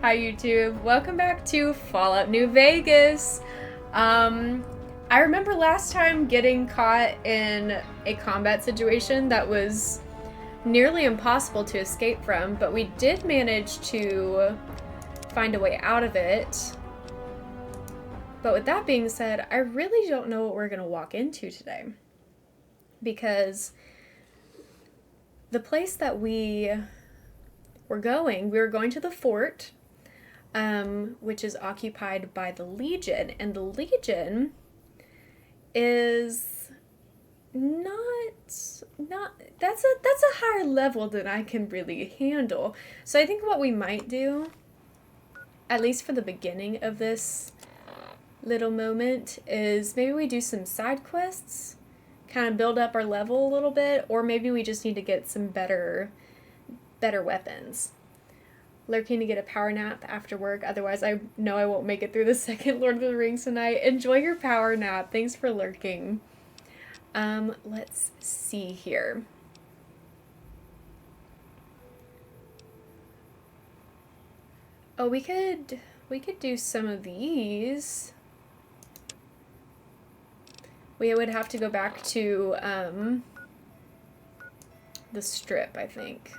Hi YouTube, welcome back to Fallout New Vegas. I remember last time getting caught in a combat situation that was nearly impossible to escape from, but we did manage to find a way out of it. But with that being said, I really don't know what we're going to walk into today. Because the place that we were going to the fort, which is occupied by the Legion, and the Legion is not that's a higher level than I can really handle. So I think what we might do, at least for the beginning of this little moment, is maybe we do some side quests, kind of build up our level a little bit, or maybe we just need to get some better weapons. Lurking to get a power nap after work, otherwise I know I won't make it through the second Lord of the Rings tonight. Enjoy your power nap. Thanks for lurking. Let's see here. Oh, we could do some of these. We would have to go back to the strip, I think.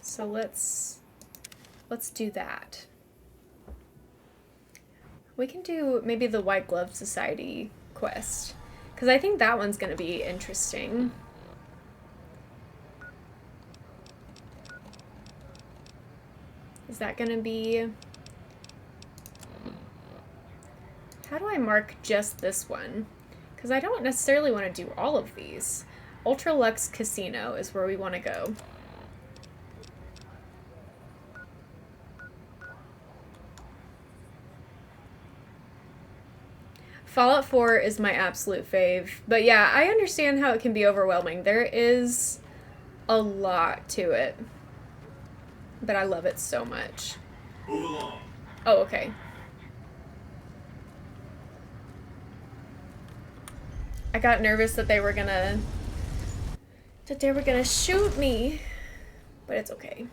So let's do that. We can do maybe the White Glove Society quest, because I think that one's going to be interesting. Is that going to be... How do I mark just this one? Because I don't necessarily want to do all of these. Ultra Lux Casino is where we want to go. Fallout 4 is my absolute fave. But yeah, I understand how it can be overwhelming. There is a lot to it. But I love it so much. Move along. Oh, okay. I got nervous that they were gonna shoot me. But it's okay.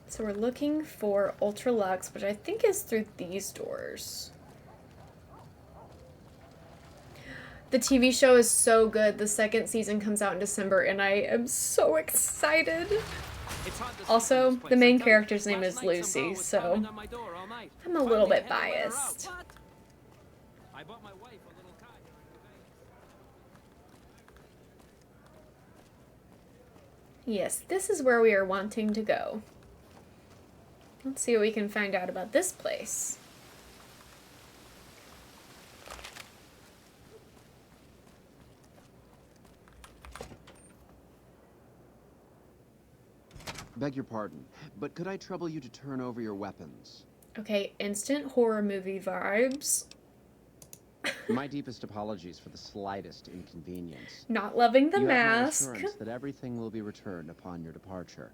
So we're looking for Ultra Lux, which I think is through these doors. The TV show is so good. The second season comes out in December, and I am so excited. Also, the main character's name is Lucy, so I'm a little bit biased. Yes, this is where we are wanting to go. Let's see what we can find out about this place. Beg your pardon, but could I trouble you to turn over your weapons? Okay, instant horror movie vibes. My deepest apologies for the slightest inconvenience. Not loving the you mask. Have my assurance that everything will be returned upon your departure.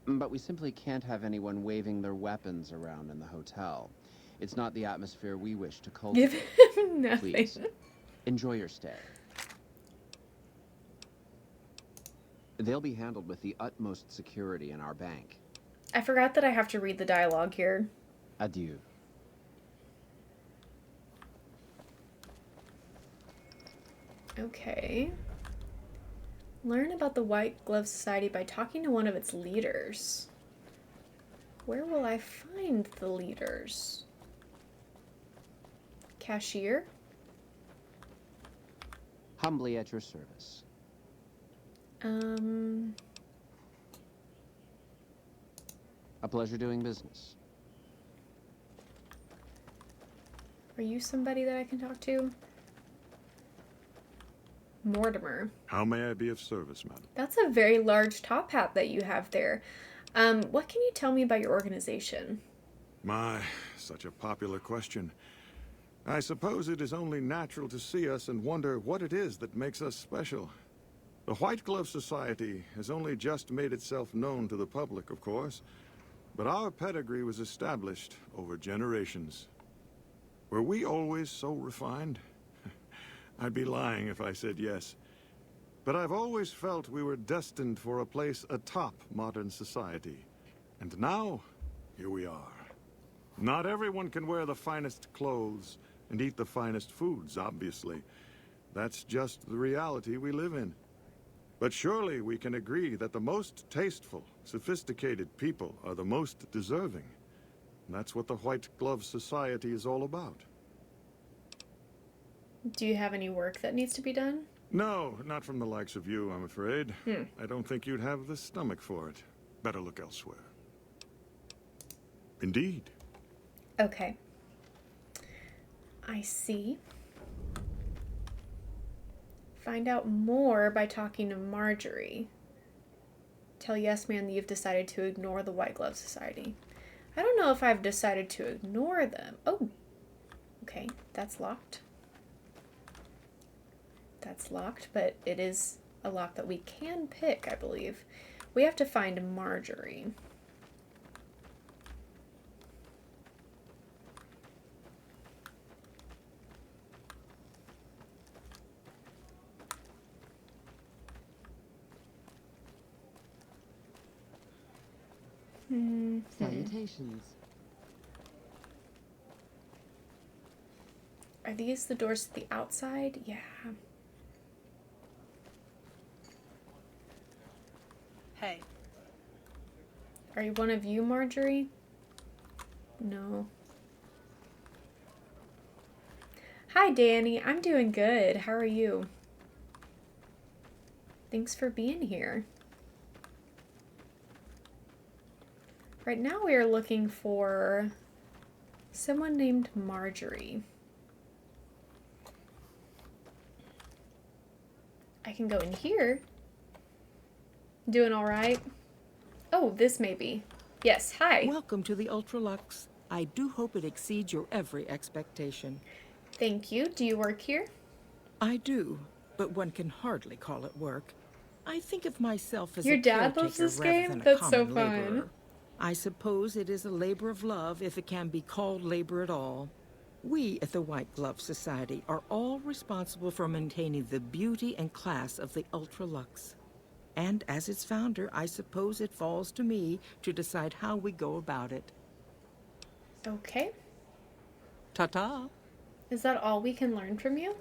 But we simply can't have anyone waving their weapons around in the hotel. It's not the atmosphere we wish to cultivate. Give him nothing. Please, enjoy your stay. They'll be handled with the utmost security in our bank. I forgot that I have to read the dialogue here. Adieu. Okay. Learn about the White Glove Society by talking to one of its leaders. Where will I find the leaders? Cashier? Humbly at your service. A pleasure doing business. Are you somebody that I can talk to? Mortimer. How may I be of service, madam? That's a very large top hat that you have there. What can you tell me about your organization? My, such a popular question. I suppose it is only natural to see us and wonder what it is that makes us special. The White Glove Society has only just made itself known to the public, of course, but our pedigree was established over generations. Were we always so refined? I'd be lying if I said yes. But I've always felt we were destined for a place atop modern society. And now, here we are. Not everyone can wear the finest clothes and eat the finest foods, obviously. That's just the reality we live in. But surely we can agree that the most tasteful, sophisticated people are the most deserving. And that's what the White Glove Society is all about. Do you have any work that needs to be done? No, not from the likes of you, I'm afraid. I don't think you'd have the stomach for it. Better look elsewhere. Indeed. Okay. I see. Find out more by talking to Marjorie. Tell Yes Man that you've decided to ignore the White Glove Society. I don't know if I've decided to ignore them. Oh. Okay, that's locked. That's locked, but it is a lock that we can pick, I believe. We have to find Marjorie. Salutations. Are these the doors to the outside? Yeah. Hey. Are you one of you, Marjorie? No. Hi, Danny. I'm doing good. How are you? Thanks for being here. Right now we are looking for someone named Marjorie. I can go in here. Doing all right? Oh, this may be. Yes, hi. Welcome to the Ultralux. I do hope it exceeds your every expectation. Thank you. Do you work here? I do, but one can hardly call it work. I think of myself as Your a dad caretaker loves this rather game? than a That's so common fun. laborer. I suppose it is a labor of love if it can be called labor at all. We at the White Glove Society are all responsible for maintaining the beauty and class of the Ultralux. And as its founder, I suppose it falls to me to decide how we go about it. Okay. Ta-ta! Is that all we can learn from you?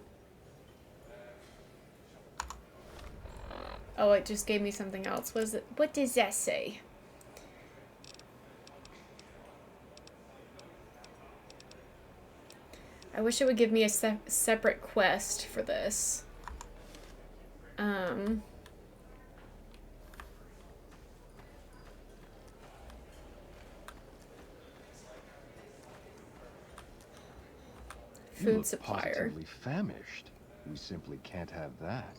Oh, it just gave me something else. What does that say? I wish it would give me a separate quest for this. You Food look supplier. positively famished. We simply can't have that.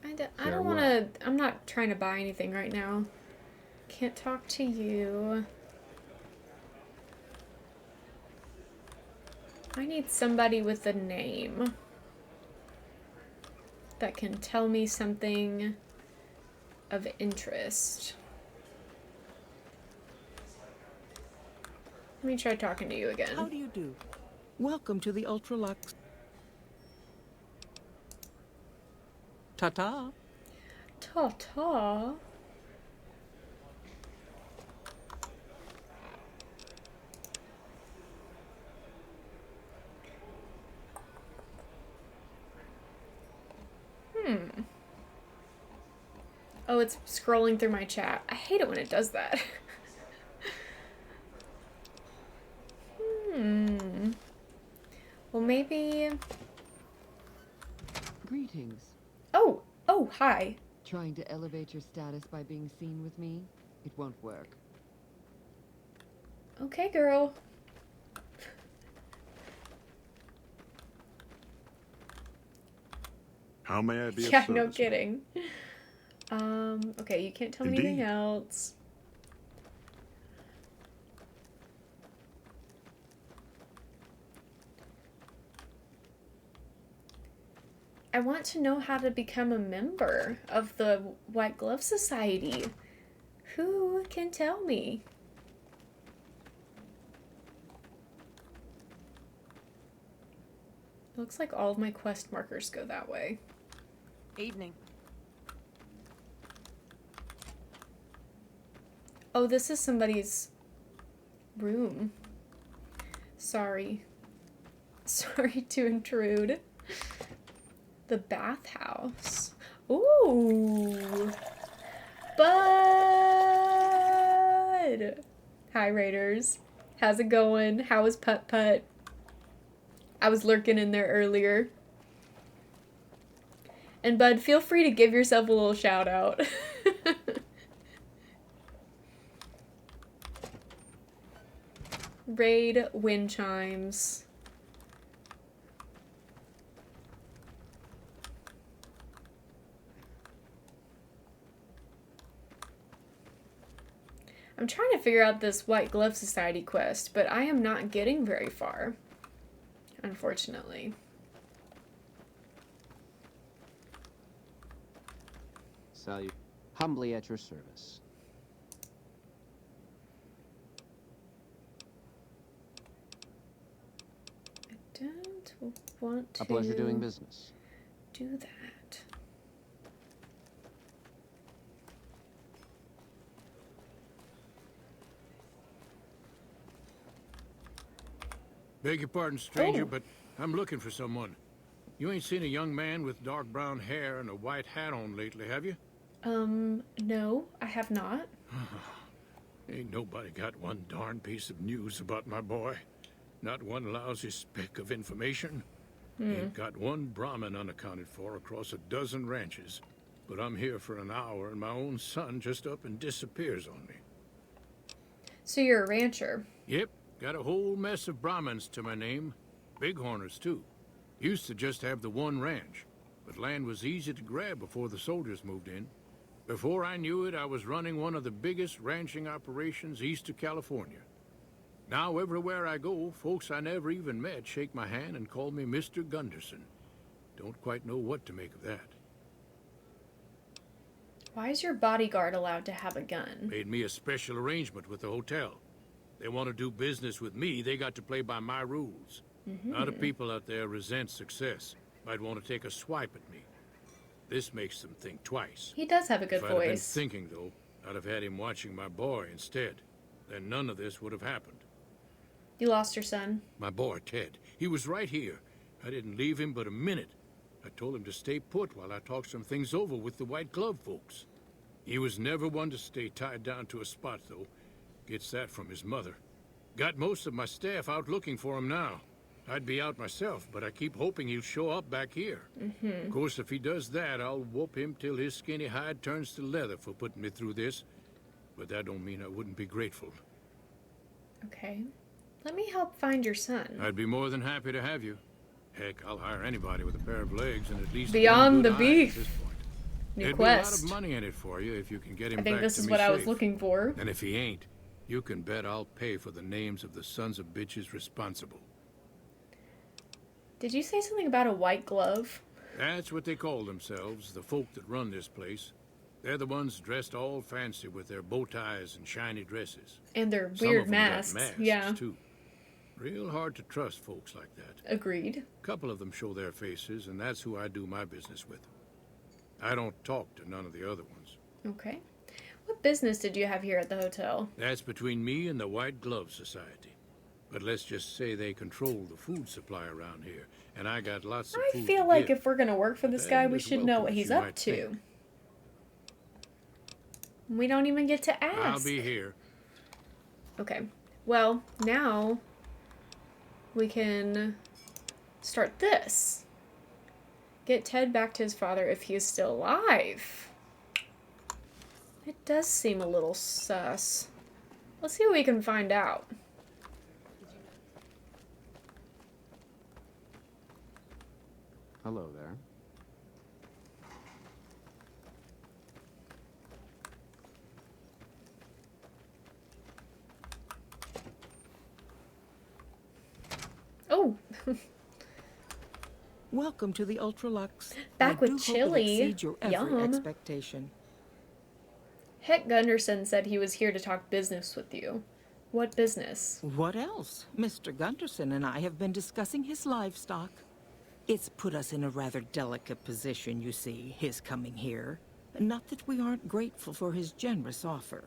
I don't Farewell. want to... I'm not trying to buy anything right now. Can't talk to you. I need somebody with a name that can tell me something of interest. Let me try talking to you How again. do you do? Welcome to the Ultralux. Ta-ta! Ta-ta. Oh, it's scrolling through my chat. I hate it when it does that. Well, maybe... Greetings. Oh, hi. Trying to elevate your status by being seen with me? It won't work. Okay, girl. How may I be of Yeah, service? no kidding. Okay, you can't tell me anything Indeed. else. I want to know how to become a member of the White Glove Society. Who can tell me? It looks like all of my quest markers go that way. Evening. Oh, this is somebody's room. Sorry. Sorry to intrude. The bathhouse. Ooh. Bud! Hi, Raiders. How's it going? How is Putt Putt? I was lurking in there earlier. And Bud, feel free to give yourself a little shout out. Raid wind chimes. I'm trying to figure out this White Glove Society quest, but I am not getting very far, unfortunately. Salute. Humbly at your service. I don't want to A pleasure doing business. do that. Beg your pardon, stranger, Oh. but I'm looking for someone. You ain't seen a young man with dark brown hair and a white hat on lately, have you? No, I have not. Ain't nobody got one darn piece of news about my boy. Not one lousy speck of information. Ain't got one Brahmin unaccounted for across a dozen ranches. But I'm here for an hour and my own son just up and disappears on me. So you're a rancher. Yep, got a whole mess of Brahmins to my name. Bighorners, too. Used to just have the one ranch, but land was easy to grab before the soldiers moved in. Before I knew it, I was running one of the biggest ranching operations east of California. Now, everywhere I go, folks I never even met shake my hand and call me Mr. Gunderson. Don't quite know what to make of that. Why is your bodyguard allowed to have a gun? Made me a special arrangement with the hotel. They want to do business with me, they got to play by my rules. A lot of people out there resent success. Might want to take a swipe at me. This makes them think twice. He does have a good If I'd have been voice. thinking, though, I'd have had him watching my boy instead. Then none of this would have happened. You lost your son. My boy, Ted, he was right here. I didn't leave him but a minute. I told him to stay put while I talked some things over with the White Glove folks. He was never one to stay tied down to a spot, though. Gets that from his mother. Got most of my staff out looking for him now. I'd be out myself, but I keep hoping he'll show up back here. Of course, if he does that, I'll whoop him till his skinny hide turns to leather for putting me through this. But that don't mean I wouldn't be grateful. Okay. Let me help find your son. I'd be more than happy to have you. Heck, I'll hire anybody with a pair of legs and at least Beyond one good the eye beef. at this point. New There'd quest. be a lot of money in it for you if you can get him I think back this to is me what I was safe. looking for. And if he ain't, you can bet I'll pay for the names of the sons of bitches responsible. Did you say something about a white glove? That's what they call themselves, the folk that run this place. They're the ones dressed all fancy with their bow ties and shiny dresses. And their Some weird of 'em got masks. Yeah. too. Real hard to trust folks like that. Agreed. A couple of them show their faces, and that's who I do my business with. I don't talk to none of the other ones. Okay. What business did you have here at the hotel? That's between me and the White Glove Society. But let's just say they control the food supply around here, and I got lots of I food feel to like give. if we're gonna work for this guy, And we as should know welcome what as he's you up might to. think. We don't even get to I'll ask. be here. Okay. Well, now we can start this. Get Ted back to his father if he is still alive. It does seem a little sus. Let's see what we can find out. Hello there. Oh, Welcome to the Ultralux. Back I with do hope it chili. exceeds your every Yum. expectation. Heck Gunderson said he was here to talk business with you. What business? What else? Mr. Gunderson and I have been discussing his livestock. It's put us in a rather delicate position, you see, his coming here. Not that we aren't grateful for his generous offer.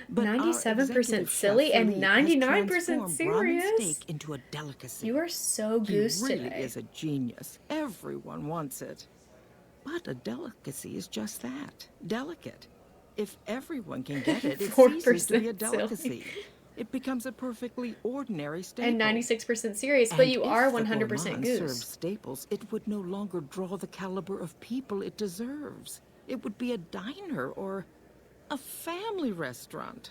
But our 97% executive silly chef, and Philippe, has 99% transformed serious. ramen steak into a delicacy. You are so He goose really today. is a genius. Everyone wants it. But a delicacy is just that, delicate. If everyone can get it, it 4% ceases to be a silly. delicacy. It becomes a perfectly ordinary staple. And 96% serious, but And you if are the 100% gourmand served goose. staples, it would no longer draw the caliber of people it deserves. It would be a diner or a family restaurant.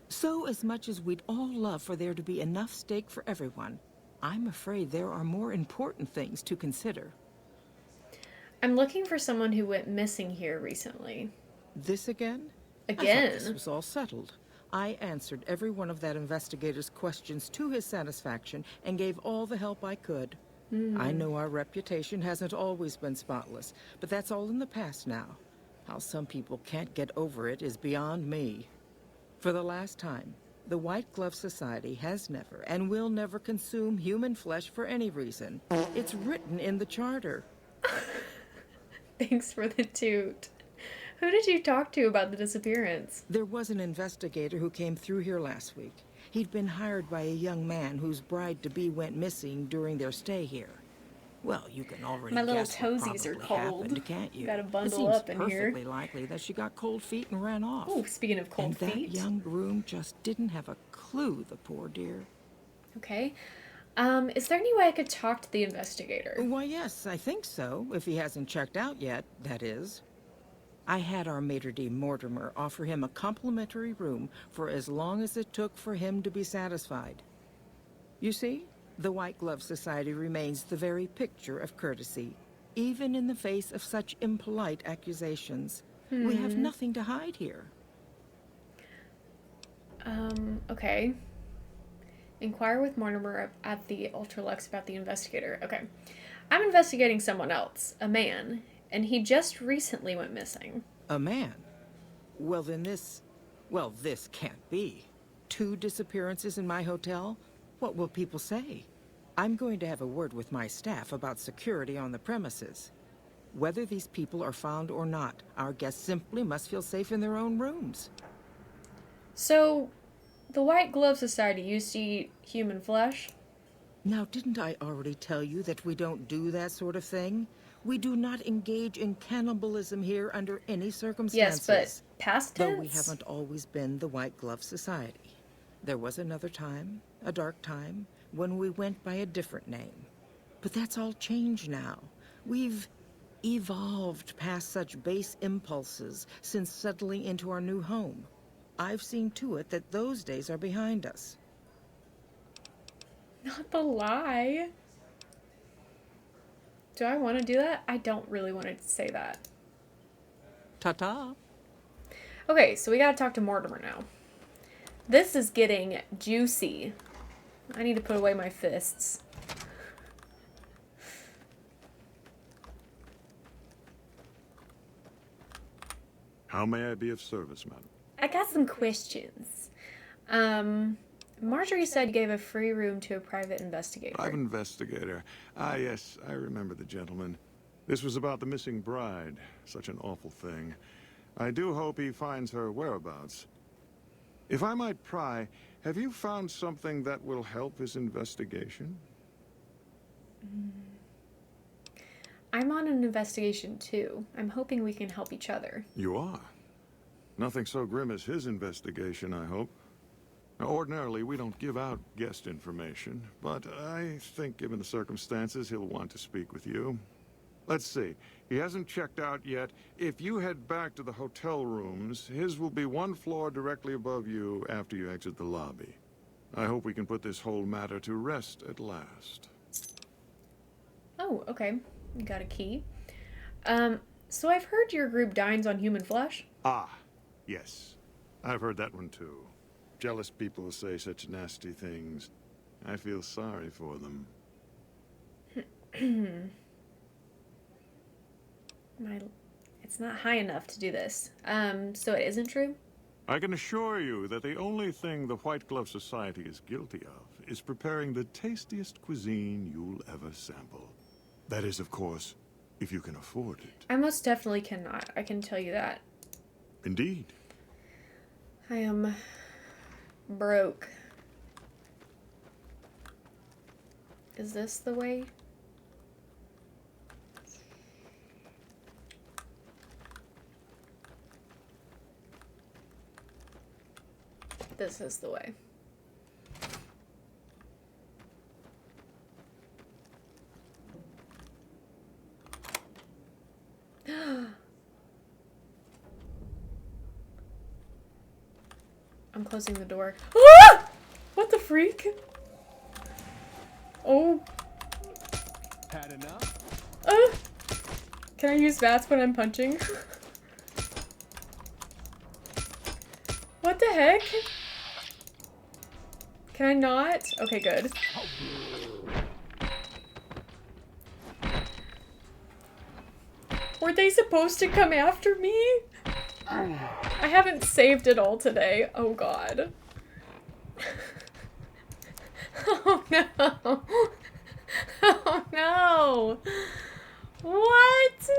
So as much as we'd all love for there to be enough steak for everyone, I'm afraid there are more important things to consider. I'm looking for someone who went missing here recently. This again? I thought this Again? was all settled. I answered every one of that investigator's questions to his satisfaction and gave all the help I could. I know our reputation hasn't always been spotless, but that's all in the past now. How some people can't get over it is beyond me. For the last time, the White Glove Society has never and will never consume human flesh for any reason. It's written in the charter. Thanks for the toot. Who did you talk to about the disappearance? There was an investigator who came through here last week. He'd been hired by a young man whose bride-to-be went missing during their stay here. Well, you can already My little guess what toesies are probably cold. happened, can't you? Gotta bundle it seems up in here. perfectly likely that she got cold feet and ran off. Oh, speaking of cold and that feet. young groom just didn't have a clue, the poor dear. Okay. Is there any way I could talk to the investigator? Why, yes, I think so, if he hasn't checked out yet, that is. I had our maitre d' Mortimer offer him a complimentary room for as long as it took for him to be satisfied. You see, the White Glove Society remains the very picture of courtesy, even in the face of such impolite accusations. We have nothing to hide here. Okay. Inquire with Mortimer at the Ultralux about the investigator. Okay. I'm investigating someone else, a man, and he just recently went missing. A man? Well, then this can't be. 2 disappearances in my hotel? What will people say? I'm going to have a word with my staff about security on the premises. Whether these people are found or not, our guests simply must feel safe in their own rooms. So, the White Glove Society used to eat human flesh? Now, didn't I already tell you that we don't do that sort of thing? We do not engage in cannibalism here under any circumstances. Yes, but past tense? Though we haven't always been the White Glove Society. There was another time, a dark time, when we went by a different name. But that's all changed now. We've evolved past such base impulses since settling into our new home. I've seen to it that those days are behind us. Not the lie. Do I want to do that? I don't really want to say that. Ta-ta. Okay, so we gotta talk to Mortimer now. This is getting juicy. I need to put away my fists. How may I be of service, madam? I got some questions. Marjorie said you gave a free room to a private investigator. Private investigator. Ah, yes, I remember the gentleman. This was about the missing bride. Such an awful thing. I do hope he finds her whereabouts. If I might pry, have you found something that will help his investigation? I'm on an investigation too. I'm hoping we can help each other. You are. Nothing so grim as his investigation, I hope. Now, ordinarily, we don't give out guest information, but I think given the circumstances, he'll want to speak with you. Let's see. He hasn't checked out yet. If you head back to the hotel rooms, his will be 1 floor directly above you after you exit the lobby. I hope we can put this whole matter to rest at last. Oh, okay. You got a key. So I've heard your group dines on human flesh. Ah, yes. I've heard that one too. Jealous people say such nasty things. I feel sorry for them. It's not high enough to do this. So it isn't true? I can assure you that the only thing the White Glove Society is guilty of is preparing the tastiest cuisine you'll ever sample. That is, of course, if you can afford it. I most definitely cannot. I can tell you that. Indeed. I am broke. Is this the way? This is the way. I'm closing the door. Ah! What the freak? Oh. Had enough? Can I use bats when I'm punching? What the heck? Can I not? Okay, good. Were they supposed to come after me? I haven't saved it all today. Oh god. Oh no. Oh no. What?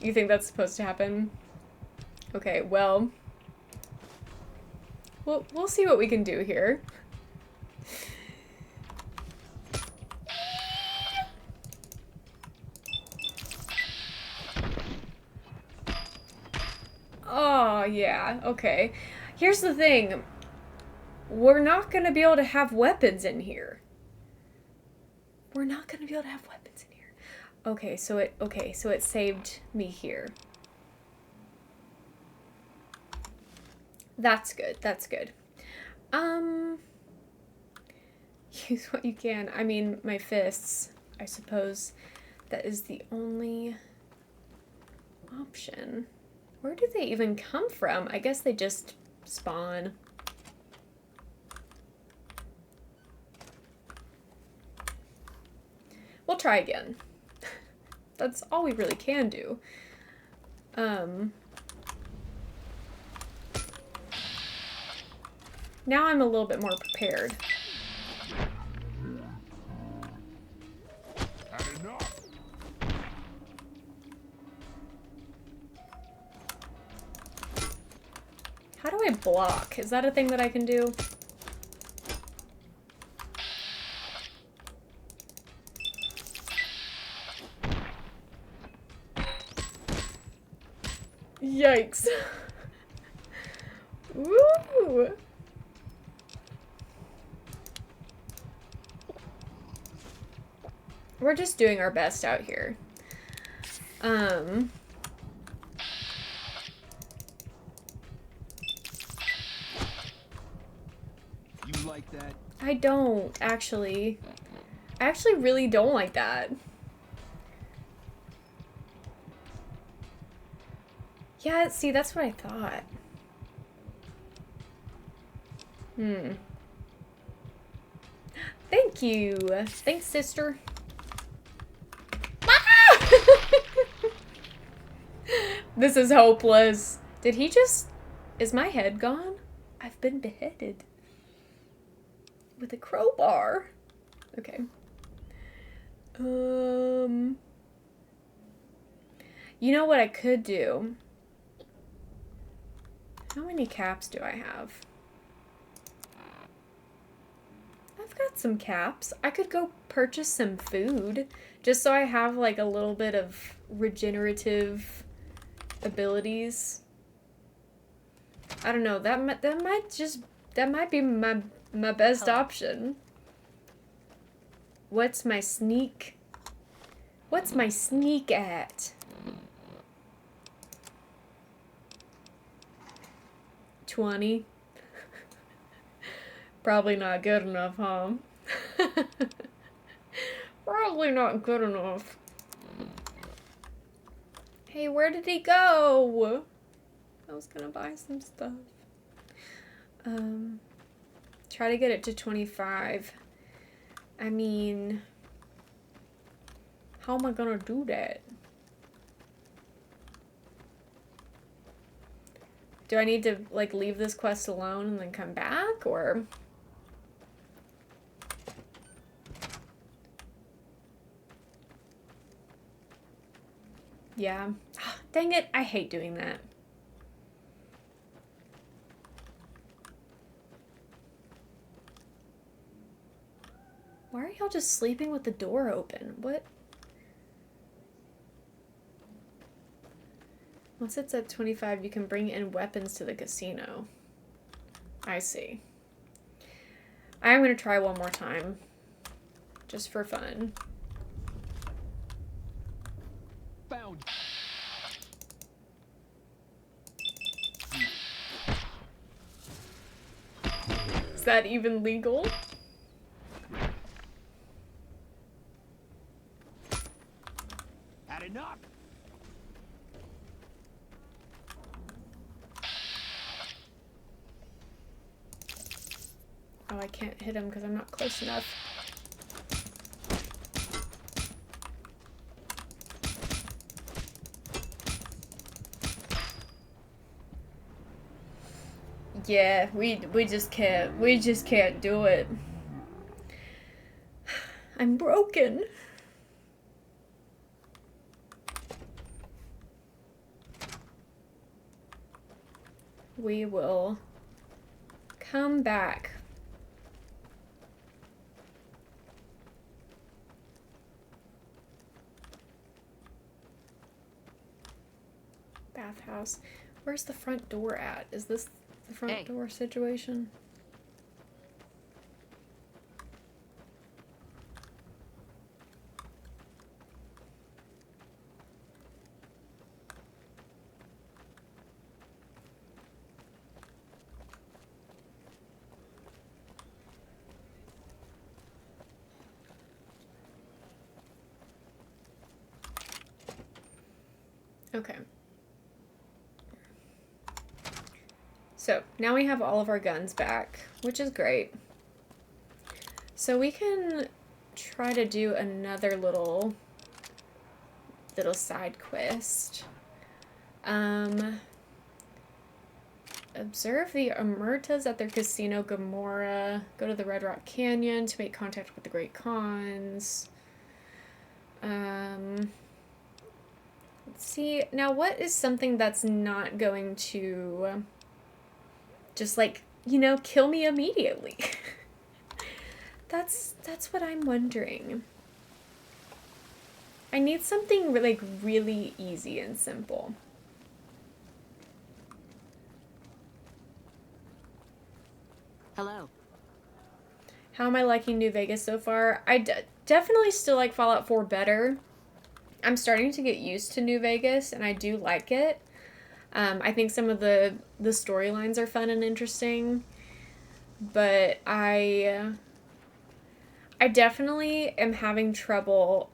You think that's supposed to happen? Okay, well. We'll see what we can do here. Oh, yeah, okay. Here's the thing. We're not gonna be able to have weapons in here. We're not gonna be able to have weapons in here. Okay, so it saved me here. That's good, that's good. Use what you can. I mean, my fists, I suppose that is the only option. Where do they even come from? I guess they just spawn. We'll try again. That's all we really can do. Now I'm a little bit more prepared. Had enough. How do I block? Is that a thing that I can do? Yikes. Woo! We're just doing our best out here. You like that? I don't, actually. I actually really don't like that. Yeah, see, that's what I thought. Thank you. Thanks, sister. Ah! This is hopeless. Did he just... Is my head gone? I've been beheaded. With a crowbar. Okay. You know what I could do? How many caps do I have? I've got some caps. I could go purchase some food just so I have like a little bit of regenerative abilities. I don't know. That might be my best option. What's my sneak? What's my sneak at? 20. Probably not good enough, huh? Probably not good enough. Hey, where did he go? I was gonna buy some stuff. Try to get it to 25. I mean, how am I gonna do that? Do I need to, like, leave this quest alone and then come back, or? Yeah. Dang it, I hate doing that. Why are y'all just sleeping with the door open? What? Once it's at 25, you can bring in weapons to the casino. I see. I'm gonna try one more time. Just for fun. Found. Is that even legal? Had enough. Oh, I can't hit him because I'm not close enough. Yeah, we just can't do it. I'm broken. We will come back. Bathhouse. Where's the front door at? Is this the front door situation? Okay. So now we have all of our guns back, which is great. So we can try to do another little side quest. Observe the Omertas at their casino Gamora. Go to the Red Rock Canyon to make contact with the Great Khans. Let's see. Now, what is something that's not going to just, like, you know, kill me immediately? That's what I'm wondering. I need something, like, really easy and simple. Hello. How am I liking New Vegas so far? I definitely still like Fallout 4 better. I'm starting to get used to New Vegas, and I do like it. I think some of the storylines are fun and interesting, but I definitely am having trouble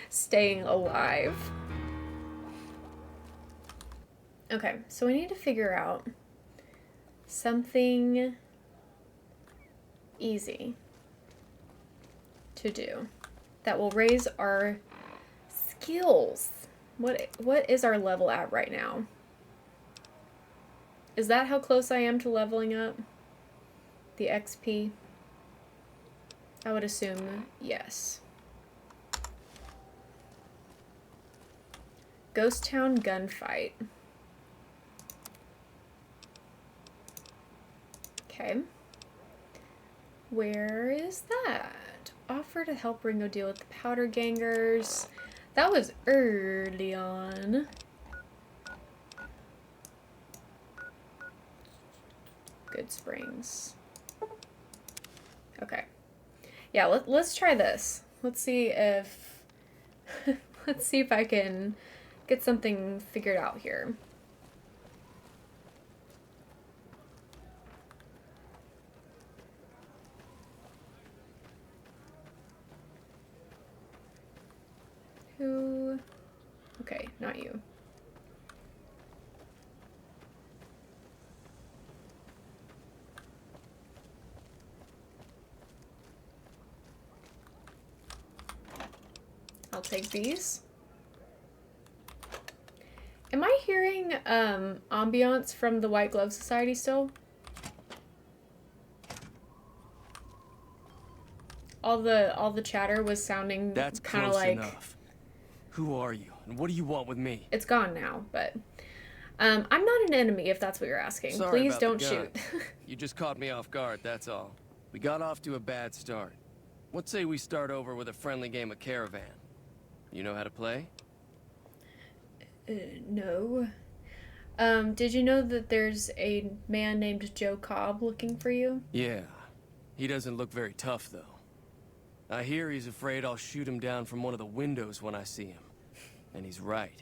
staying alive. Okay, so we need to figure out something easy to do that will raise our skills. What is our level at right now? Is that how close I am to leveling up? The XP? I would assume yes. Ghost Town gunfight. Okay. Where is that? Offer to help Ringo deal with the powder gangers. That was early on. Good Springs. Okay. Yeah, let's try this. Let's see if let's see if I can get something figured out here. Who? Okay, not you. I'll take these. Am I hearing ambiance from the White Glove Society still? All the chatter was sounding That's kind of close like enough. Who are you, and what do you want with me? it's gone now, but I'm not an enemy if that's what you're asking. Sorry Please about don't the shoot. gun. You just caught me off guard, that's all. We got off to a bad start. What say we start over with a friendly game of Caravan? You know how to play? No. Did you know that there's a man named Joe Cobb looking for you? Yeah. He doesn't look very tough, though. I hear he's afraid I'll shoot him down from one of the windows when I see him. And he's right.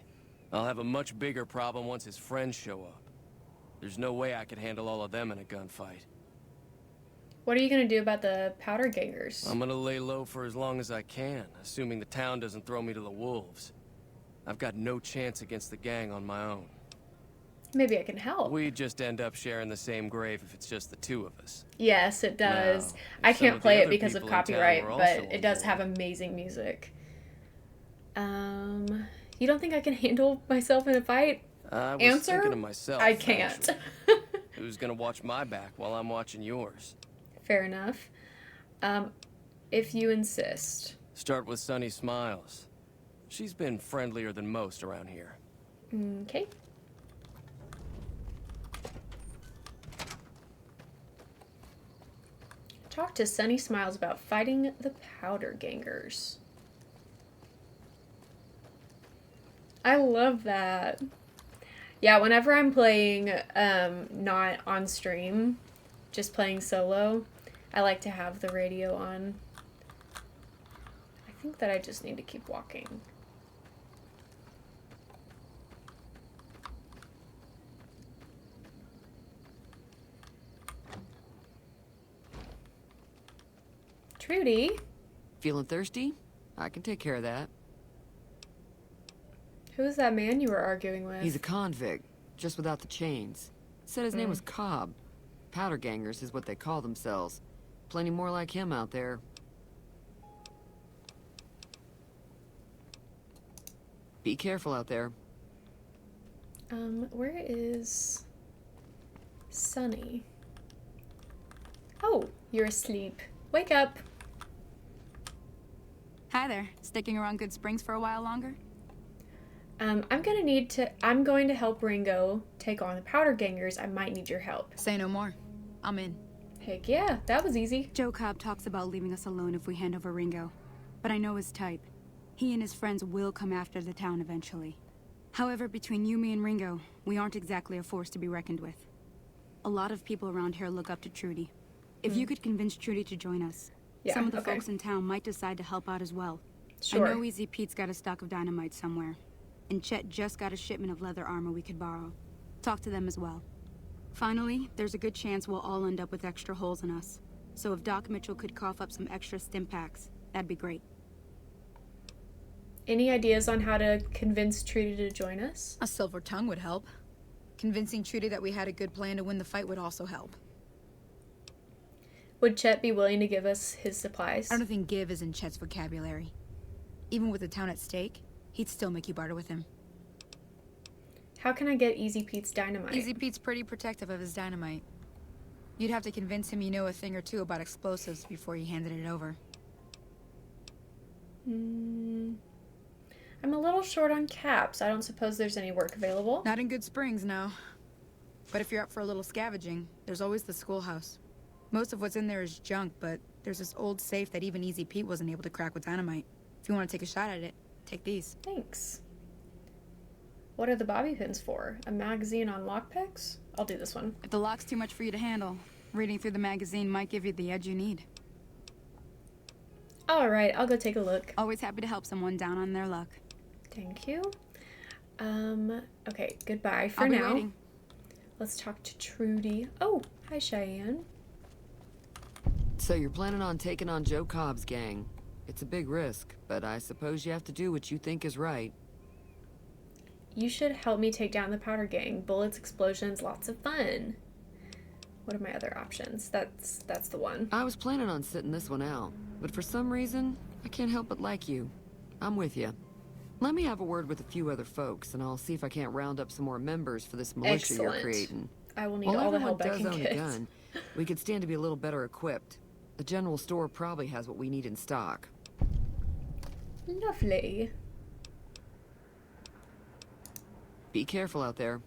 I'll have a much bigger problem once his friends show up. There's no way I could handle all of them in a gunfight. What are you gonna do about the powder gangers? I'm gonna lay low for as long as I can, assuming the town doesn't throw me to the wolves. I've got no chance against the gang on my own. Maybe I can help. We'd just end up sharing the same grave if it's just the two of us. Yes, it does. Now, I if some can't of the play it other because of people in town copyright, were but also it does on have board. amazing music. You don't think I can handle myself in a fight? I was Answer? thinking of myself. I can't. actually. Who's gonna watch my back while I'm watching yours? Fair enough. If you insist. Start with Sunny Smiles. She's been friendlier than most around here. Okay. Talk to Sunny Smiles about fighting the powder gangers. I love that. Yeah, whenever I'm playing not on stream, just playing solo, I like to have the radio on. I think that I just need to keep walking. Trudy? Feeling thirsty? I can take care of that. Who's that man you were arguing with? He's a convict, just without the chains. Said his name was Cobb. Powder gangers is what they call themselves. Plenty more like him out there. Be careful out there. Where is Sunny? Oh, you're asleep. Wake up. Hi there. Sticking around Good Springs for a while longer? I'm going to help Ringo take on the powder gangers. I might need your help. Say no more. I'm in. Heck yeah, that was easy. Joe Cobb talks about leaving us alone if we hand over Ringo. But I know his type. He and his friends will come after the town eventually. However, between you, me, and Ringo, we aren't exactly a force to be reckoned with. A lot of people around here look up to Trudy. If you could convince Trudy to join us, some of the folks in town might decide to help out as well. Sure. I know Easy Pete's got a stock of dynamite somewhere. And Chet just got a shipment of leather armor we could borrow. Talk to them as well. Finally, there's a good chance we'll all end up with extra holes in us. So if Doc Mitchell could cough up some extra stim packs, that'd be great. Any ideas on how to convince Trudy to join us? A silver tongue would help. Convincing Trudy that we had a good plan to win the fight would also help. Would Chet be willing to give us his supplies? I don't think give is in Chet's vocabulary. Even with the town at stake, he'd still make you barter with him. How can I get Easy Pete's dynamite? Easy Pete's pretty protective of his dynamite. You'd have to convince him you know a thing or two about explosives before you handed it over. I'm a little short on caps. I don't suppose there's any work available. Not in Good Springs, no. But if you're up for a little scavenging, there's always the schoolhouse. Most of what's in there is junk, but there's this old safe that even Easy Pete wasn't able to crack with dynamite. If you want to take a shot at it, take these. Thanks. What are the bobby pins for? A magazine on lockpicks? I'll do this one. If the lock's too much for you to handle, reading through the magazine might give you the edge you need. All right, I'll go take a look. Always happy to help someone down on their luck. Thank you. Okay, goodbye for I'll be now. waiting. Let's talk to Trudy. Oh, hi, Cheyenne. So you're planning on taking on Joe Cobb's gang. It's a big risk, but I suppose you have to do what you think is right. You should help me take down the powder gang. Bullets, explosions, lots of fun. What are my other options? That's the one. I was planning on sitting this one out, but for some reason, I can't help but like you. I'm with you. Let me have a word with a few other folks, and I'll see if I can't round up some more members for this militia you're Excellent. creating. I will need While all the everyone help I does can own get. a gun, we could stand to be a little better equipped. The general store probably has what we need in stock. Lovely. Be careful out there.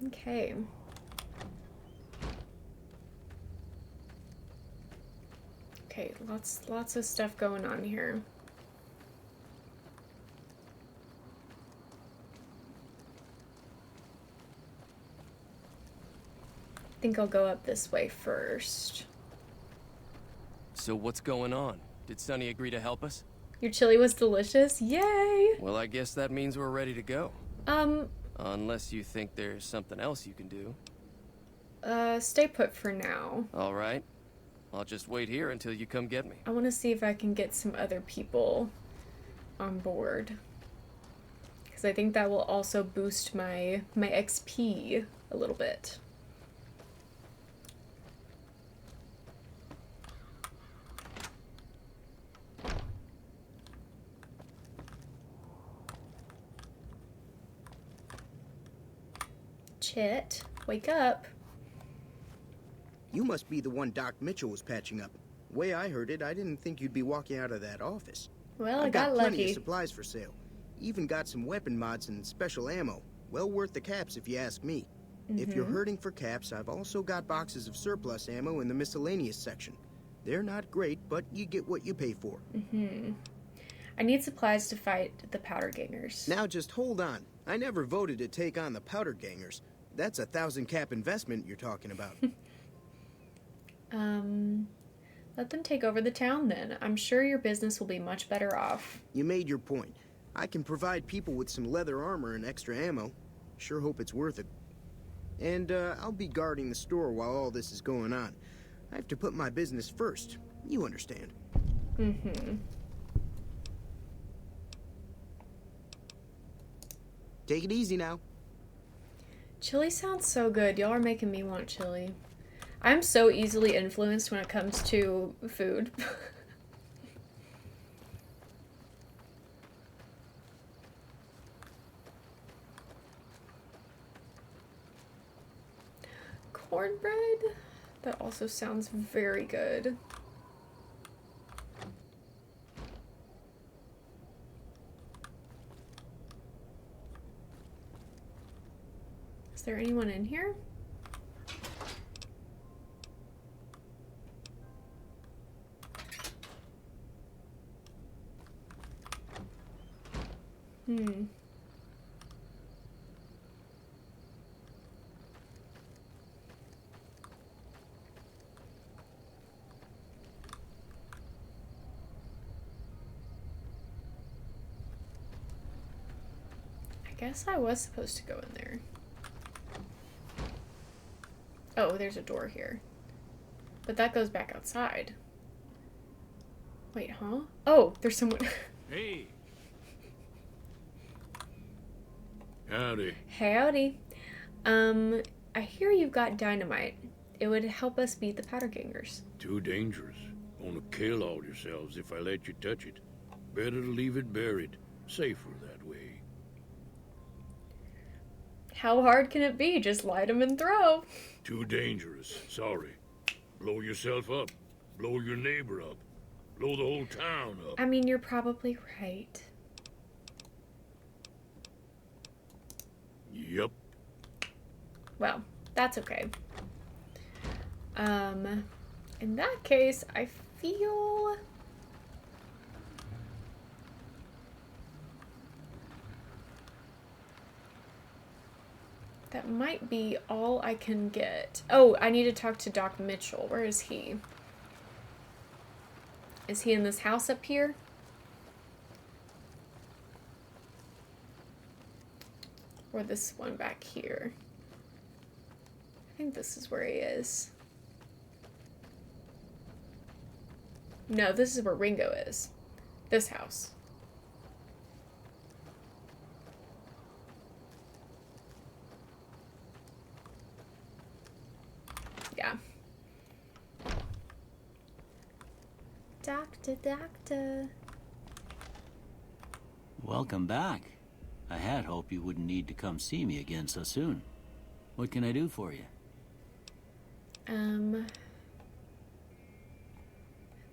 Okay. Okay, lots of stuff going on here. I think I'll go up this way first. So what's going on? Did Sonny agree to help us? Your chili was delicious. Yay! Well, I guess that means we're ready to go. Unless you think there's something else you can do. Stay put for now. All right. I'll just wait here until you come get me. I want to see if I can get some other people on board. Because I think that will also boost my XP a little bit. Chit, wake up. You must be the one Doc Mitchell was patching up. The way I heard it, I didn't think you'd be walking out of that office. Well, I I've got got plenty of lucky. supplies for sale. Even got some weapon mods and special ammo. Well worth the caps if you ask me. If you're hurting for caps, I've also got boxes of surplus ammo in the miscellaneous section. They're not great, but you get what you pay for. I need supplies to fight the powder gangers. Now just hold on. I never voted to take on the powder gangers. That's a 1,000 cap investment you're talking about. Let them take over the town then. I'm sure your business will be much better off. You made your point. I can provide people with some leather armor and extra ammo. Sure hope it's worth it. And I'll be guarding the store while all this is going on. I have to put my business first. You understand. Take it easy now. Chili sounds so good. Y'all are making me want chili. I'm so easily influenced when it comes to food. Cornbread? That also sounds very good. Is there anyone in here? I guess I was supposed to go in there. Oh, there's a door here. But that goes back outside. Wait, huh? Oh, there's someone. Hey. Howdy. Howdy. I hear you've got dynamite. It would help us beat the powder gangers. Too dangerous. Gonna kill all yourselves if I let you touch it. Better to leave it buried. Safer that way. How hard can it be? Just light them and throw. Too dangerous. Sorry. Blow yourself up. Blow your neighbor up. Blow the whole town up. I mean, you're probably right. Yup. Well, that's okay. In that case, I feel... that might be all I can get. Oh, I need to talk to Doc Mitchell. Where is he? Is he in this house up here? Or this one back here? I think this is where he is. No, this is where Ringo is. This house. Yeah. Doctor. Welcome back. I had hoped you wouldn't need to come see me again so soon. What can I do for you?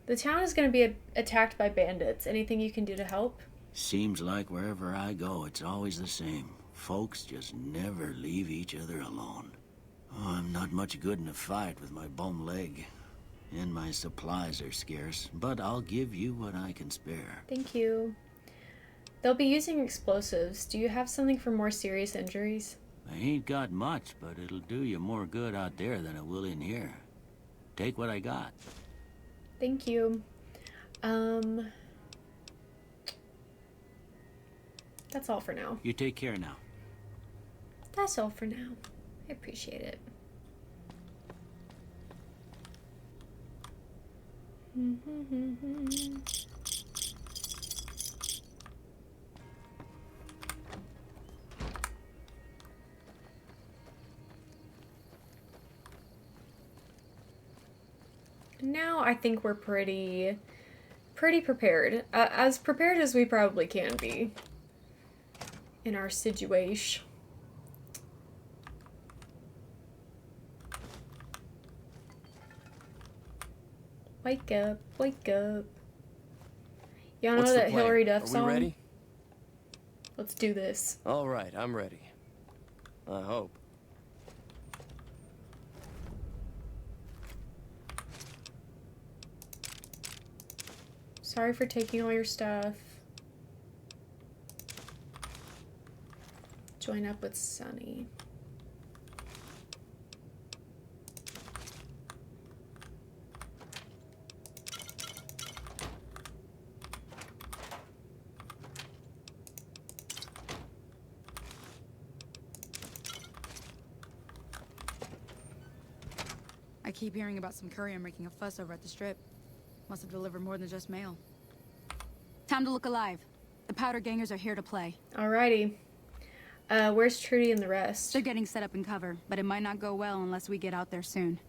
The town is going to be attacked by bandits. Anything you can do to help? Seems like wherever I go, it's always the same. Folks just never leave each other alone. Oh, I'm not much good in a fight with my bum leg. And my supplies are scarce, but I'll give you what I can spare. Thank you. They'll be using explosives. Do you have something for more serious injuries? I ain't got much, but it'll do you more good out there than it will in here. Take what I got. Thank you. That's all for now. You take care now. That's all for now. I appreciate it. Now I think we're pretty prepared. As prepared as we probably can be in our situation. Wake up, wake up. Y'all know that Hillary Duff song? Are we ready? Let's do this. All right, I'm ready. I hope. Sorry for taking all your stuff. Join up with Sunny. I keep hearing about some courier making a fuss over at the Strip. Must have delivered more than just mail. Time to look alive. The Powder Gangers are here to play. Alrighty. Where's Trudy and the rest? They're getting set up in cover, but it might not go well unless we get out there soon.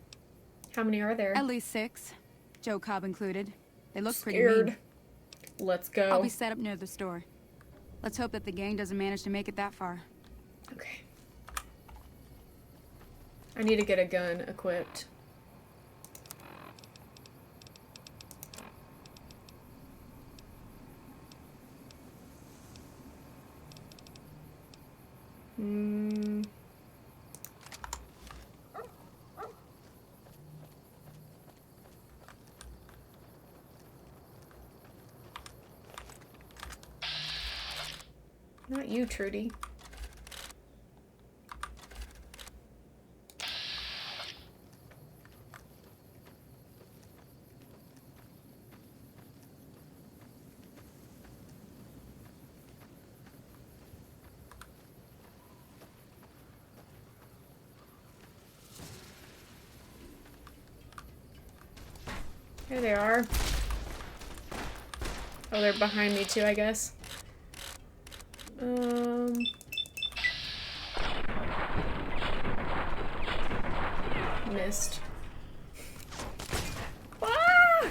How many are there? At least 6. Joe Cobb included. They look pretty Scared. mean. Let's go. I'll be set up near the store. Let's hope that the gang doesn't manage to make it that far. Okay. I need to get a gun equipped. Not you, Trudy. Here they are. Oh, they're behind me too, I guess. Missed. Ah!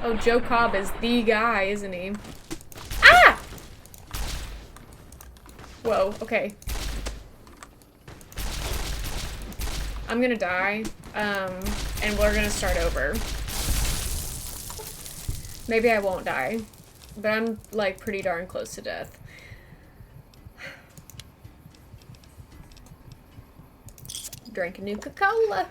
Oh, Joe Cobb is the guy, isn't he? Ah! Whoa, okay. I'm gonna die, and we're gonna start over. Maybe I won't die, but I'm, like, pretty darn close to death. Drank a Nuka-Cola.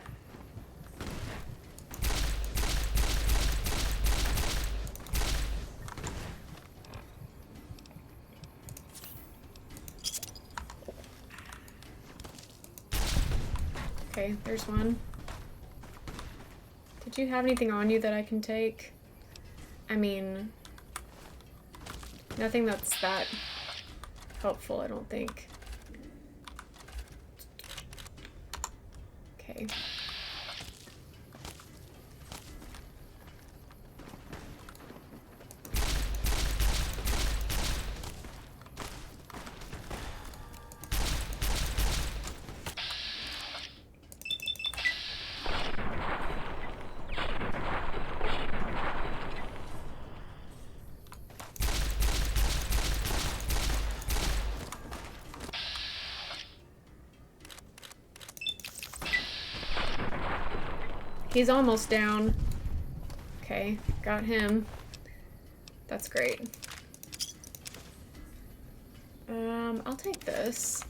Okay, there's one. Did you have anything on you that I can take? I mean, nothing that's that helpful, I don't think. Okay. He's almost down. Okay, got him. That's great. I'll take this.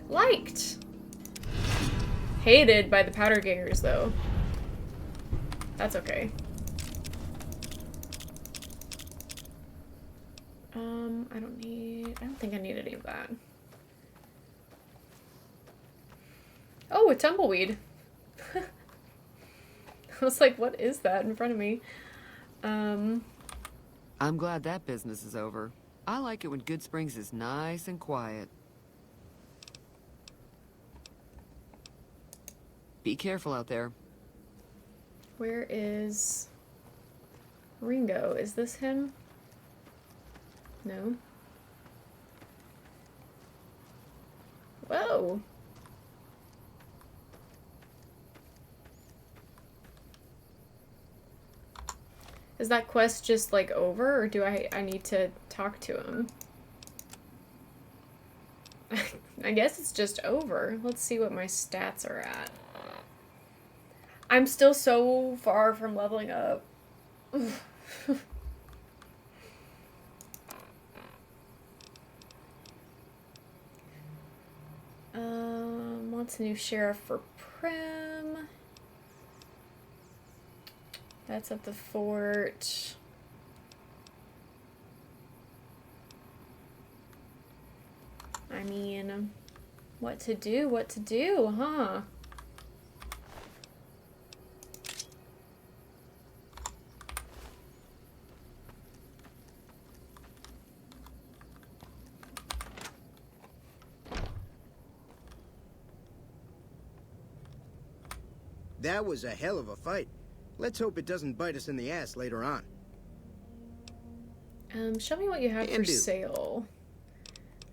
Liked. Hated by the powder gangers, though. That's okay. I don't think I need any of that. Oh, a tumbleweed. I was like, what is that in front of me? I'm glad that business is over. I like it when Good Springs is nice and quiet. Be careful out there. Where is Ringo? Is this him? No. Whoa. Is that quest just like over, or do I need to talk to him? I guess it's just over. Let's see what my stats are at. I'm still so far from leveling up. What's a new sheriff for Prim? That's at the fort. I mean, what to do, huh? That was a hell of a fight. Let's hope it doesn't bite us in the ass later on. Show me what you have for do. sale.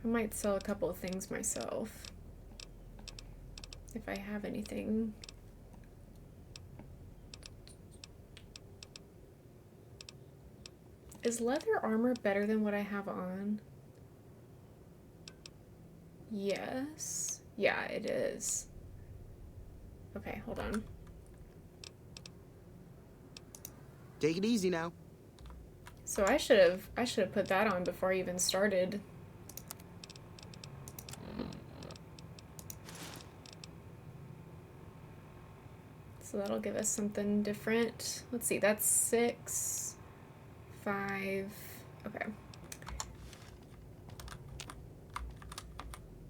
I might sell a couple of things myself. If I have anything. Is leather armor better than what I have on? Yes. Yeah, it is. Okay, hold on. Take it easy now. So I should have put that on before I even started. So that'll give us something different. Let's see, that's 6, 5, okay.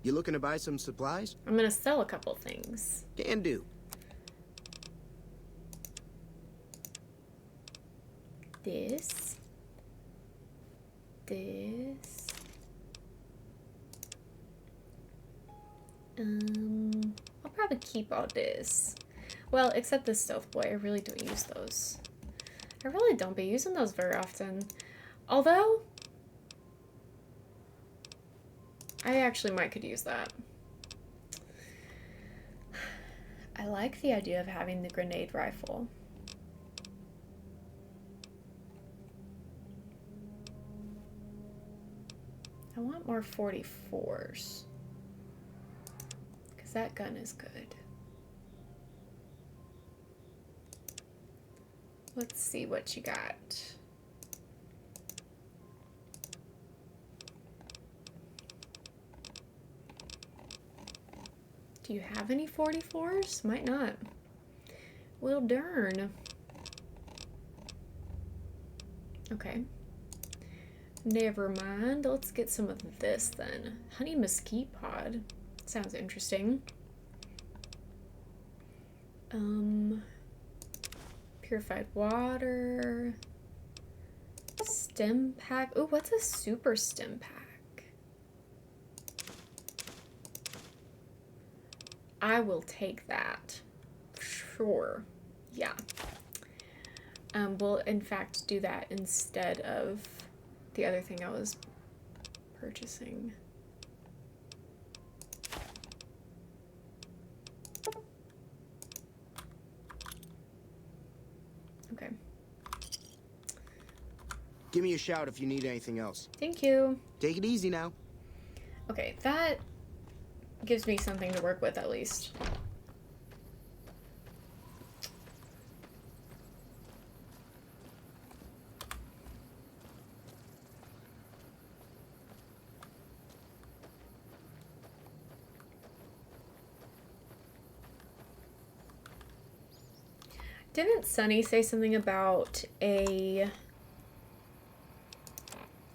You looking to buy some supplies? I'm gonna sell a couple things. Can do. This. I'll probably keep all this. Well, except the stealth boy. I really don't use those. I really don't be using those very often. Although, I actually might could use that. I like the idea of having the grenade rifle. I want more 44s. Because that gun is good. Let's see what you got. Do you have any 44s? Might not. Well, darn. Okay. Never mind. Let's get some of this then. Honey mesquite pod. Sounds interesting. Purified water. Stim pack. Oh, what's a super stim pack? I will take that. Sure. Yeah. We'll in fact do that instead of the other thing I was purchasing. Okay. Give me a shout if you need anything else. Thank you. Take it easy now. Okay, that gives me something to work with at least. Didn't Sunny say something about a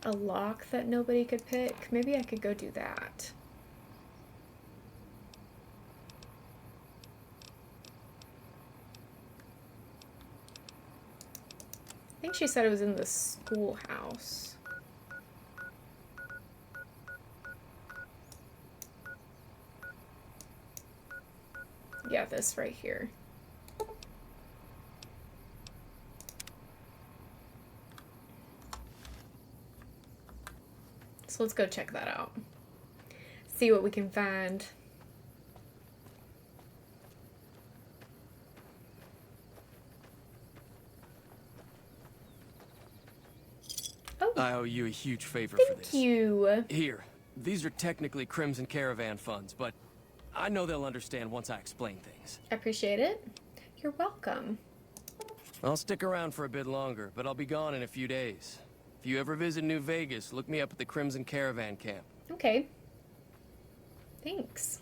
lock that nobody could pick? Maybe I could go do that. I think she said it was in the schoolhouse. Yeah, this right here. So let's go check that out. See what we can find. Oh. I owe you a huge favor for this. Thank you. Here, these are technically Crimson Caravan funds, but I know they'll understand once I explain things. I appreciate it. You're welcome. I'll stick around for a bit longer, but I'll be gone in a few days. If you ever visit New Vegas, look me up at the Crimson Caravan camp. Okay. Thanks.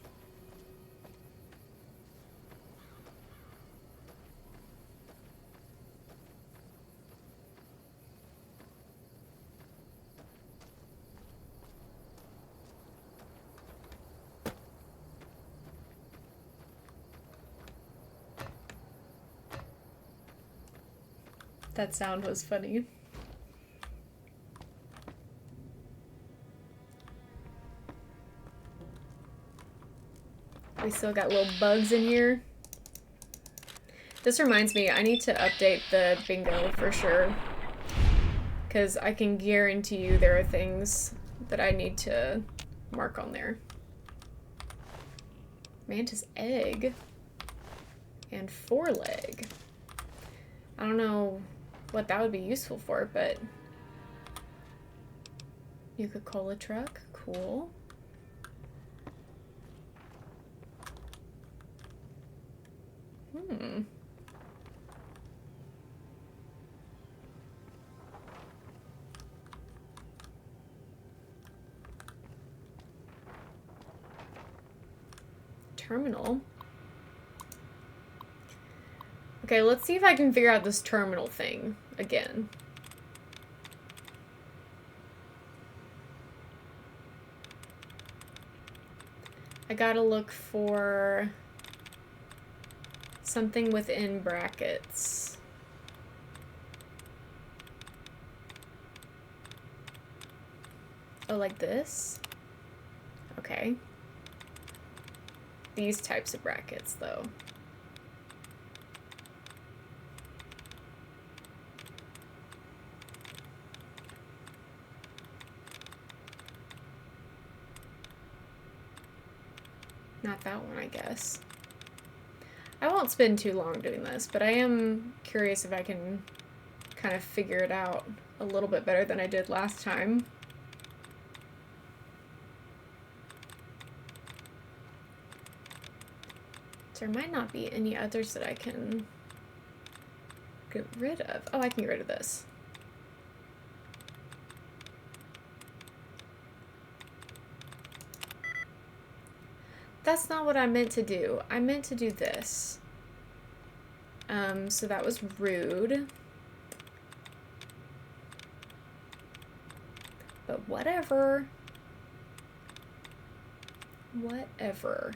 That sound was funny. We still got little bugs in here. This reminds me, I need to update the bingo for sure. Because I can guarantee you there are things that I need to mark on there. Mantis egg. And foreleg. I don't know what that would be useful for, but... Nuka-Cola truck, cool. Terminal. Okay, let's see if I can figure out this terminal thing again. I gotta look for something within brackets. Oh, like this? Okay. These types of brackets, though. Not that one, I guess. I won't spend too long doing this, but I am curious if I can kind of figure it out a little bit better than I did last time. There might not be any others that I can get rid of. Oh, I can get rid of this. That's not what I meant to do. I meant to do this. So that was rude. But whatever. Whatever.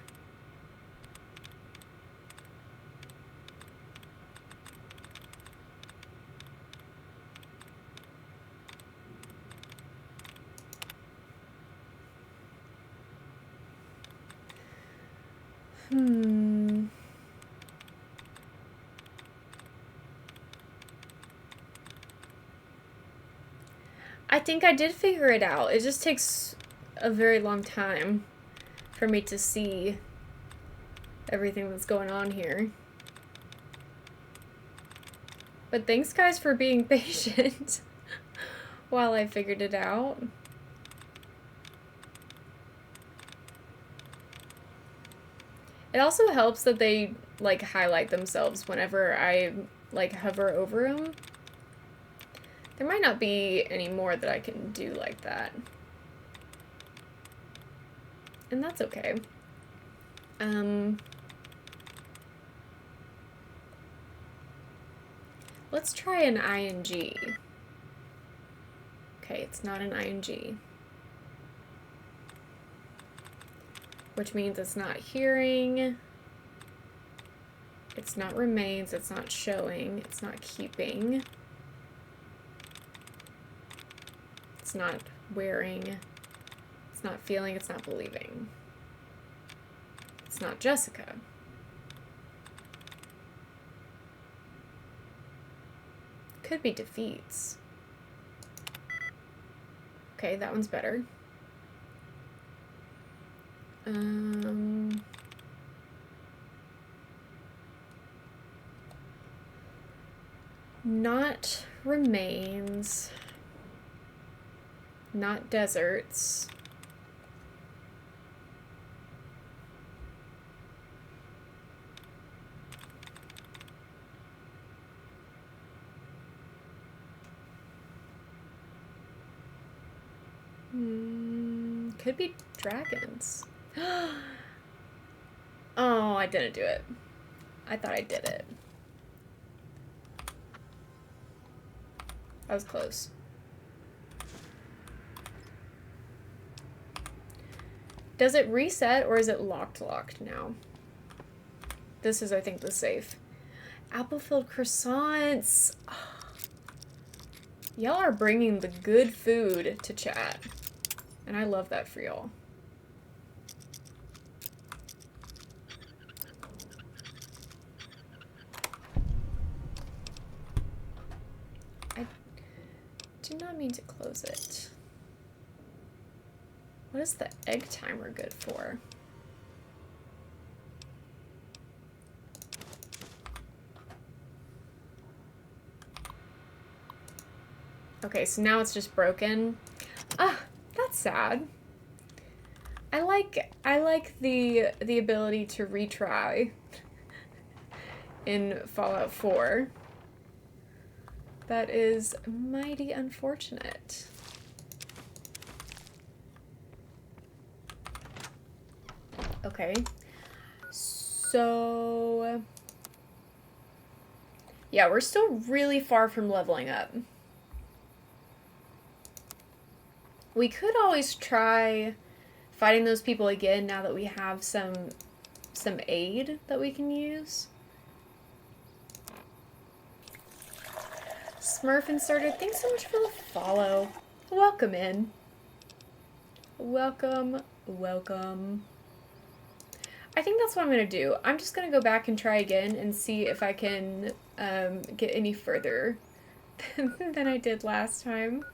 I think I did figure it out. It just takes a very long time for me to see everything that's going on here. But thanks, guys, for being patient while I figured it out. It also helps that they, like, highlight themselves whenever I, like, hover over them. There might not be any more that I can do like that. And that's okay. Let's try an ing. Okay, it's not an ing. Which means it's not hearing, it's not remains, it's not showing, it's not keeping, it's not wearing, it's not feeling, it's not believing. It's not Jessica. Could be defeats. Okay, that one's better. Not remains. Not deserts. Could be dragons. Oh, I didn't do it. I thought I did it. I was close. Does it reset or is it locked now? This is, I think, the safe. Apple-filled croissants. Oh. Y'all are bringing the good food to chat. And I love that for y'all. I do not mean to close it. What is the egg timer good for? Okay, so now it's just broken. Ah, that's sad. I like the ability to retry in Fallout 4. That is mighty unfortunate. Okay. So yeah, we're still really far from leveling up. We could always try fighting those people again now that we have some aid that we can use. Smurf inserted. Thanks so much for the follow. Welcome in. Welcome, welcome. I think that's what I'm gonna do. I'm just gonna go back and try again and see if I can get any further than I did last time.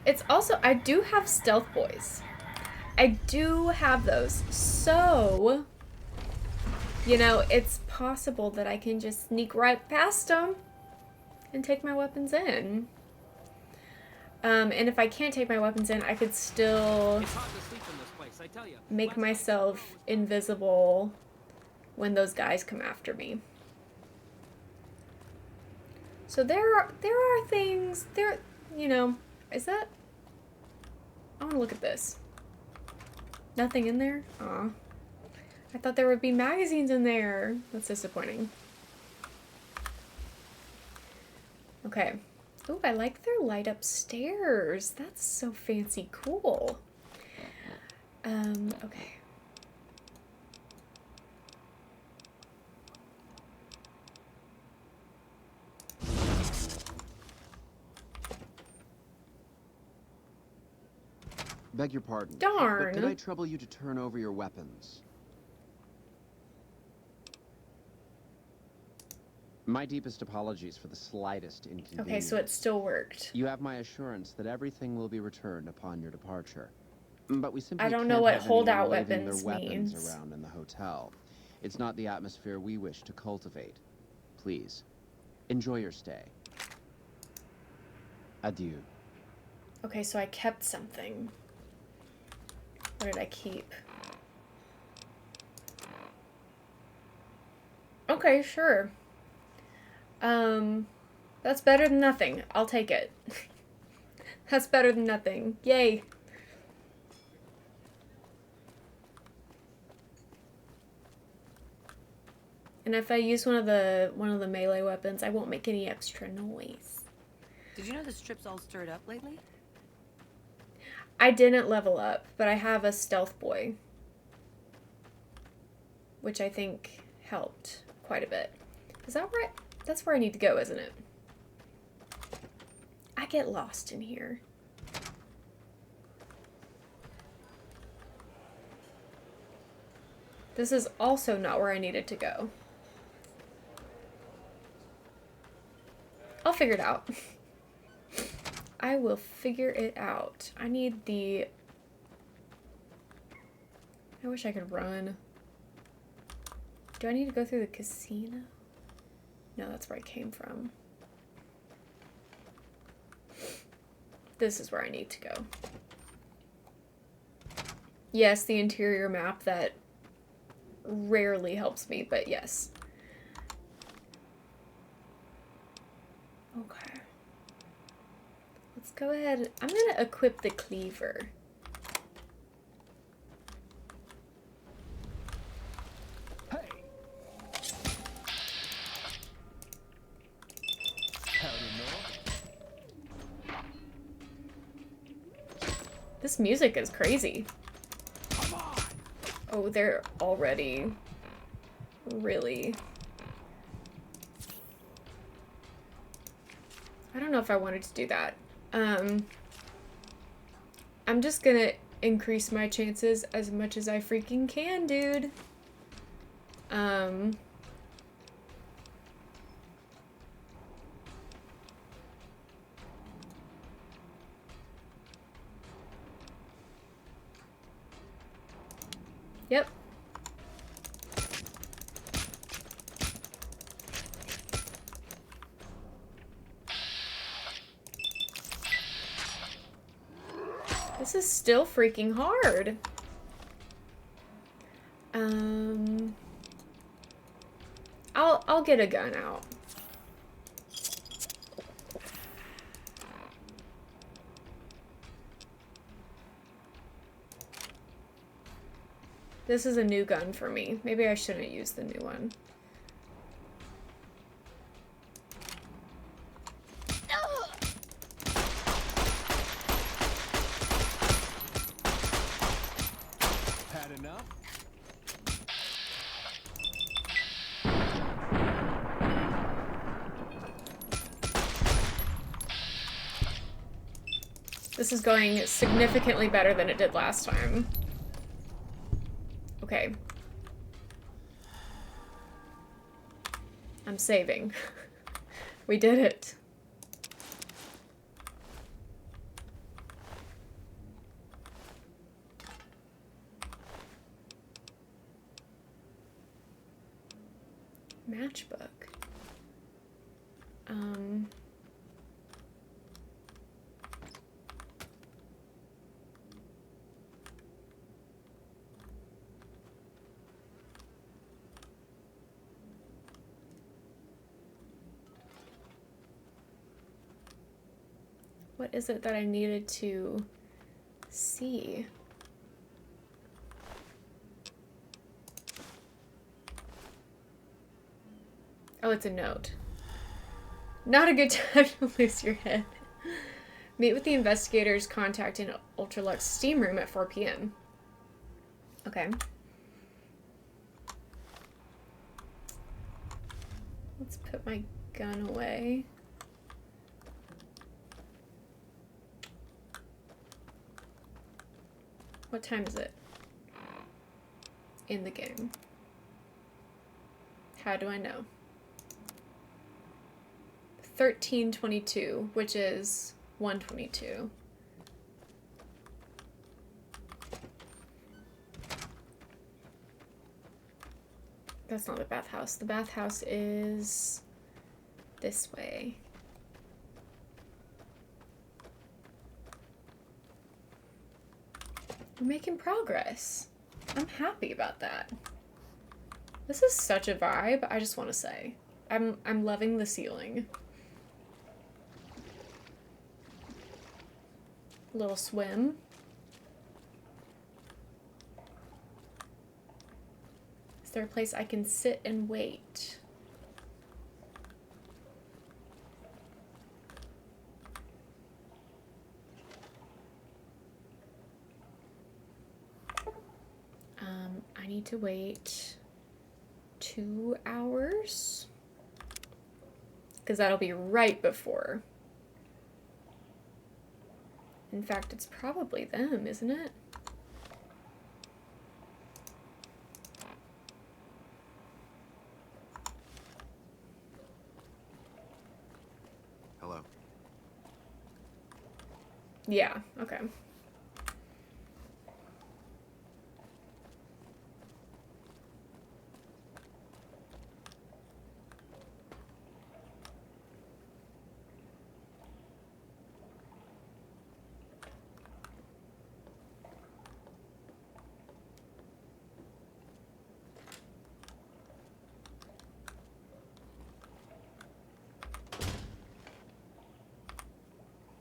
It's also, I do have stealth boys. I do have those. So, you know, it's possible that I can just sneak right past them and take my weapons in. And if I can't take my weapons in, I could still make myself invisible when those guys come after me. So there are things, you know, is that? I want to look at this. Nothing in there? Aw. I thought there would be magazines in there. That's disappointing. Okay. Ooh, I like their light up stairs. That's so fancy cool. Okay. Beg your pardon. Darn. But could I trouble you to turn over your weapons? My deepest apologies for the slightest inconvenience. Okay, so it still worked. You have my assurance that everything will be returned upon your departure. But we simply I don't can't know what have anyone holdout waving weapons their weapons means. around in the hotel. It's not the atmosphere we wish to cultivate. Please, enjoy your stay. Adieu. Okay, so I kept something. What did I keep? Okay, sure. That's better than nothing. I'll take it. That's better than nothing. Yay. And if I use one of the melee weapons, I won't make any extra noise. Did you know the strip's all stirred up lately? I didn't level up, but I have a stealth boy, which I think helped quite a bit. Is that right? That's where I need to go, isn't it? I get lost in here. This is also not where I needed to go. I'll figure it out. I will figure it out. I need the... I wish I could run. Do I need to go through the casino? No, that's where I came from. This is where I need to go. Yes, the interior map that rarely helps me, but yes. Okay. Let's go ahead. I'm gonna equip the cleaver. This music is crazy. Oh, they're already really... I don't know if I wanted to do that. I'm just gonna increase my chances as much as I freaking can, dude. Yep. This is still freaking hard. I'll get a gun out. This is a new gun for me. Maybe I shouldn't use the new one. Had enough? This is going significantly better than it did last time. Okay. I'm saving. We did it. Matchbook. What is it that I needed to see? Oh, it's a note. Not a good time to lose your head. Meet with the investigators, contact in Ultralux steam room at 4 p.m. Okay. Let's put my gun away. What time is it? In the game. How do I know? 13:22, which is 1:22. That's not the bathhouse. The bathhouse is this way. We're making progress. I'm happy about that. This is such a vibe, I just want to say. I'm loving the ceiling. Little swim. Is there a place I can sit and wait? I need to wait 2 hours. Because that'll be right before. In fact, it's probably them, isn't it? Hello. Yeah, okay.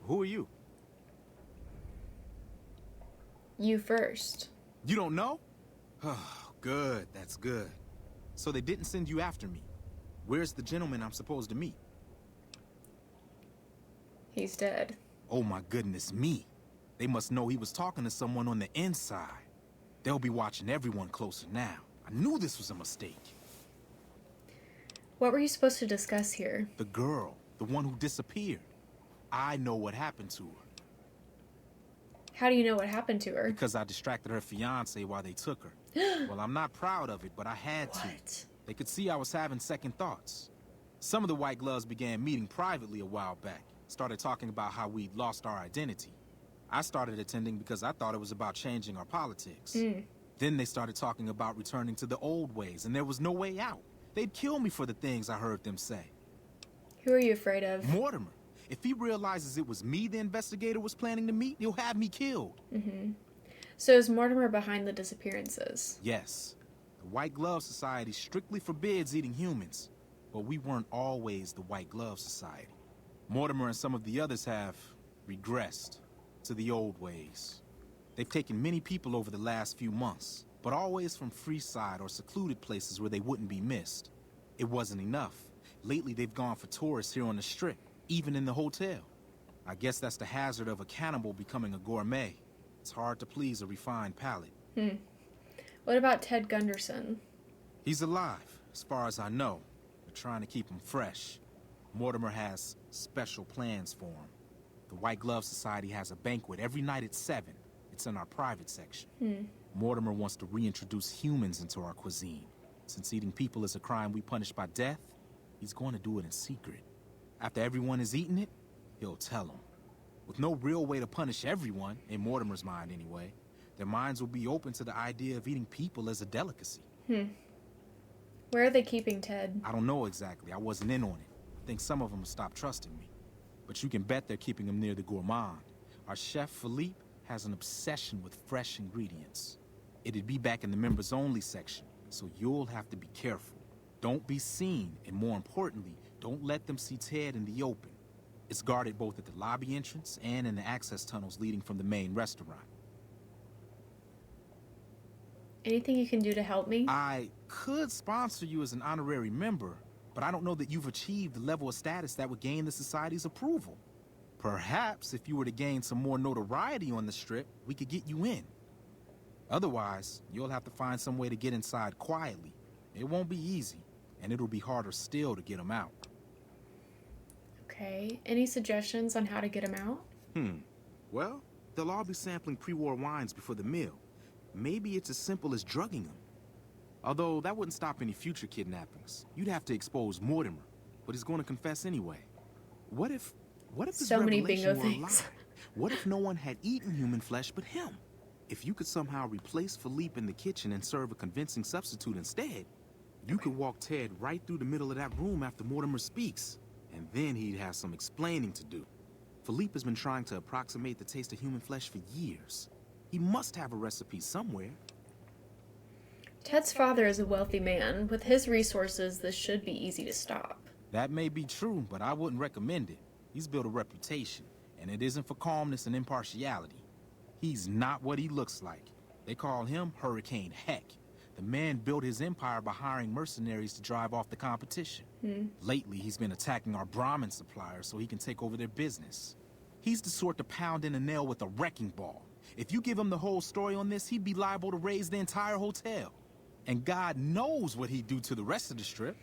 Who are you? You first. You don't know? Oh, good. That's good. So they didn't send you after me. Where's the gentleman I'm supposed to meet? He's dead. Oh my goodness me. They must know he was talking to someone on the inside. They'll be watching everyone closer now. I knew this was a mistake. What were you supposed to discuss here? The girl, the one who disappeared. I know what happened to her. How do you know what happened to her? Because I distracted her fiancé while they took her. Well, I'm not proud of it, but I had to. What? They could see I was having second thoughts. Some of the White Gloves began meeting privately a while back. Started talking about how we'd lost our identity. I started attending because I thought it was about changing our politics. Then they started talking about returning to the old ways, and there was no way out. They'd kill me for the things I heard them say. Who are you afraid of? Mortimer. If he realizes it was me the investigator was planning to meet, he'll have me killed. So is Mortimer behind the disappearances? Yes. The White Glove Society strictly forbids eating humans, but we weren't always the White Glove Society. Mortimer and some of the others have regressed to the old ways. They've taken many people over the last few months, but always from Freeside or secluded places where they wouldn't be missed. It wasn't enough. Lately, they've gone for tourists here on the Strip, even in the hotel. I guess that's the hazard of a cannibal becoming a gourmet. It's hard to please a refined palate. What about Ted Gunderson? He's alive, as far as I know. They're trying to keep him fresh. Mortimer has special plans for him. The White Glove Society has a banquet every night at 7. It's in our private section. Mortimer wants to reintroduce humans into our cuisine. Since eating people is a crime we punish by death, he's going to do it in secret. After everyone has eaten it, he'll tell them. With no real way to punish everyone, in Mortimer's mind anyway, their minds will be open to the idea of eating people as a delicacy. Where are they keeping Ted? I don't know exactly. I wasn't in on it. I think some of them have stopped trusting me. But you can bet they're keeping him near the gourmand. Our chef, Philippe, has an obsession with fresh ingredients. It'd be back in the members-only section, so you'll have to be careful. Don't be seen, and more importantly, don't let them see Ted in the open. It's guarded both at the lobby entrance and in the access tunnels leading from the main restaurant. Anything you can do to help me? I could sponsor you as an honorary member, but I don't know that you've achieved the level of status that would gain the Society's approval. Perhaps if you were to gain some more notoriety on the Strip, we could get you in. Otherwise, you'll have to find some way to get inside quietly. It won't be easy, and it'll be harder still to get them out. Okay. Any suggestions on how to get him out? Well, they'll all be sampling pre-war wines before the meal. Maybe it's as simple as drugging them. Although that wouldn't stop any future kidnappings. You'd have to expose Mortimer, but he's going to confess anyway. What if this So many revelation bingo were a things. lie? What if no one had eaten human flesh but him? If you could somehow replace Philippe in the kitchen and serve a convincing substitute instead, You could walk Ted right through the middle of that room after Mortimer speaks, and then he'd have some explaining to do. Philippe has been trying to approximate the taste of human flesh for years. He must have a recipe somewhere. Ted's father is a wealthy man. With his resources, this should be easy to stop. That may be true, but I wouldn't recommend it. He's built a reputation, and it isn't for calmness and impartiality. He's not what he looks like. They call him Hurricane Heck. The man built his empire by hiring mercenaries to drive off the competition. Lately, he's been attacking our Brahmin suppliers so he can take over their business. He's the sort to pound in a nail with a wrecking ball. If you give him the whole story on this, he'd be liable to raise the entire hotel. And God knows what he'd do to the rest of the strip.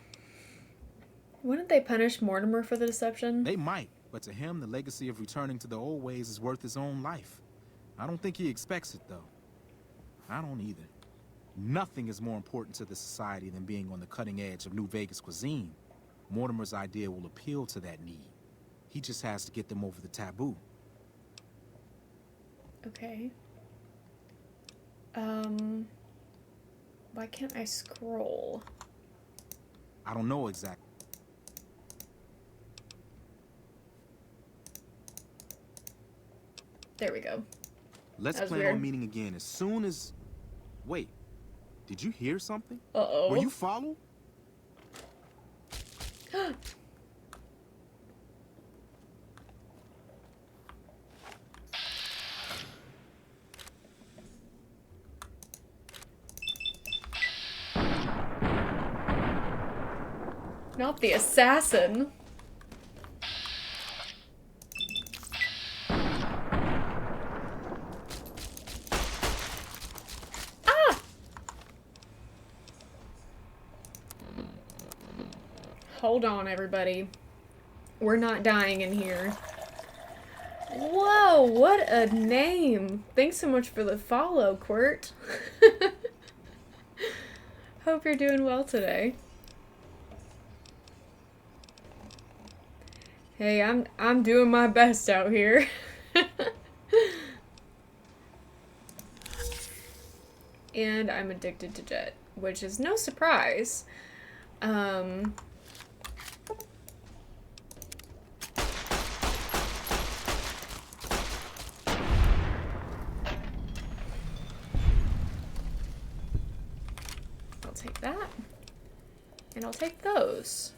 Wouldn't they punish Mortimer for the deception? They might, but to him, the legacy of returning to the old ways is worth his own life. I don't think he expects it, though. I don't either. Nothing is more important to the society than being on the cutting edge of New Vegas cuisine. Mortimer's idea will appeal to that need. He just has to get them over the taboo. Okay. Why can't I scroll? I don't know exactly. There we go. Let's plan on meeting again as soon as... Wait, did you hear something? Uh-oh. Were you followed? Not the assassin. Hold on, everybody. We're not dying in here. Whoa, what a name. Thanks so much for the follow, Quirt. Hope you're doing well today. Hey, I'm doing my best out here. And I'm addicted to Jet, which is no surprise. I'll take that. And I'll take those.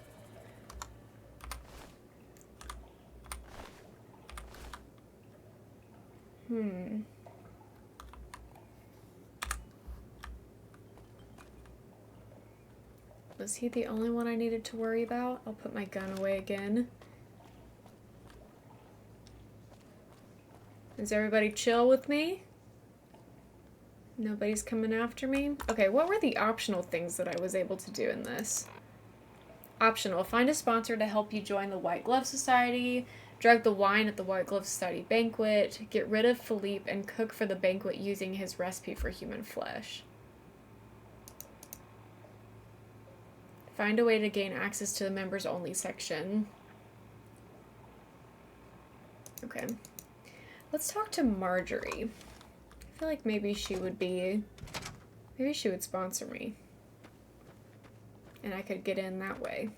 Was he the only one I needed to worry about? I'll put my gun away again. Is everybody chill with me? Nobody's coming after me? Okay, what were the optional things that I was able to do in this? Optional. Find a sponsor to help you join the White Glove Society. Drug the wine at the White Glove Society banquet. Get rid of Philippe and cook for the banquet using his recipe for human flesh. Find a way to gain access to the members only section. Okay. Let's talk to Marjorie. I feel like maybe she would sponsor me. And I could get in that way.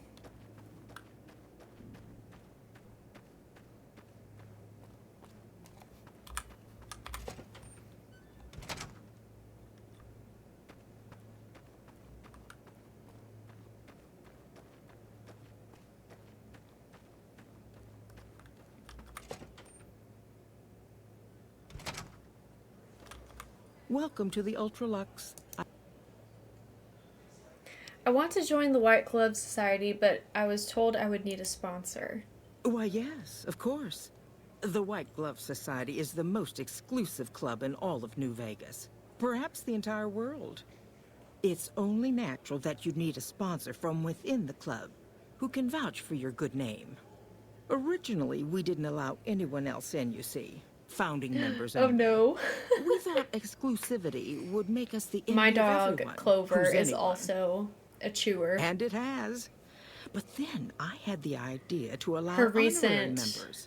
Welcome to the Ultralux. I want to join the White Glove Society, but I was told I would need a sponsor. Why, yes, of course. The White Glove Society is the most exclusive club in all of New Vegas. Perhaps the entire world. It's only natural that you'd need a sponsor from within the club who can vouch for your good name. Originally, we didn't allow anyone else in, you see. Founding members. Oh no. We thought exclusivity would make us the envy My of dog, everyone Clover, who's is anyone. also a chewer. And it has. But then I had the idea to allow Her honorary recent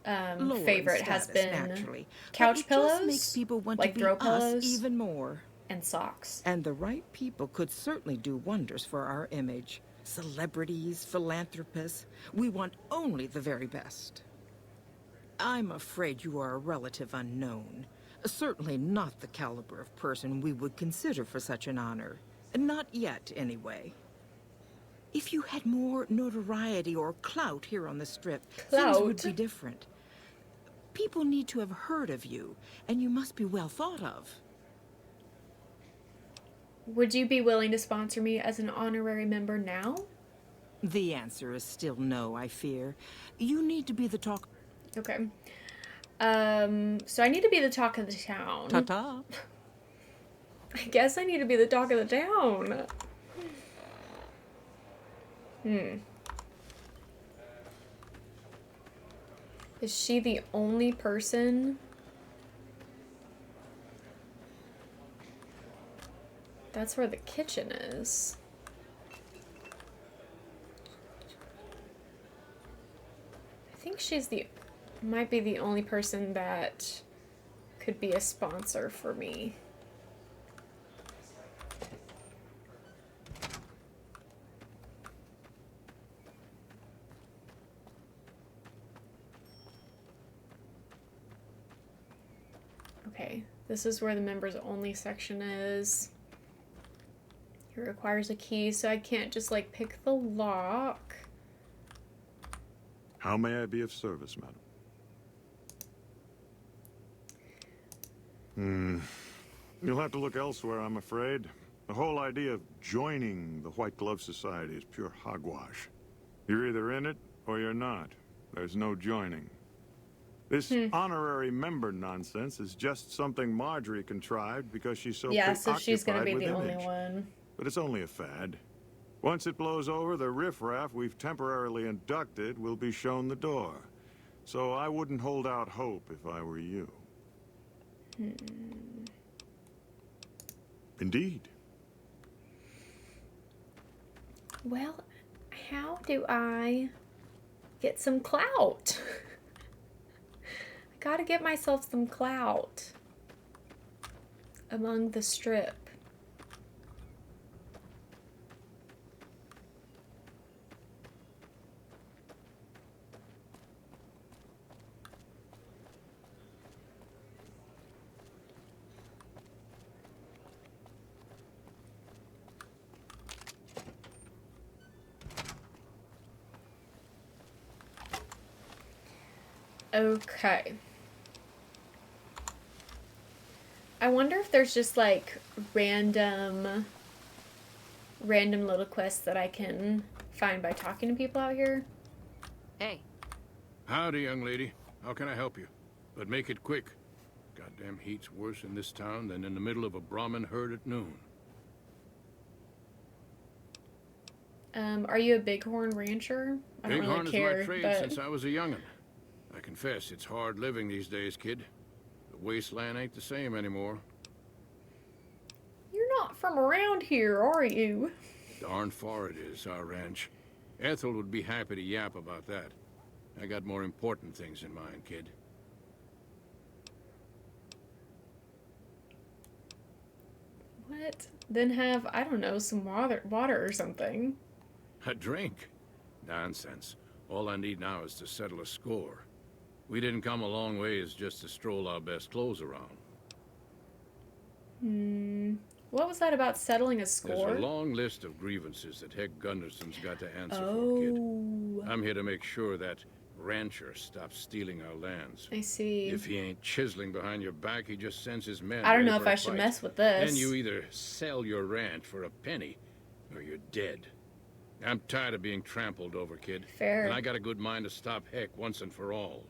members, favorite has status, been naturally, couch but it just pillows, makes people want like to be throw us pillows. even more. And socks. And the right people could certainly do wonders for our image. Celebrities, philanthropists. We want only the very best. I'm afraid you are a relative unknown. Certainly not the caliber of person we would consider for such an honor. Not yet, anyway. If you had more notoriety or clout here on the Strip, things would be different. People need to have heard of you, and you must be well thought of. Would you be willing to sponsor me as an honorary member now? The answer is still no, I fear. You need to be the talk... Okay. So I need to be the talk of the town. Ta-ta. I guess I need to be the talk of the town. Is she the only person? That's where the kitchen is. I think she's might be the only person that could be a sponsor for me. Okay, this is where the members only section is. It requires a key, so I can't just like pick the lock. How may I be of service, madam? You'll have to look elsewhere, I'm afraid. The whole idea of joining the White Glove Society is pure hogwash. You're either in it or you're not. There's no joining. This honorary member nonsense is just something Marjorie contrived because she's so yeah, so she's gonna be with the image. only one. But it's only a fad. Once it blows over, the riffraff we've temporarily inducted will be shown the door. So I wouldn't hold out hope if I were you. Indeed. Well, how do I get some clout? I gotta get myself some clout among the Strip. Okay. I wonder if there's just like random little quests that I can find by talking to people out here. Hey. Howdy, young lady. How can I help you? But make it quick. Goddamn heat's worse in this town than in the middle of a Brahmin herd at noon. Are you a bighorn rancher? I don't Bighorn really care, is my trade but... since I was a young'un. I confess, it's hard living these days, kid. The wasteland ain't the same anymore. You're not from around here, are you? Darn far it is, our ranch. Ethel would be happy to yap about that. I got more important things in mind, kid. What? Then have, I don't know, some water or something. A drink? Nonsense. All I need now is to settle a score. We didn't come a long ways just to stroll our best clothes around. What was that about settling a score? There's a long list of grievances that Heck Gunderson's got to answer for, kid. I'm here to make sure that rancher stops stealing our lands. I see. If he ain't chiseling behind your back, he just sends his men. I don't know ready if for a I should fight. mess with this. Then you either sell your ranch for a penny, or you're dead. I'm tired of being trampled over, kid. Fair. And I got a good mind to stop Heck once and for all.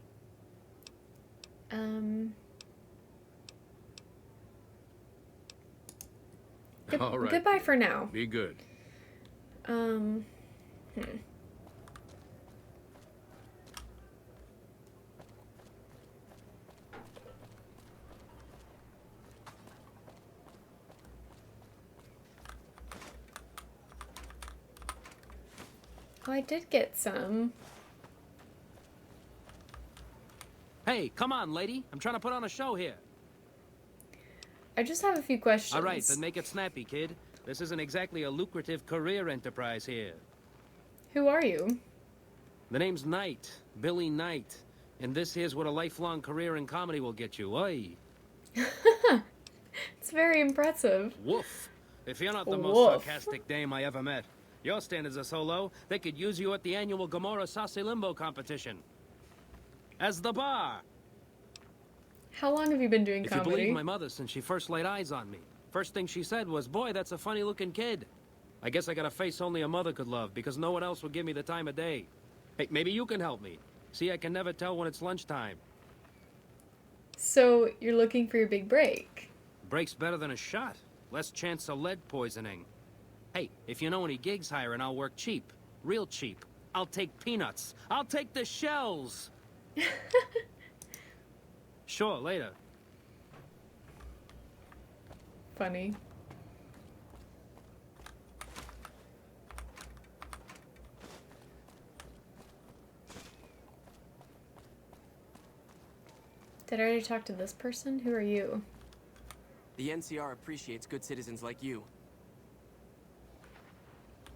All right. Goodbye for now. Be good. Oh, I did get some. Hey, come on, lady. I'm trying to put on a show here. I just have a few questions. All right, then make it snappy, kid. This isn't exactly a lucrative career enterprise here. Who are you? The name's Knight, Billy Knight. And this here's what a lifelong career in comedy will get you. Oi. It's very impressive. Woof. If you're not the most Woof. sarcastic dame I ever met, your standards are so low, they could use you at the annual Gamora Saucy Limbo competition. As the bar. How long have you been doing If you comedy? believe my mother, since she first laid eyes on me. First thing she said was, boy, that's a funny-looking kid. I guess I got a face only a mother could love, because no one else would give me the time of day. Hey, maybe you can help me. See, I can never tell when it's lunchtime. So, you're looking for your big break. Break's better than a shot. Less chance of lead poisoning. Hey, if you know any gigs hiring, I'll work cheap. Real cheap. I'll take peanuts. I'll take the shells! Sure, later. Funny. Did I already talk to this person? Who are you? The NCR appreciates good citizens like you.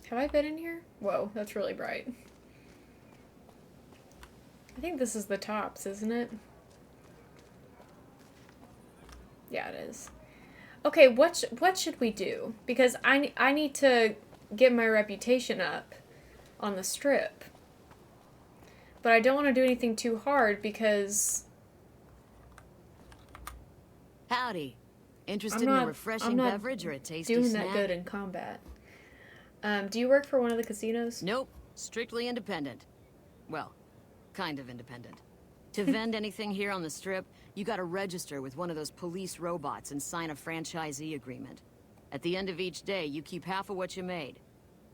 Have I been in here? Whoa, that's really bright. I think this is the tops, isn't it? Yeah, it is. Okay, what should we do? Because I need to get my reputation up on the strip. But I don't want to do anything too hard because... Howdy. Interested in a refreshing beverage or a tasty doing snack? that good in combat. Do you work for one of the casinos? Nope. Strictly independent. Well, kind of independent. To vend anything here on the strip, you gotta register with one of those police robots and sign a franchisee agreement. At the end of each day, you keep half of what you made.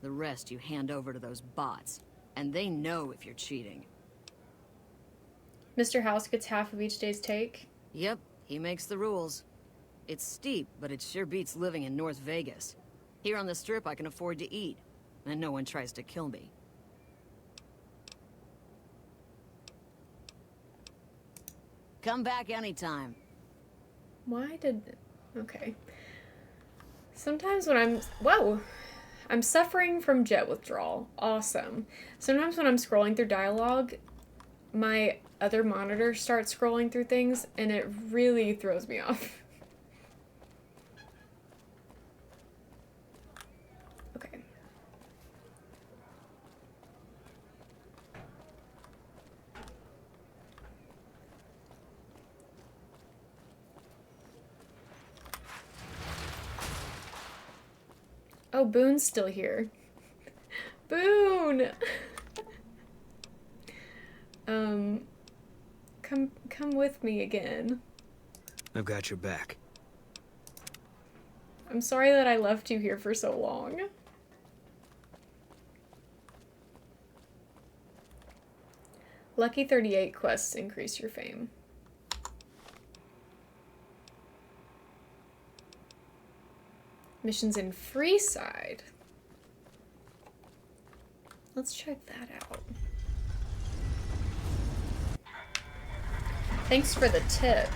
The rest you hand over to those bots. And they know if you're cheating. Mr. House gets half of each day's take? Yep, he makes the rules. It's steep, but it sure beats living in North Vegas. Here on the strip, I can afford to eat, and no one tries to kill me. Come back anytime. Why did... Okay. Sometimes when I'm... Whoa! I'm suffering from jet withdrawal. Awesome. Sometimes when I'm scrolling through dialogue, my other monitor starts scrolling through things, and it really throws me off. Okay. Oh, Boone's still here. Boone! Come with me again. I've got your back. I'm sorry that I left you here for so long. Lucky 38 quests increase your fame. Missions in Freeside. Let's check that out. Thanks for the tip.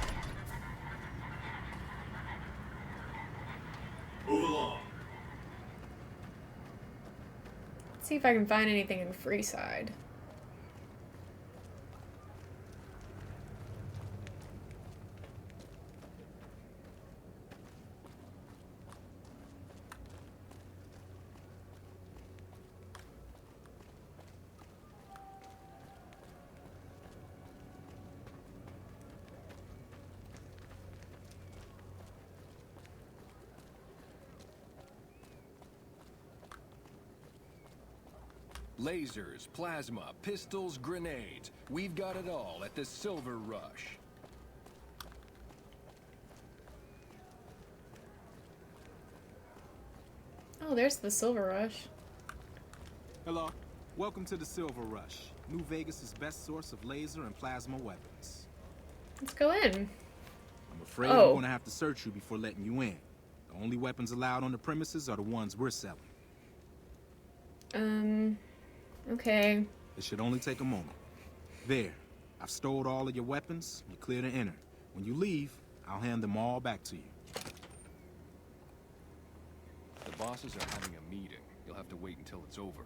Move along. Let's see if I can find anything in Freeside. Lasers, plasma, pistols, grenades. We've got it all at the Silver Rush. Oh, there's the Silver Rush. Hello. Welcome to the Silver Rush, New Vegas' best source of laser and plasma weapons. Let's go in. I'm afraid I'm gonna have to search you before letting you in. The only weapons allowed on the premises are the ones we're selling. Okay. It should only take a moment. There. I've stored all of your weapons. You're clear to enter. When you leave, I'll hand them all back to you. bosses are having a meeting. You'll have to wait until it's over.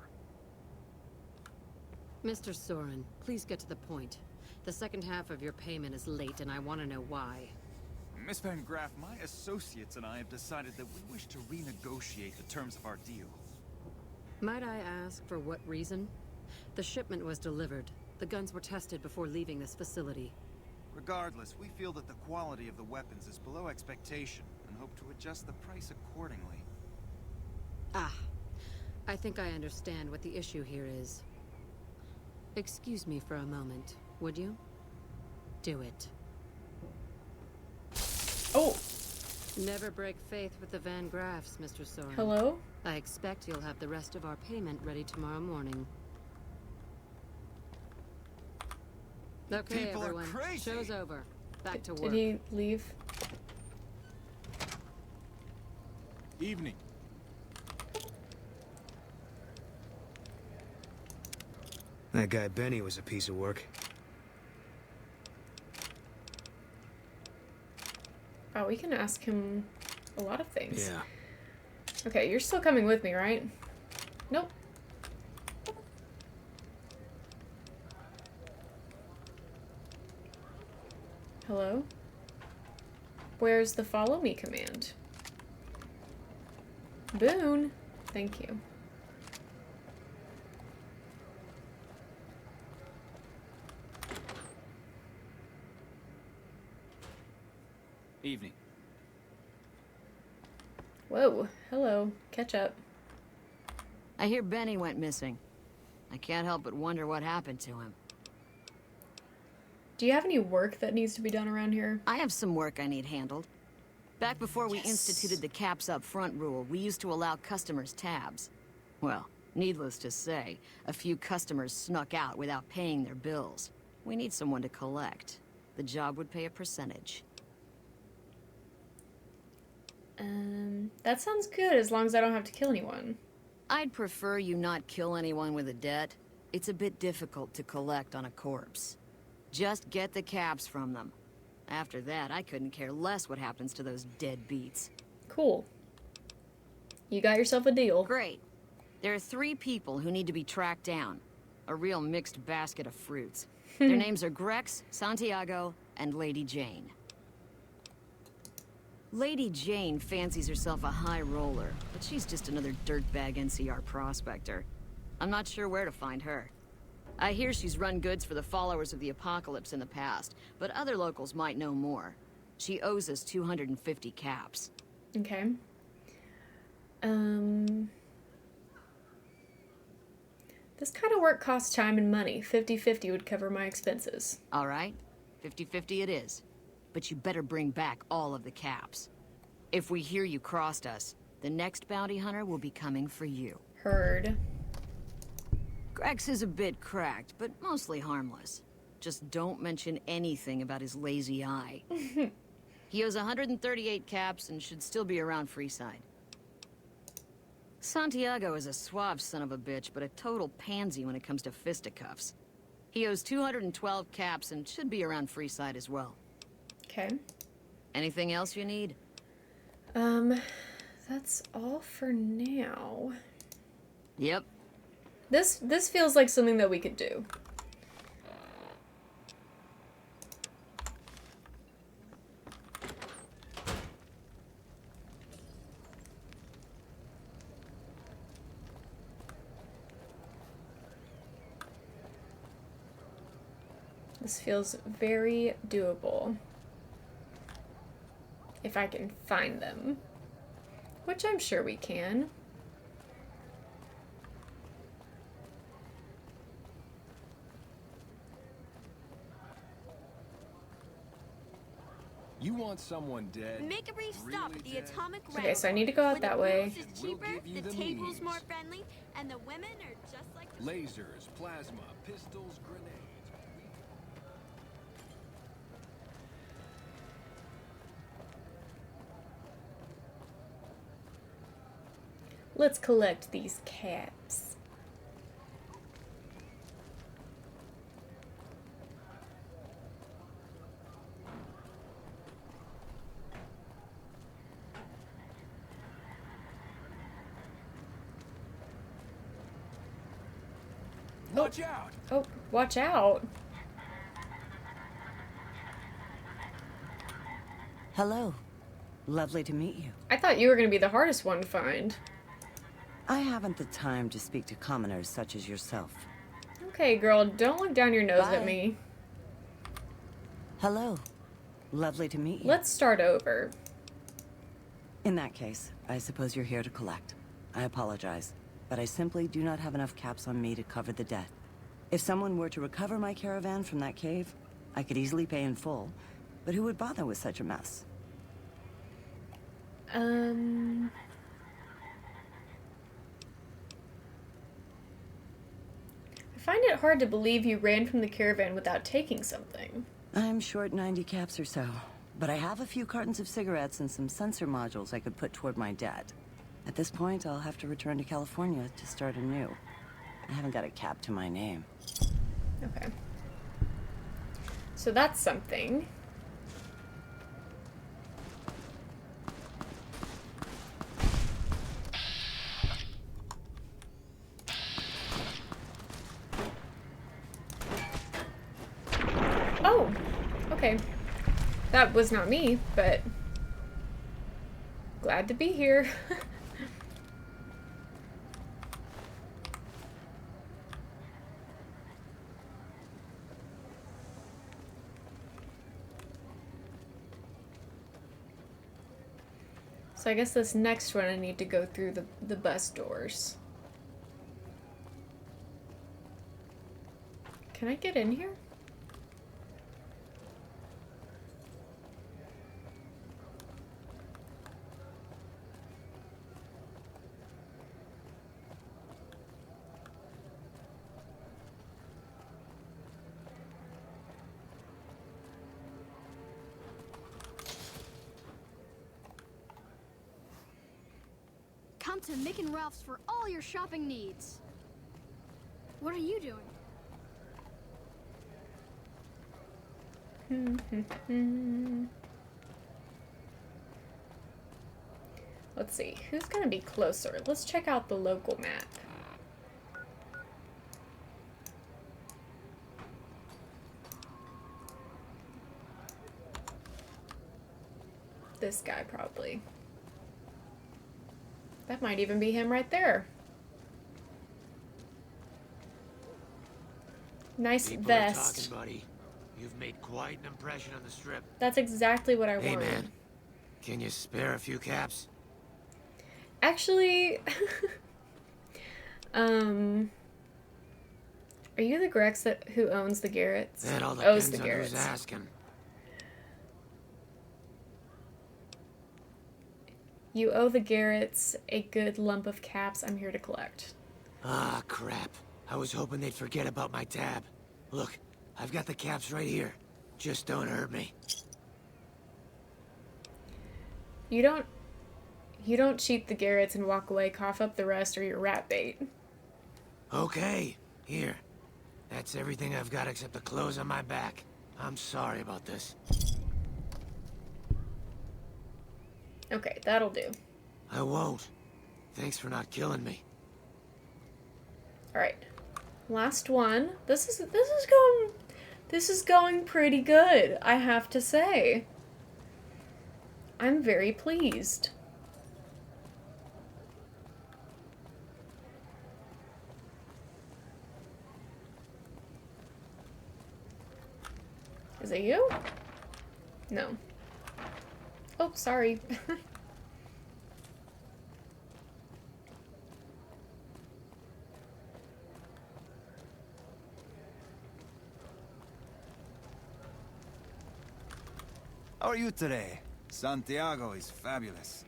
Mr. Soren, please get to the point. The second half of your payment is late, and I want to know why. Miss Van Graff, my associates and I have decided that we wish to renegotiate the terms of our deal. Might I ask for what reason? The shipment was delivered. The guns were tested before leaving this facility. Regardless, we feel that the quality of the weapons is below expectation and hope to adjust the price accordingly. Ah, I think I understand what the issue here is. Excuse me for a moment, would you? Do it. Oh! Never break faith with the Van Graffs, Mr. Soren. Hello? I expect you'll have the rest of our payment ready tomorrow morning. Okay, People everyone. are crazy. Show's over. Back to work. Did he leave? Evening. That guy Benny was a piece of work. Oh, we can ask him a lot of things. Yeah. Okay, you're still coming with me, right? Nope. Hello? Where's the follow me command? Boone. Thank you. Evening. Whoa. Hello. Catch up. I hear Benny went missing. I can't help but wonder what happened to him. Do you have any work that needs to be done around here? I have some work I need handled. Back before we instituted the caps up front rule, we used to allow customers tabs. Well, needless to say, a few customers snuck out without paying their bills. We need someone to collect. The job would pay a percentage. That sounds good as long as I don't have to kill anyone. I'd prefer you not kill anyone with a debt. It's a bit difficult to collect on a corpse. Just get the caps from them. After that, I couldn't care less what happens to those deadbeats. Cool. You got yourself a deal. Great. There are 3 people who need to be tracked down. A real mixed basket of fruits. Their names are Grex, Santiago, and Lady Jane. Lady Jane fancies herself a high roller, but she's just another dirtbag NCR prospector. I'm not sure where to find her. I hear she's run goods for the followers of the apocalypse in the past, but other locals might know more. She owes us 250 caps. Okay. This kind of work costs time and money. 50-50 would cover my expenses. All right. 50-50 it is. But you better bring back all of the caps. If we hear you crossed us, the next bounty hunter will be coming for you. Heard. Grex is a bit cracked, but mostly harmless. Just don't mention anything about his lazy eye. He owes 138 caps and should still be around Freeside. Santiago is a suave son of a bitch, but a total pansy when it comes to fisticuffs. He owes 212 caps and should be around Freeside as well. Okay. Anything else you need? That's all for now. Yep. This feels like something that we could do. This feels very doable. If I can find them. Which I'm sure we can. You want someone dead? Make a brief stop at the atomic round. Okay, so I need to go out that way. The is cheaper, the table's more friendly, and the women are just like Lasers, plasma, pistols, grenades. Let's collect these caps. Watch out! Oh, watch out. Hello. Lovely to meet you. I thought you were going to be the hardest one to find. I haven't the time to speak to commoners such as yourself. Okay, girl, don't look down your nose Bye. at me. Hello. Lovely to meet you. Let's start over. In that case, I suppose you're here to collect. I apologize, but I simply do not have enough caps on me to cover the debt. If someone were to recover my caravan from that cave, I could easily pay in full, but who would bother with such a mess? I find it hard to believe you ran from the caravan without taking something. I'm short 90 caps or so, but I have a few cartons of cigarettes and some sensor modules I could put toward my debt. At this point, I'll have to return to California to start anew. I haven't got a cap to my name. Okay. So that's something. Oh, okay. That was not me, but glad to be here. So I guess this next one I need to go through the bus doors. Can I get in here? Come to Mick and Ralph's for all your shopping needs. What are you doing? Let's see, who's gonna be closer? Let's check out the local map. This guy, probably. That might even be him right there. Nice People vest. are talking, buddy. You've made quite an impression on the strip. That's exactly what I Hey, wanted. man. Can you spare a few caps? Actually, are you the Grex who owns the Garretts? That all Owes depends the on who's Garretts. asking. You owe the Garretts a good lump of caps I'm here to collect. Ah, crap. I was hoping they'd forget about my tab. Look, I've got the caps right here. Just don't hurt me. You don't cheat the Garretts and walk away, cough up the rest, or you're rat bait. Okay, here. That's everything I've got except the clothes on my back. I'm sorry about this. Okay, that'll do. I won't. Thanks for not killing me. Alright. Last one. This is going pretty good, I have to say. I'm very pleased. Is it you? No. Oh, sorry. How are you today? Santiago is fabulous.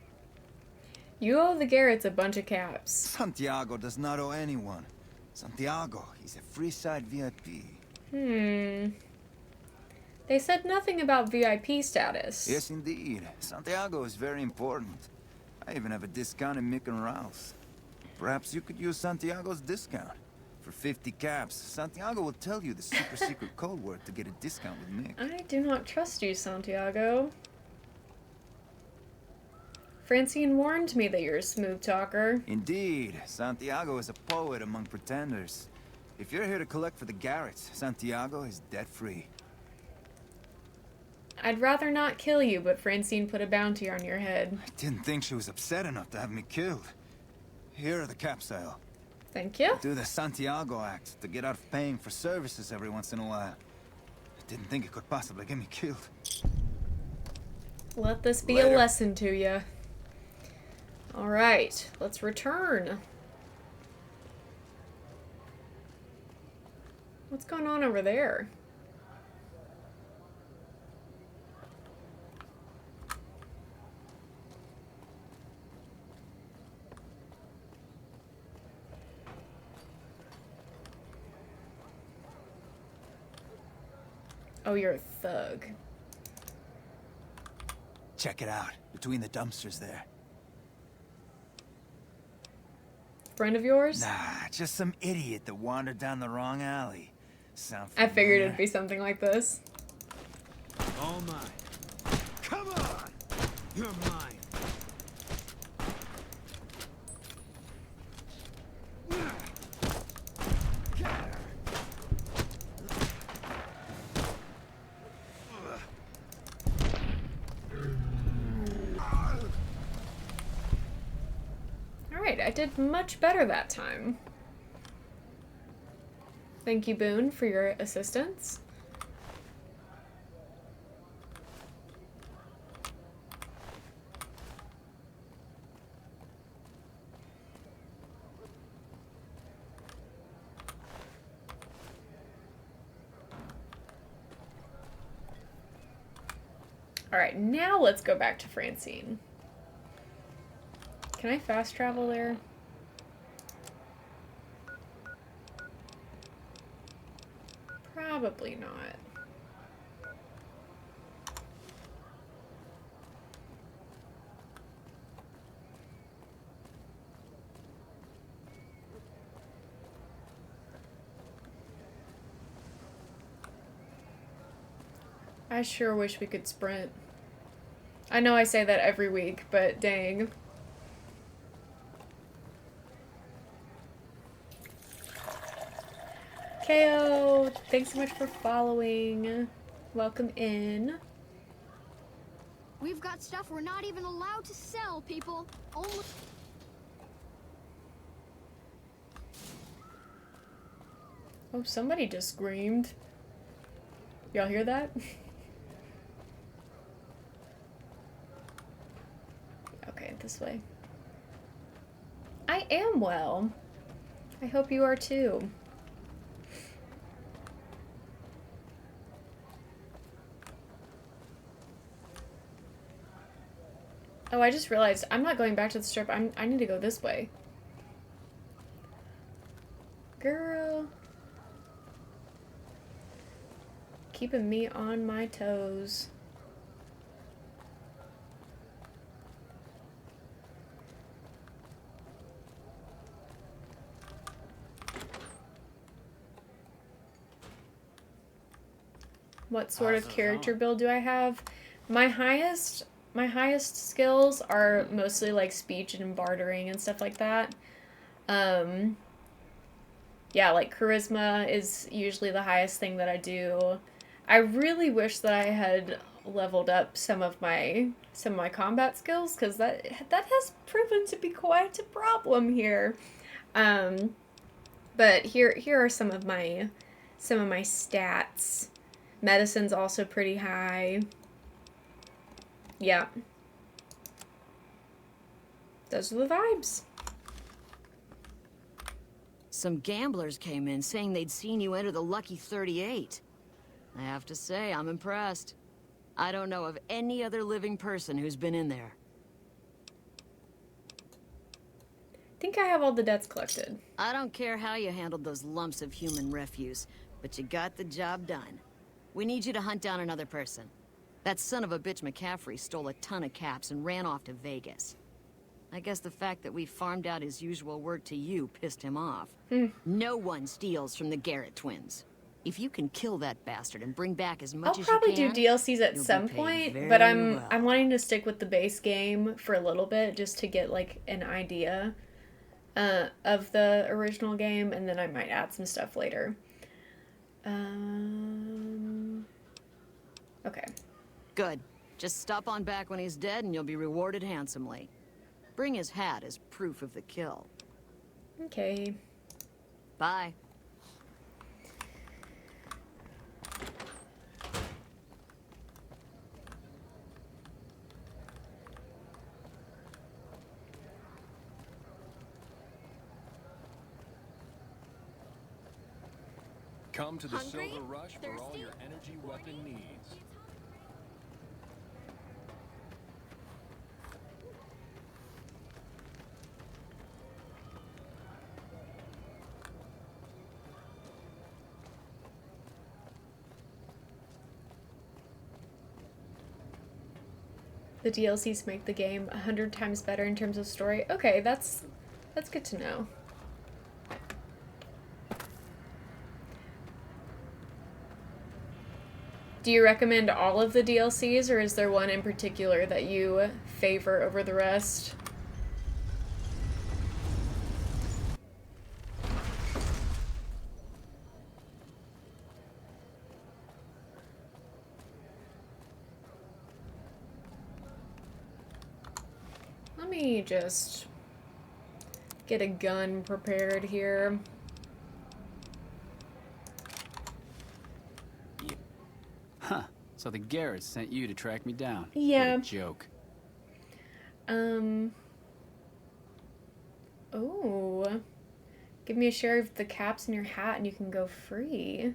You owe the Garretts a bunch of caps. Santiago does not owe anyone. Santiago is a Freeside VIP. They said nothing about VIP status. Yes, indeed. Santiago is very important. I even have a discount in Mick and Ralph's. Perhaps you could use Santiago's discount. For 50 caps, Santiago will tell you the super secret code word to get a discount with Mick. I do not trust you, Santiago. Francine warned me that you're a smooth talker. Indeed, Santiago is a poet among pretenders. If you're here to collect for the Garretts, Santiago is debt-free. I'd rather not kill you, but Francine put a bounty on your head. I didn't think she was upset enough to have me killed. Here are the caps, Al. Thank you. Do the Santiago Act to get out of paying for services every once in a while. I didn't think it could possibly get me killed. Let this be Later. a lesson to you. Alright, let's return. What's going on over there? Oh, you're a thug. Check it out, between the dumpsters there. Friend of yours? Nah, just some idiot that wandered down the wrong alley. Sound I figured it'd be something like this. All mine. Come on! You're mine. Alright, I did much better that time. Thank you, Boone, for your assistance. Alright, now let's go back to Francine. Can I fast travel there? Probably not. I sure wish we could sprint. I know I say that every week, but dang. KO, thanks so much for following. Welcome in. We've got stuff we're not even allowed to sell, people. Only... Oh, somebody just screamed. Y'all hear that? Okay, this way. I am well. I hope you are too. Oh, I just realized I'm not going back to the strip. I need to go this way. Girl. Keeping me on my toes. What sort of character build do I have? My highest skills are mostly like speech and bartering and stuff like that. Yeah, like charisma is usually the highest thing that I do. I really wish that I had leveled up some of my combat skills, because that has proven to be quite a problem here. But here are some of my stats. Medicine's also pretty high. Yeah. Those are the vibes. Some gamblers came in saying they'd seen you enter the Lucky 38. I have to say, I'm impressed. I don't know of any other living person who's been in there. I think I have all the debts collected. I don't care how you handled those lumps of human refuse, but you got the job done. We need you to hunt down another person. That son of a bitch McCaffrey stole a ton of caps and ran off to Vegas. I guess the fact that we farmed out his usual work to you pissed him off. No one steals from the Garrett twins. If you can kill that bastard and bring back as much I'll as you probably can, do DLCs at you'll some be paid point, very but I'm well. wanting to stick with the base game for a little bit just to get like an idea. of the original game, and then I might add some stuff later. Okay. Good. Just stop on back when he's dead and you'll be rewarded handsomely. Bring his hat as proof of the kill. Okay. Bye. Come to the Hungry? Silver Rush for all Thirsty? your energy weapon needs. The DLCs make the game 100 times better in terms of story. Okay, that's good to know. Do you recommend all of the DLCs, or is there one in particular that you favor over the rest? Let me just get a gun prepared here. Huh. So the Garretts sent you to track me down. Yeah. What a joke. Oh. Give me a share of the caps in your hat and you can go free.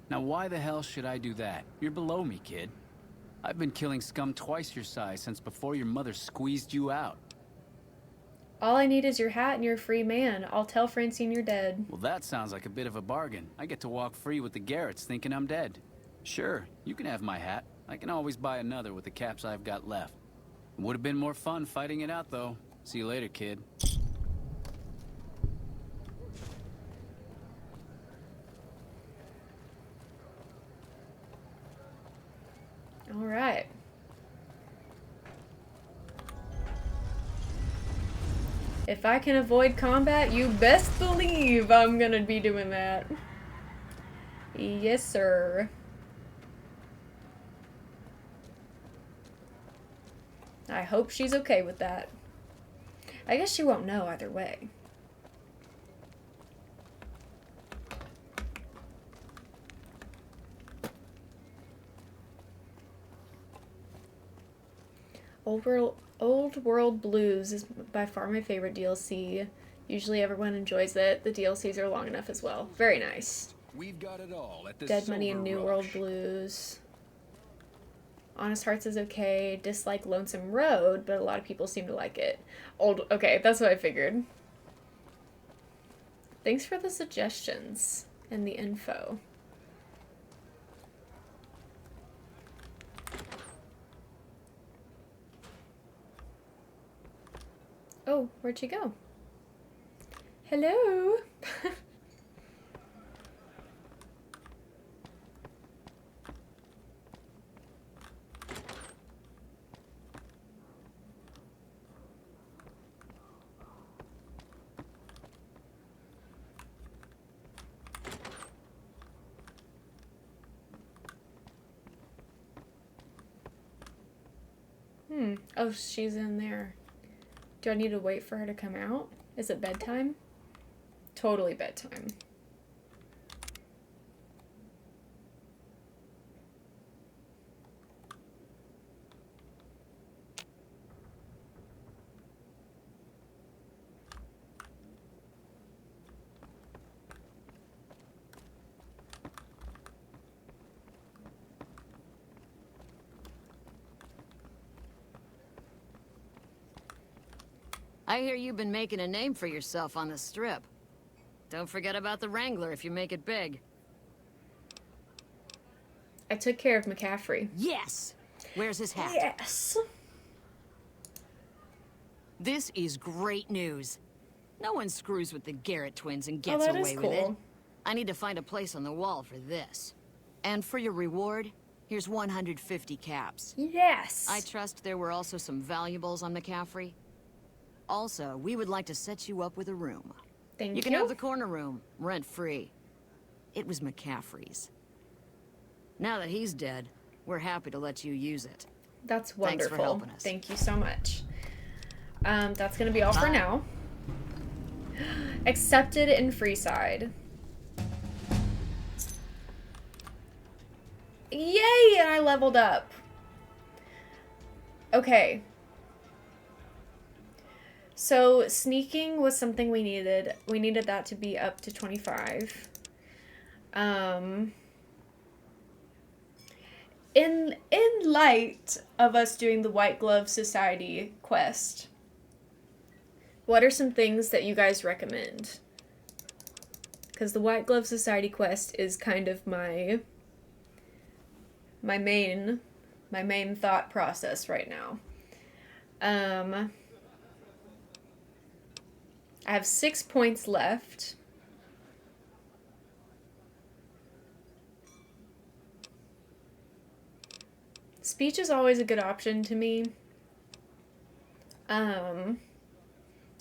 Now why the hell should I do that? You're below me, kid. I've been killing scum twice your size since before your mother squeezed you out. All I need is your hat and you're a free man. I'll tell Francine you're dead. Well, that sounds like a bit of a bargain. I get to walk free with the Garretts thinking I'm dead. Sure, you can have my hat. I can always buy another with the caps I've got left. It would have been more fun fighting it out, though. See you later, kid. All right. If I can avoid combat, you best believe I'm gonna be doing that. Yes, sir. I hope she's okay with that. I guess she won't know either way. Old World Blues is by far my favorite DLC. Usually everyone enjoys it. The DLCs are long enough as well. Very nice. We've got it all at the Dead Money and New Silver World Rush. Blues. Honest Hearts is okay. Dislike Lonesome Road, but a lot of people seem to like it. Okay, that's what I figured. Thanks for the suggestions and the info. Oh, where'd she go? Hello? Oh, she's in there. Do I need to wait for her to come out? Is it bedtime? Totally bedtime. I hear you've been making a name for yourself on the Strip. Don't forget about the Wrangler if you make it big. I took care of McCaffrey. Yes! Where's his hat? Yes! This is great news. No one screws with the Garrett twins and gets that is away with it. cool. I need to find a place on the wall for this. And for your reward, here's 150 caps. Yes! I trust there were also some valuables on McCaffrey. Also, we would like to set you up with a room. Thank You can have the corner room, rent-free. It was McCaffrey's. Now that he's dead, we're happy to let you use it. That's Thanks for wonderful. helping us. Thank you so much. That's gonna be all for now. Accepted in Freeside. Yay! And I leveled up. Okay. So sneaking was something we needed. We needed that to be up to 25. In light of us doing the White Glove Society quest, what are some things that you guys recommend? Because the White Glove Society quest is kind of my main thought process right now. I have 6 points left. Speech is always a good option to me.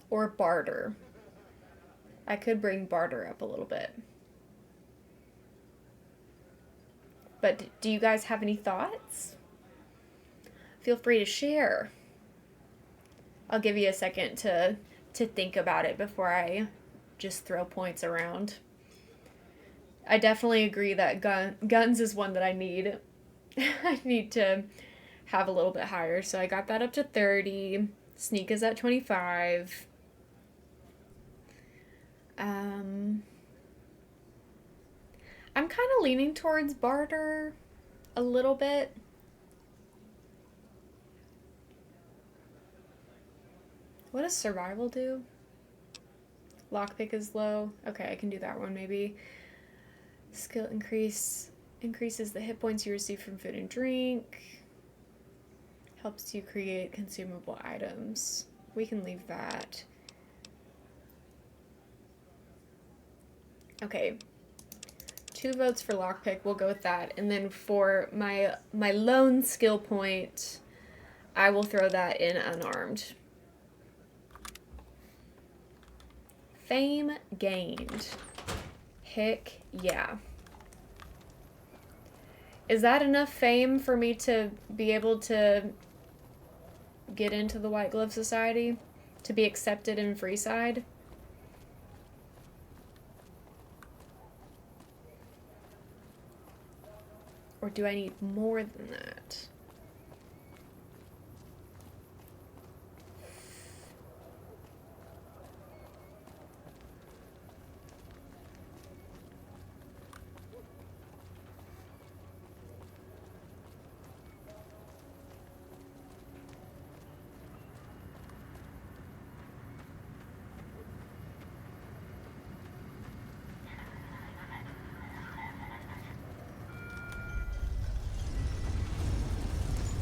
Or barter. I could bring barter up a little bit. But do you guys have any thoughts? Feel free to share. I'll give you a second to think about it before I just throw points around. I definitely agree that guns is one that I need. I need to have a little bit higher. So I got that up to 30. Sneak is at 25. I'm kind of leaning towards barter a little bit. What does survival do? Lockpick is low. Okay, I can do that one maybe. Skill increases the hit points you receive from food and drink. Helps you create consumable items. We can leave that. Okay. 2 votes for lockpick. We'll go with that. And then for my lone skill point, I will throw that in unarmed. Fame gained. Heck yeah. Is that enough fame for me to be able to get into the White Glove Society? To be accepted in Freeside? Or do I need more than that?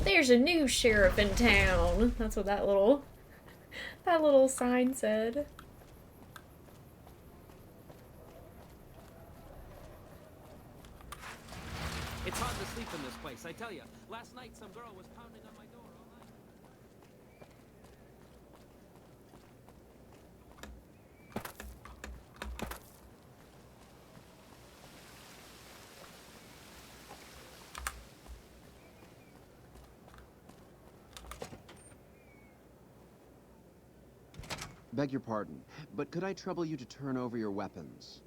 There's a new sheriff in town. That's what that little sign said. It's hard to sleep in this place, I tell you. Last night some girl was pounding on my door all night. Beg your pardon, but could I trouble you to turn over your weapons?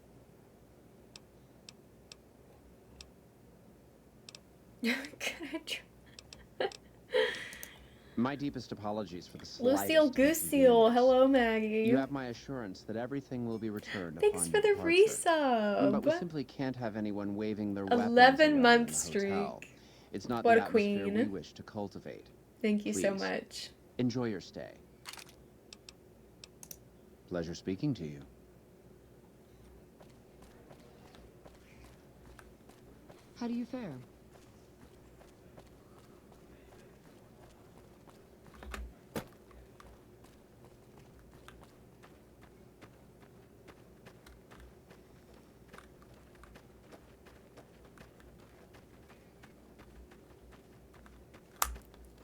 My deepest apologies for the slightest Lucille Gooseel, hello Maggie. You have my assurance that everything will be returned Thanks upon for your the departure. But we resub. simply can't have anyone waving their weapons 11-month around the hotel. streak. It's not What the a atmosphere we queen. wish to cultivate. Thank you so Please, much. enjoy your stay. Pleasure speaking to you. How do you fare?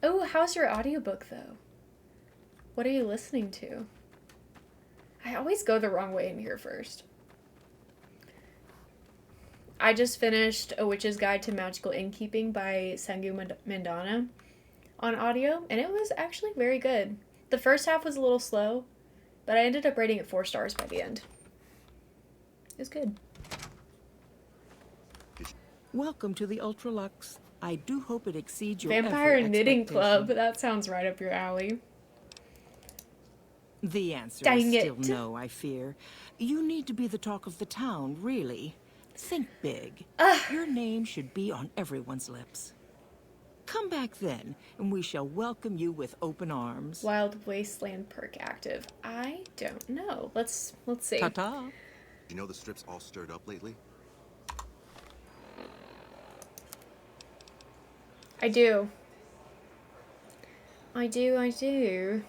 Oh, how's your audiobook though? What are you listening to? I always go the wrong way in here first. I just finished A Witch's Guide to Magical Innkeeping by Sengu Mandana on audio, and it was actually very good. The first half was a little slow, but I ended up rating it 4 stars by the end. It was good. Welcome to the Ultralux. I do hope it exceeds your Vampire every Knitting Club. expectation. That sounds right up your alley. The answer Dang is still it. no, I fear. You need to be the talk of the town, really. Think big. Your name should be on everyone's lips. Come back then, and we shall welcome you with open arms. Wild Wasteland perk active. I don't know. Let's see. Ta-ta. You know the strip's all stirred up lately? I do. I do.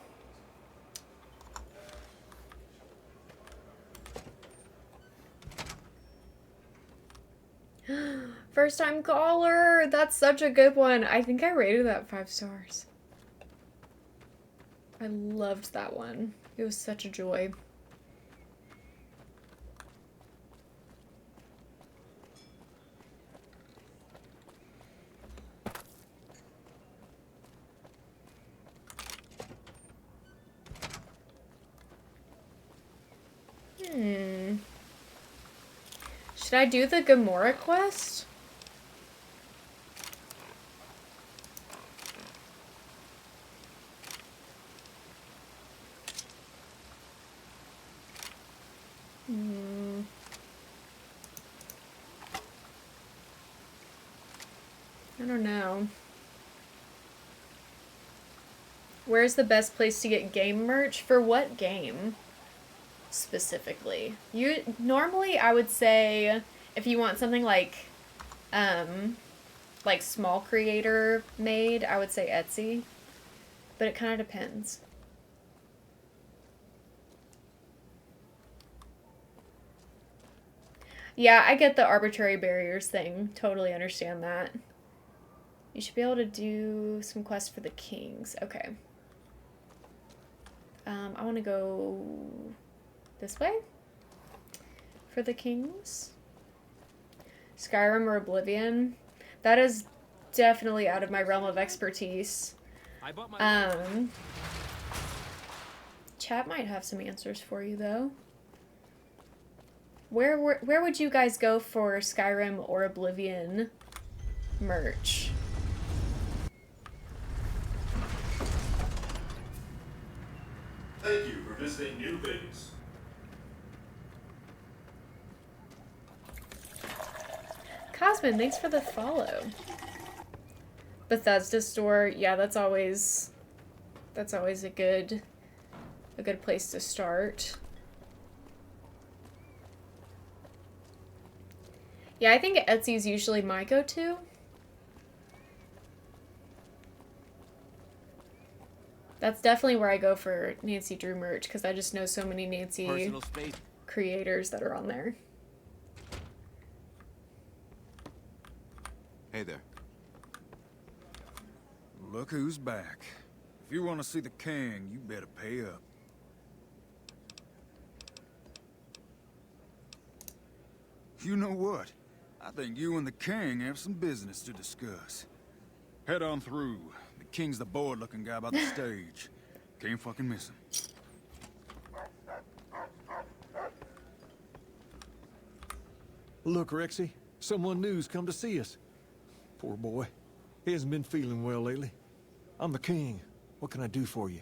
First time caller. That's such a good one. I think I rated that 5 stars. I loved that one. It was such a joy. Should I do the Gamora quest? I don't know. Where's the best place to get game merch? For what game? Specifically. Normally I would say if you want something like small creator made, I would say Etsy. But it kind of depends. Yeah, I get the arbitrary barriers thing. Totally understand that. You should be able to do some quests for the kings. Okay. I want to go this way for the kings. Skyrim or Oblivion. That is definitely out of my realm of expertise. Chat might have some answers for you though. Where would you guys go for Skyrim or Oblivion merch? Thank you for visiting New Vegas. Cosmin, thanks for the follow. Bethesda store, yeah, that's always a good place to start. Yeah, I think Etsy's usually my go-to. That's definitely where I go for Nancy Drew merch, because I just know so many Nancy creators that are on there. Hey there. Look who's back. If you want to see the king, you better pay up. You know what? I think you and the king have some business to discuss. Head on through. The king's the bored-looking guy by the stage. Can't fucking miss him. Look, Rexy, someone new's come to see us. Poor boy. He hasn't been feeling well lately. I'm the king. What can I do for you?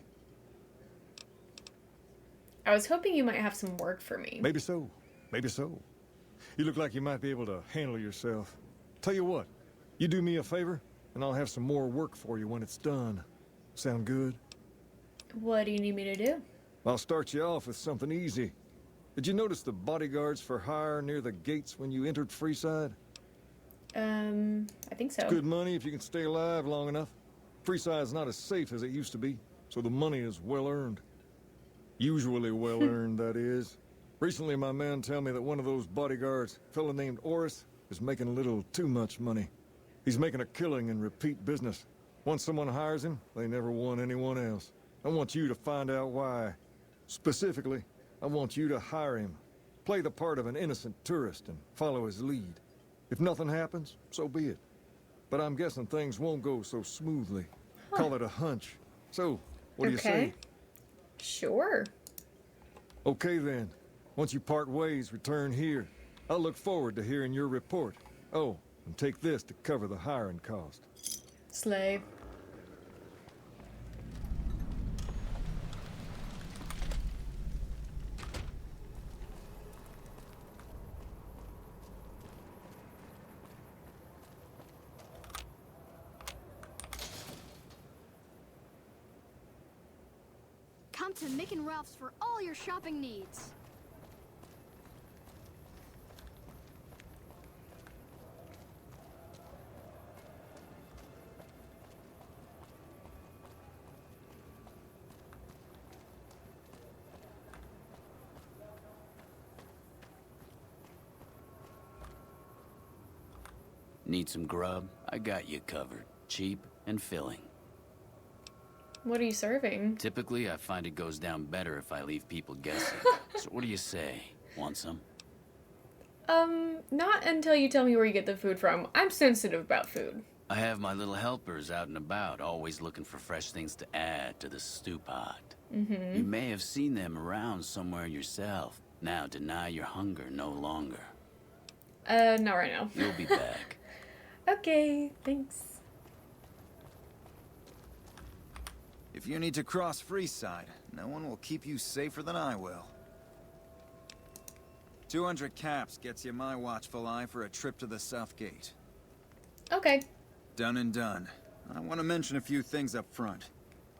I was hoping you might have some work for me. Maybe so. Maybe so. You look like you might be able to handle yourself. Tell you what, you do me a favor, and I'll have some more work for you when it's done. Sound good? What do you need me to do? I'll start you off with something easy. Did you notice the bodyguards for hire near the gates when you entered Freeside? I think so. It's good money if you can stay alive long enough. Freeside's not as safe as it used to be, so the money is well earned. Usually well earned, that is. Recently, my men tell me that one of those bodyguards, a fellow named Oris, is making a little too much money. He's making a killing in repeat business. Once someone hires him, they never want anyone else. I want you to find out why. Specifically, I want you to hire him. Play the part of an innocent tourist and follow his lead. If nothing happens, so be it. But I'm guessing things won't go so smoothly. Call it a hunch. So, what do you say? Sure. Okay then. Once you part ways, return here. I'll look forward to hearing your report. Oh, and take this to cover the hiring cost. Slay. Come to Mick and Ralph's for all your shopping needs. Need some grub? I got you covered. Cheap and filling. What are you serving? Typically, I find it goes down better if I leave people guessing. So what do you say? Want some? Not until you tell me where you get the food from. I'm sensitive about food. I have my little helpers out and about, always looking for fresh things to add to the stew pot. You may have seen them around somewhere yourself. Now deny your hunger no longer. Not right now. You'll be back. Okay, thanks. If you need to cross Freeside, no one will keep you safer than I will. 200 caps gets you my watchful eye for a trip to the South Gate. Okay. Done and done. I want to mention a few things up front.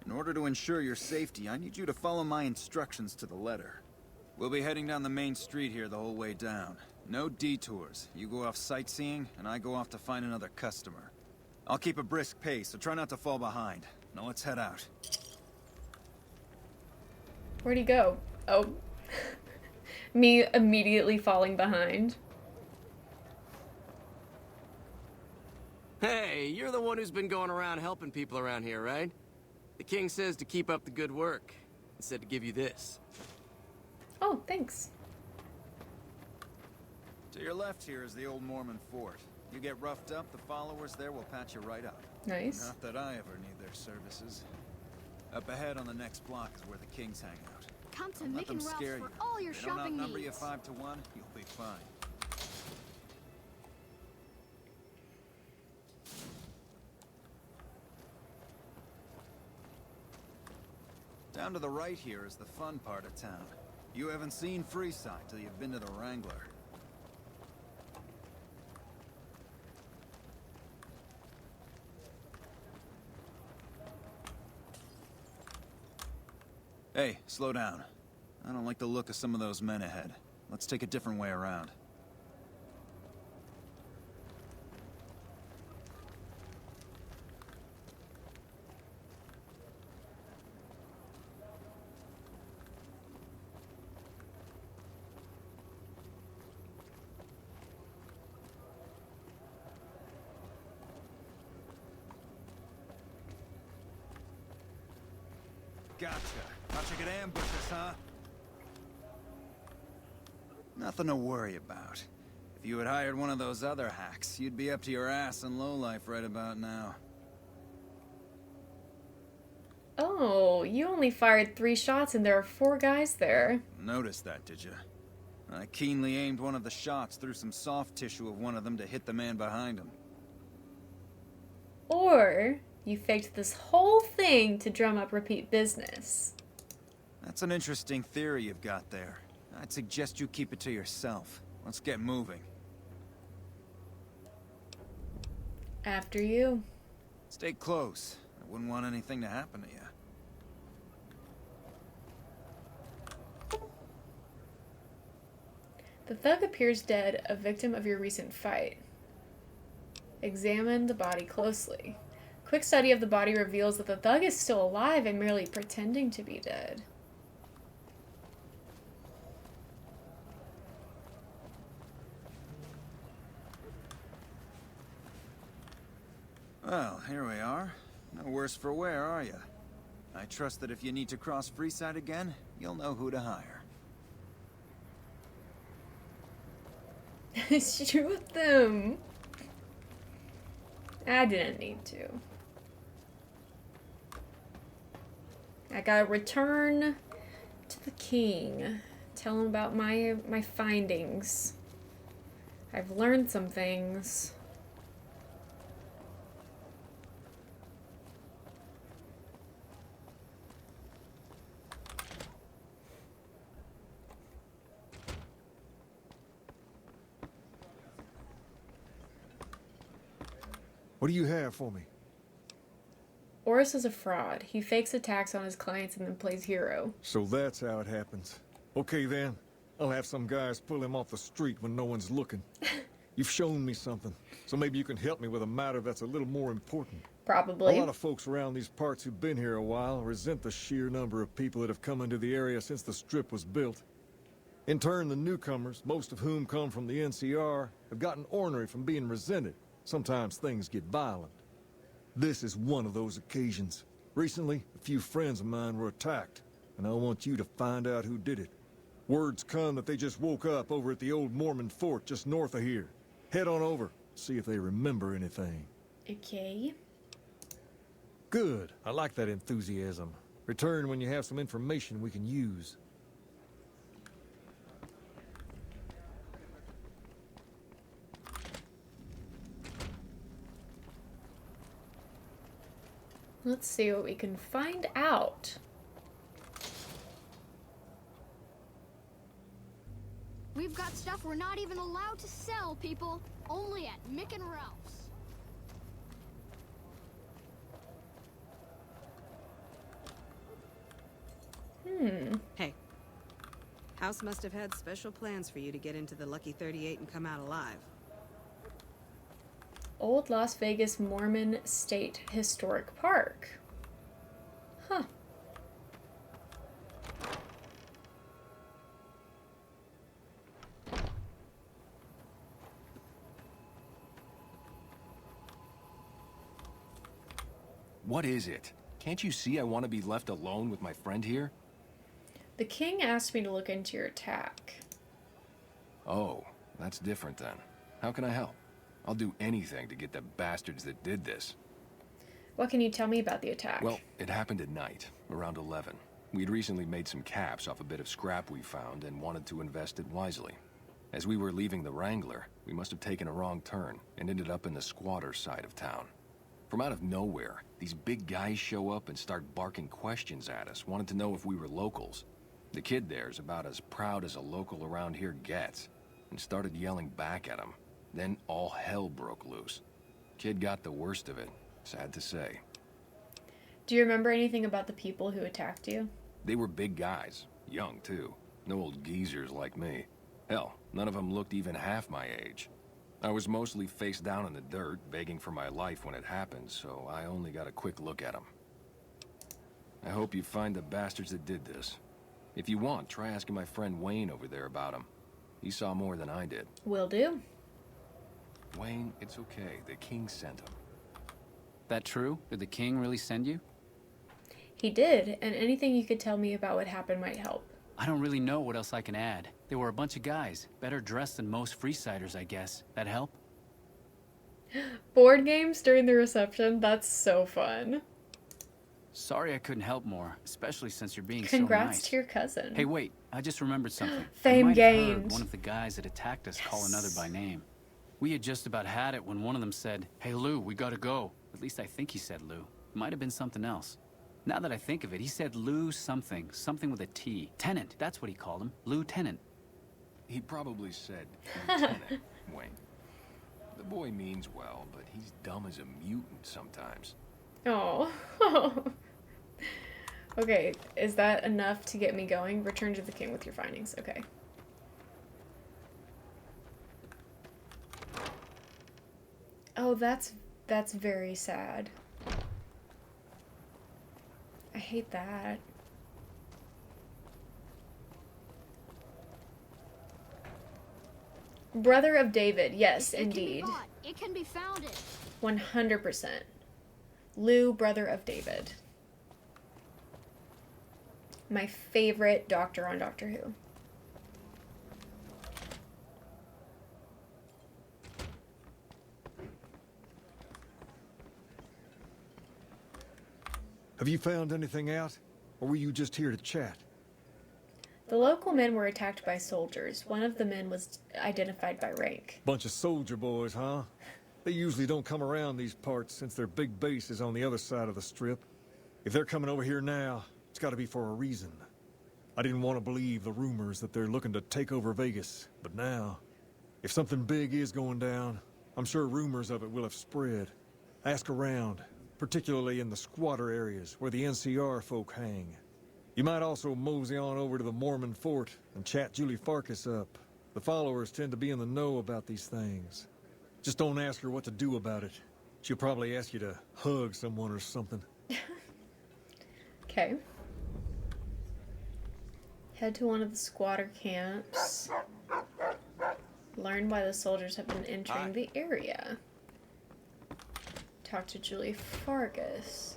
In order to ensure your safety, I need you to follow my instructions to the letter. We'll be heading down the main street here the whole way down. No detours. You go off sightseeing, and I go off to find another customer. I'll keep a brisk pace, so try not to fall behind. Now let's head out. Where'd he go? Oh. Me immediately falling behind. Hey, you're the one who's been going around helping people around here, right? The king says to keep up the good work. He said to give you this. Oh, thanks. To your left here is the old Mormon fort. You get roughed up, the followers there will patch you right up. Nice. Not that I ever need their services. Up ahead on the next block is where the kings hang out. Come to Don't let Mick them and Ralph's scare for you. all your If they don't shopping outnumber needs. you 5 to 1, you'll be fine. Down to the right here is the fun part of town. You haven't seen Freeside till you've been to the Wrangler. Hey, slow down. I don't like the look of some of those men ahead. Let's take a different way around. Gotcha. Thought you could ambush us, huh? Nothing to worry about. If you had hired one of those other hacks, you'd be up to your ass in lowlife right about now. Oh, you only fired 3 shots and there are 4 guys there. Noticed that, did you? I keenly aimed one of the shots through some soft tissue of one of them to hit the man behind him. Or you faked this whole thing to drum up repeat business. That's an interesting theory you've got there. I'd suggest you keep it to yourself. Let's get moving. After you. Stay close. I wouldn't want anything to happen to you. The thug appears dead, a victim of your recent fight. Examine the body closely. Quick study of the body reveals that the thug is still alive and merely pretending to be dead. Well, here we are. No worse for wear, are you? I trust that if you need to cross Freeside again, you'll know who to hire. Shoot them. I didn't need to. I gotta return to the king. Tell him about my findings. I've learned some things. What do you have for me? Oris is a fraud. He fakes attacks on his clients and then plays hero. So that's how it happens. Okay then. I'll have some guys pull him off the street when no one's looking. You've shown me something, so maybe you can help me with a matter that's a little more important. Probably. A lot of folks around these parts who've been here a while resent the sheer number of people that have come into the area since the Strip was built. In turn, the newcomers, most of whom come from the NCR, have gotten ornery from being resented. Sometimes things get violent. This is one of those occasions. Recently, a few friends of mine were attacked, and I want you to find out who did it. Word's come that they just woke up over at the old Mormon fort just north of here. Head on over, see if they remember anything. Okay. Good. I like that enthusiasm. Return when you have some information we can use. Let's see what we can find out. We've got stuff we're not even allowed to sell, people. Only at Mick and Ralph's. Hey. House must have had special plans for you to get into the Lucky 38 and come out alive. Old Las Vegas Mormon State Historic Park. Huh. What is it? Can't you see I want to be left alone with my friend here? The king asked me to look into your attack. Oh, that's different then. How can I help? I'll do anything to get the bastards that did this. What can you tell me about the attack? Well, it happened at night, around 11. We'd recently made some caps off a bit of scrap we found and wanted to invest it wisely. As we were leaving the Wrangler, we must have taken a wrong turn and ended up in the squatter side of town. From out of nowhere, these big guys show up and start barking questions at us, wanted to know if we were locals. The kid there's about as proud as a local around here gets, and started yelling back at him. Then all hell broke loose. Kid got the worst of it, sad to say. Do you remember anything about the people who attacked you? They were big guys, young too. No old geezers like me. Hell, none of them looked even half my age. I was mostly face down in the dirt, begging for my life when it happened, so I only got a quick look at them. I hope you find the bastards that did this. If you want, try asking my friend Wayne over there about him. He saw more than I did. Will do. Wayne, it's okay. The king sent him. That true? Did the king really send you? He did, and anything you could tell me about what happened might help. I don't really know what else I can add. They were a bunch of guys, better dressed than most Freesiders, I guess. That help? Board games during the reception? That's so fun. Sorry I couldn't help more, especially since you're being Congrats so nice. to your cousin. Hey, wait. I just remembered something. Fame I might have heard gained. one of the guys that attacked us call another by name. We had just about had it when one of them said, "Hey, Lou, we gotta go." At least I think he said Lou. It might have been something else. Now that I think of it, he said Lou something. Something with a T. Tenant, that's what he called him. Lieutenant. He probably said Lieutenant, Wayne. The boy means well, but he's dumb as a mutant sometimes. Oh. Okay, is that enough to get me going? Return to the king with your findings. Okay. Oh, that's very sad. I hate that. Brother of David. Yes, indeed. It can be founded. 100%. Lou, brother of David. My favorite doctor on Doctor Who. Have you found anything out? Or were you just here to chat? The local men were attacked by soldiers. One of the men was identified by rank. Bunch of soldier boys, huh? They usually don't come around these parts since their big base is on the other side of the strip. If they're coming over here now, it's gotta be for a reason. I didn't want to believe the rumors that they're looking to take over Vegas, but now, if something big is going down, I'm sure rumors of it will have spread. Ask around, particularly in the squatter areas where the NCR folk hang. You might also mosey on over to the Mormon fort and chat Julie Farkas up. The followers tend to be in the know about these things. Just don't ask her what to do about it. She'll probably ask you to hug someone or something. Okay. Head to one of the squatter camps. Learn why the soldiers have been entering the area. Talk to Julie Farkas.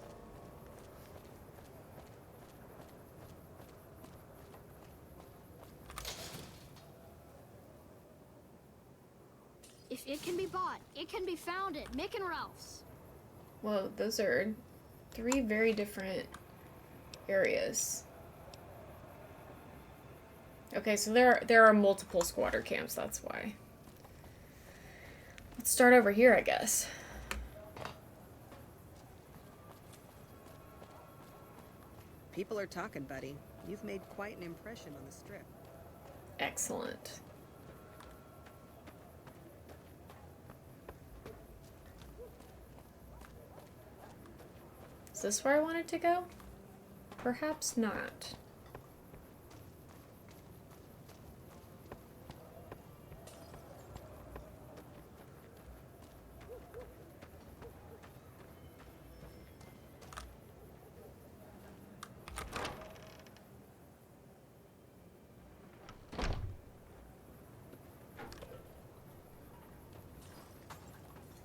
If it can be bought, it can be found at Mick and Ralph's. Well, those are 3 very different areas. Okay, so there are multiple squatter camps, that's why. Let's start over here, I guess. People are talking, buddy. You've made quite an impression on the strip. Excellent. Is this where I wanted to go? Perhaps not.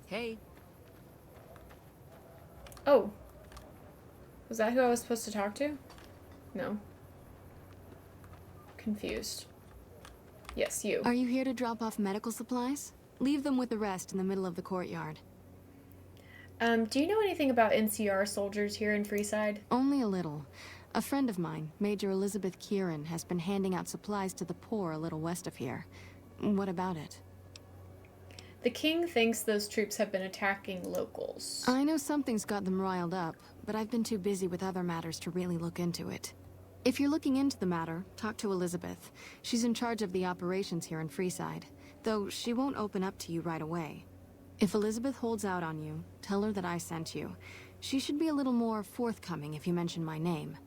Hey. Oh. Was that who I was supposed to talk to? No. Confused. Yes, you. Are you here to drop off medical supplies? Leave them with the rest in the middle of the courtyard. Do you know anything about NCR soldiers here in Freeside? Only a little. A friend of mine, Major Elizabeth Kieran, has been handing out supplies to the poor a little west of here. What about it? The king thinks those troops have been attacking locals. I know something's got them riled up, but I've been too busy with other matters to really look into it. If you're looking into the matter, talk to Elizabeth. She's in charge of the operations here in Freeside, though she won't open up to you right away. If Elizabeth holds out on you, tell her that I sent you. She should be a little more forthcoming if you mention my name.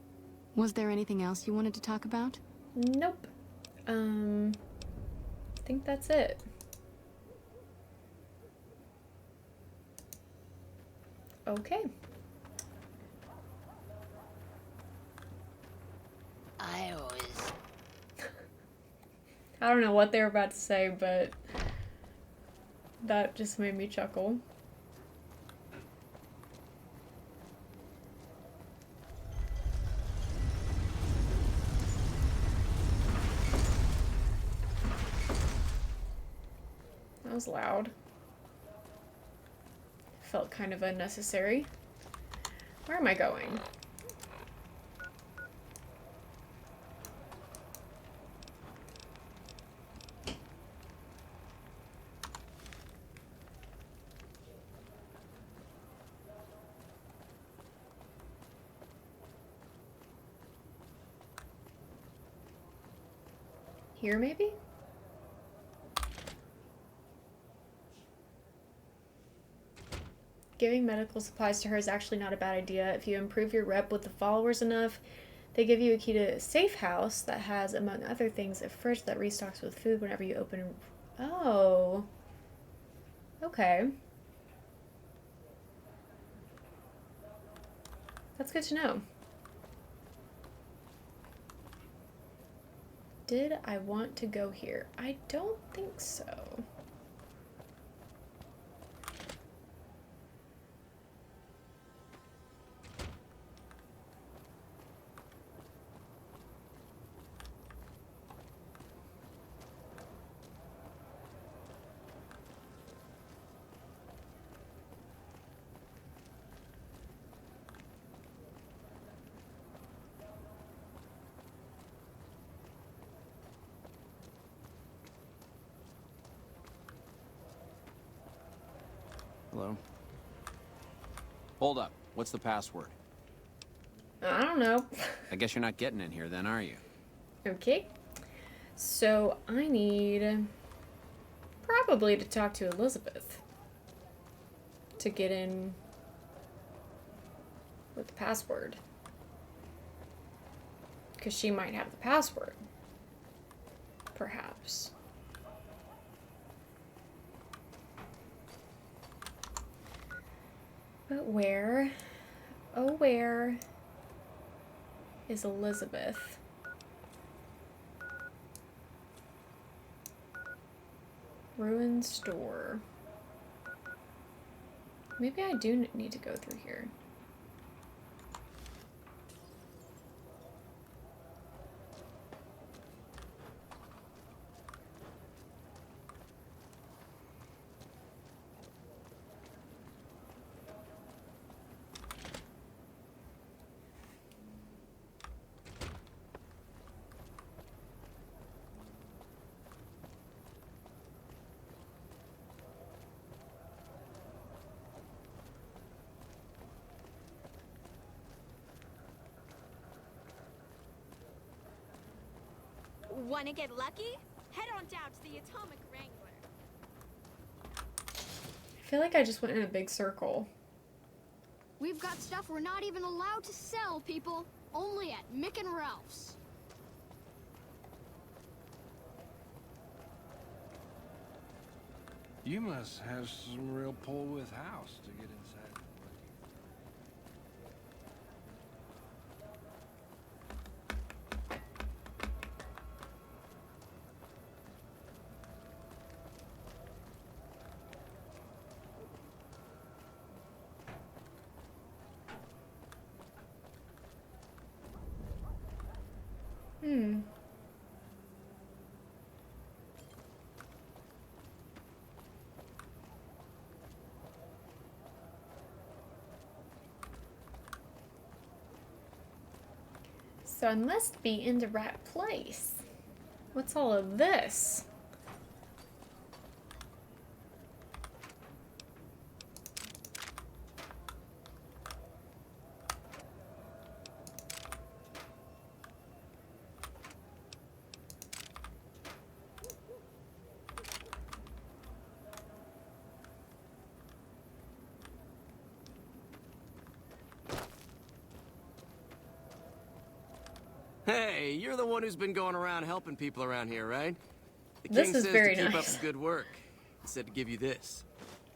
Was there anything else you wanted to talk about? Nope. I think that's it. Okay. I always... I don't know what they were about to say, but that just made me chuckle. That was loud. Felt kind of unnecessary. Where am I going? Here, maybe? Giving medical supplies to her is actually not a bad idea. If you improve your rep with the followers enough, they give you a key to a safe house that has, among other things, a fridge that restocks with food whenever you open. Oh. Okay. That's good to know. Did I want to go here? I don't think so. Hello. Hold up. What's the password? I don't know. I guess you're not getting in here then, are you? Okay. So I need probably to talk to Elizabeth to get in with the password. Because she might have the password. Perhaps. But where, oh where is Elizabeth? Ruin store. Maybe I do need to go through here. Wanna get lucky? Head on down to the Atomic Wrangler. I feel like I just went in a big circle. We've got stuff we're not even allowed to sell, people. Only at Mick and Ralph's. You must have some real pull with house to get inside. So I must be in the right place. What's all of this? Hey, you're the one who's been going around helping people around here, right? The This king is says very to keep nice. up the good work. He said to give you this.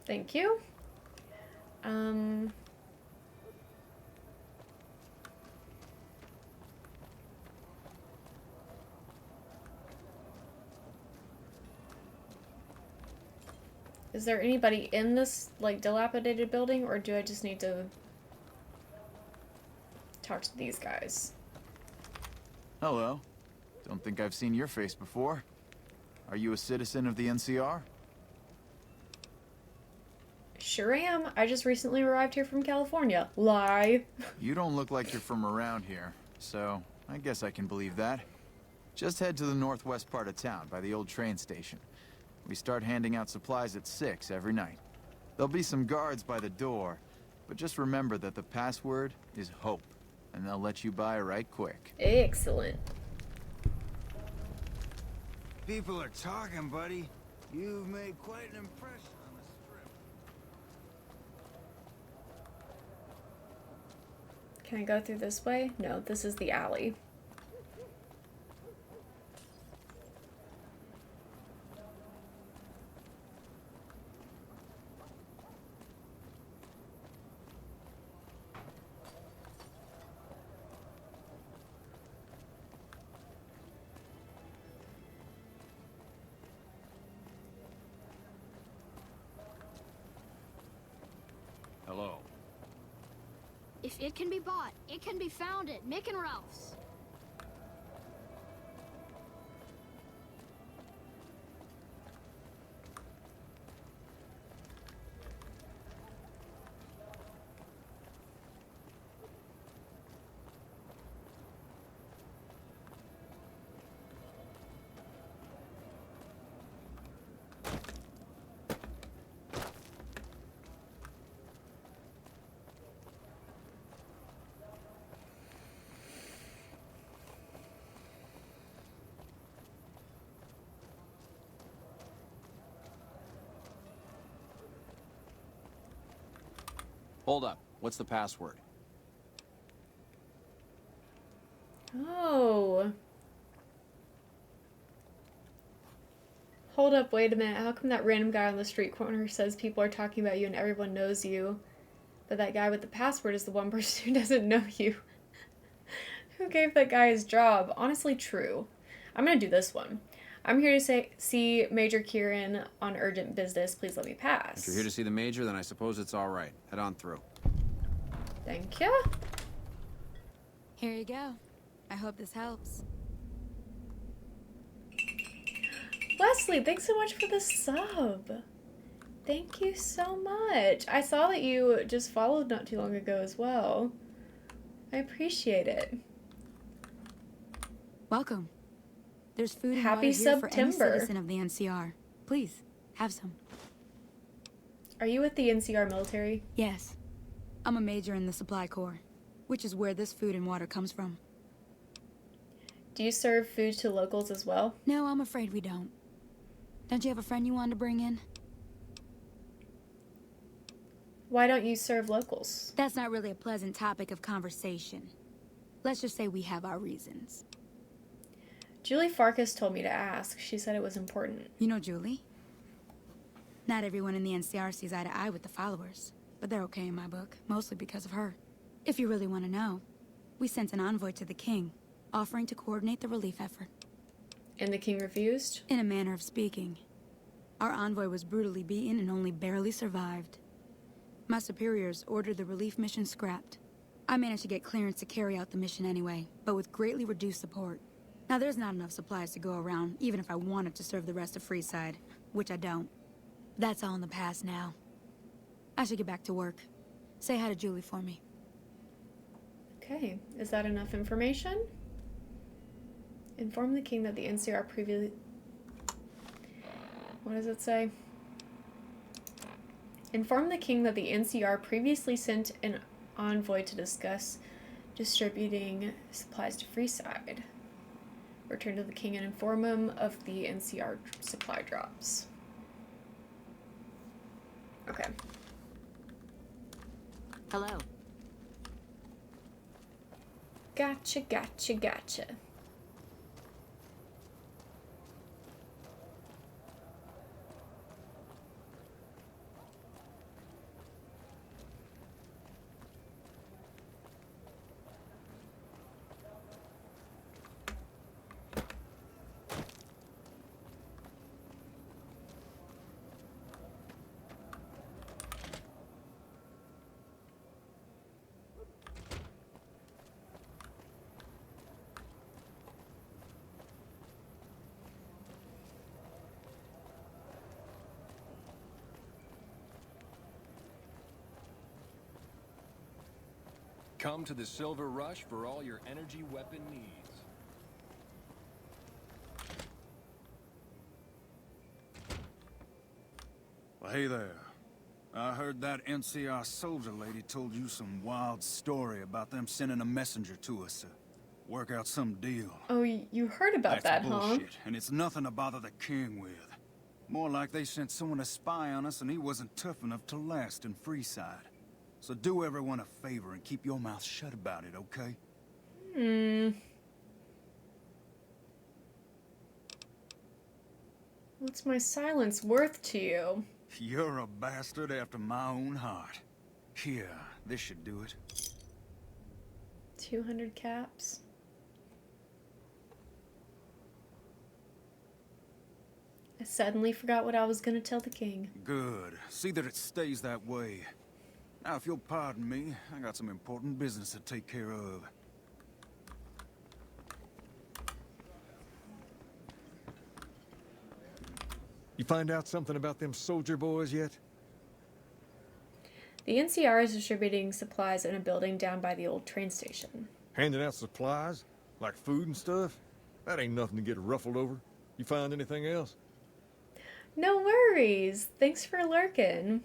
Thank you. Is there anybody in this, like, dilapidated building, or do I just need to talk to these guys? Hello. Don't think I've seen your face before. Are you a citizen of the NCR? Sure am. I just recently arrived here from California. Lie. You don't look like you're from around here, so I guess I can believe that. Just head to the northwest part of town, by the old train station. We start handing out supplies at 6 every night. There'll be some guards by the door, but just remember that the password is HOPE, and they'll let you by right quick. Excellent. People are talking, buddy. You've made quite an impression on the strip. Can I go through this way? No, this is the alley. Hello. If it can be bought, it can be found at Mick and Ralph's. Hold up. What's the password? Oh. Hold up, wait a minute. How come that random guy on the street corner says people are talking about you and everyone knows you? But that guy with the password is the one person who doesn't know you. Who gave that guy his job? Honestly, true. I'm gonna do this one. I'm here to see Major Kieran on urgent business. Please let me pass. If you're here to see the Major, then I suppose it's all right. Head on through. Thank you. Here you go. I hope this helps. Leslie, thanks so much for the sub. Thank you so much. I saw that you just followed not too long ago as well. I appreciate it. Welcome. There's food and Happy water here for any September. citizen of the NCR. Please, have some. Are you with the NCR military? Yes. I'm a major in the Supply Corps, which is where this food and water comes from. Do you serve food to locals as well? No, I'm afraid we don't. Don't you have a friend you wanted to bring in? Why don't you serve locals? That's not really a pleasant topic of conversation. Let's just say we have our reasons. Julie Farkas told me to ask. She said it was important. You know Julie? Not everyone in the NCR sees eye to eye with the followers, but they're okay in my book, mostly because of her. If you really want to know, we sent an envoy to the king, offering to coordinate the relief effort. And the king refused? In a manner of speaking. Our envoy was brutally beaten and only barely survived. My superiors ordered the relief mission scrapped. I managed to get clearance to carry out the mission anyway, but with greatly reduced support. Now there's not enough supplies to go around, even if I wanted to serve the rest of Freeside, which I don't. That's all in the past now. I should get back to work. Say hi to Julie for me. Okay, is that enough information? Inform the king that the NCR previously... What does it say? Inform the king that the NCR previously sent an envoy to discuss distributing supplies to Freeside. Return to the king and inform him of the NCR supply drops. Okay. Hello. Gotcha, gotcha, gotcha. Come to the Silver Rush for all your energy weapon needs. Well, hey there. I heard that NCR soldier lady told you some wild story about them sending a messenger to us to work out some deal. Oh, you heard about That's that, bullshit, huh? and it's nothing to bother the king with. More like they sent someone to spy on us and he wasn't tough enough to last in Freeside. So do everyone a favor and keep your mouth shut about it, okay? What's my silence worth to you? You're a bastard after my own heart. Here, this should do it. 200 caps. I suddenly forgot what I was gonna tell the king. Good. See that it stays that way. Now, if you'll pardon me, I got some important business to take care of. You find out something about them soldier boys yet? The NCR is distributing supplies in a building down by the old train station. Handing out supplies? Like food and stuff? That ain't nothing to get ruffled over. You find anything else? No worries. Thanks for lurking.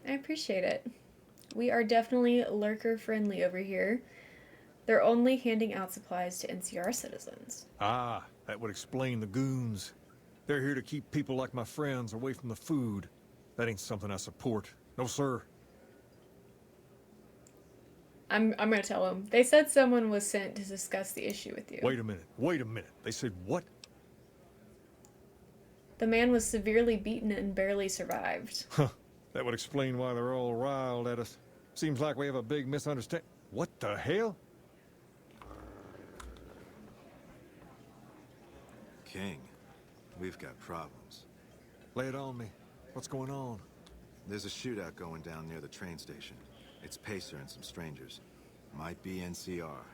I appreciate it. We are definitely lurker friendly over here. They're only handing out supplies to NCR citizens. Ah, that would explain the goons. They're here to keep people like my friends away from the food. That ain't something I support. No, sir. I'm gonna tell him. They said someone was sent to discuss the issue with you. Wait a minute. Wait a minute. They said what? The man was severely beaten and barely survived. Huh. That would explain why they're all riled at us. Seems like we have a big misunderstanding. What the hell? King, we've got problems. Lay it on me. What's going on? There's a shootout going down near the train station. It's Pacer and some strangers. Might be NCR.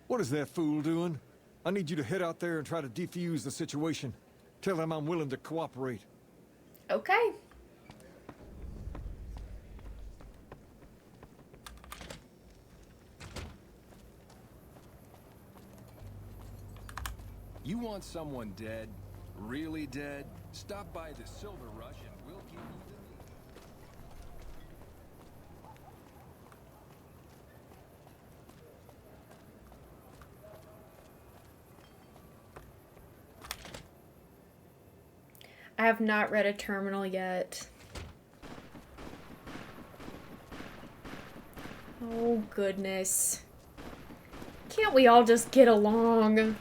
What is that fool doing? I need you to head out there and try to defuse the situation. Tell them I'm willing to cooperate. Okay. You want someone dead? Really dead? Stop by the Silver Rush and we'll give you the meat. I have not read a terminal yet. Oh, goodness. Can't we all just get along?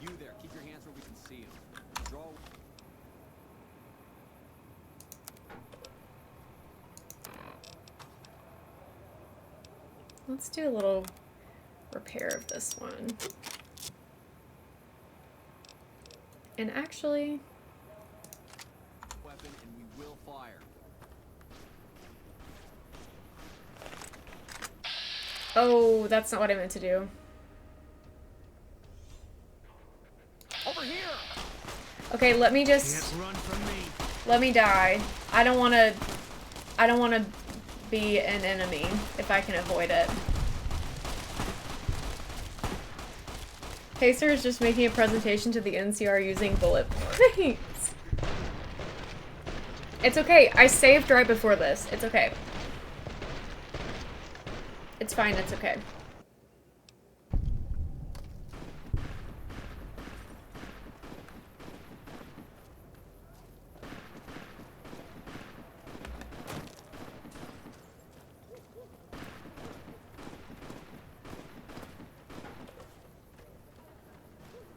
You there, keep your hands where we can see them. Draw. Let's do a little repair of this one. And actually... Weapon and we will fire. Oh, that's not what I meant to do. Over here! Okay, let me just... Can't run from me. Let me die. I don't want to be an enemy if I can avoid it. Pacer is just making a presentation to the NCR using bullet points. It's okay. I saved right before this. It's okay. It's fine. It's okay.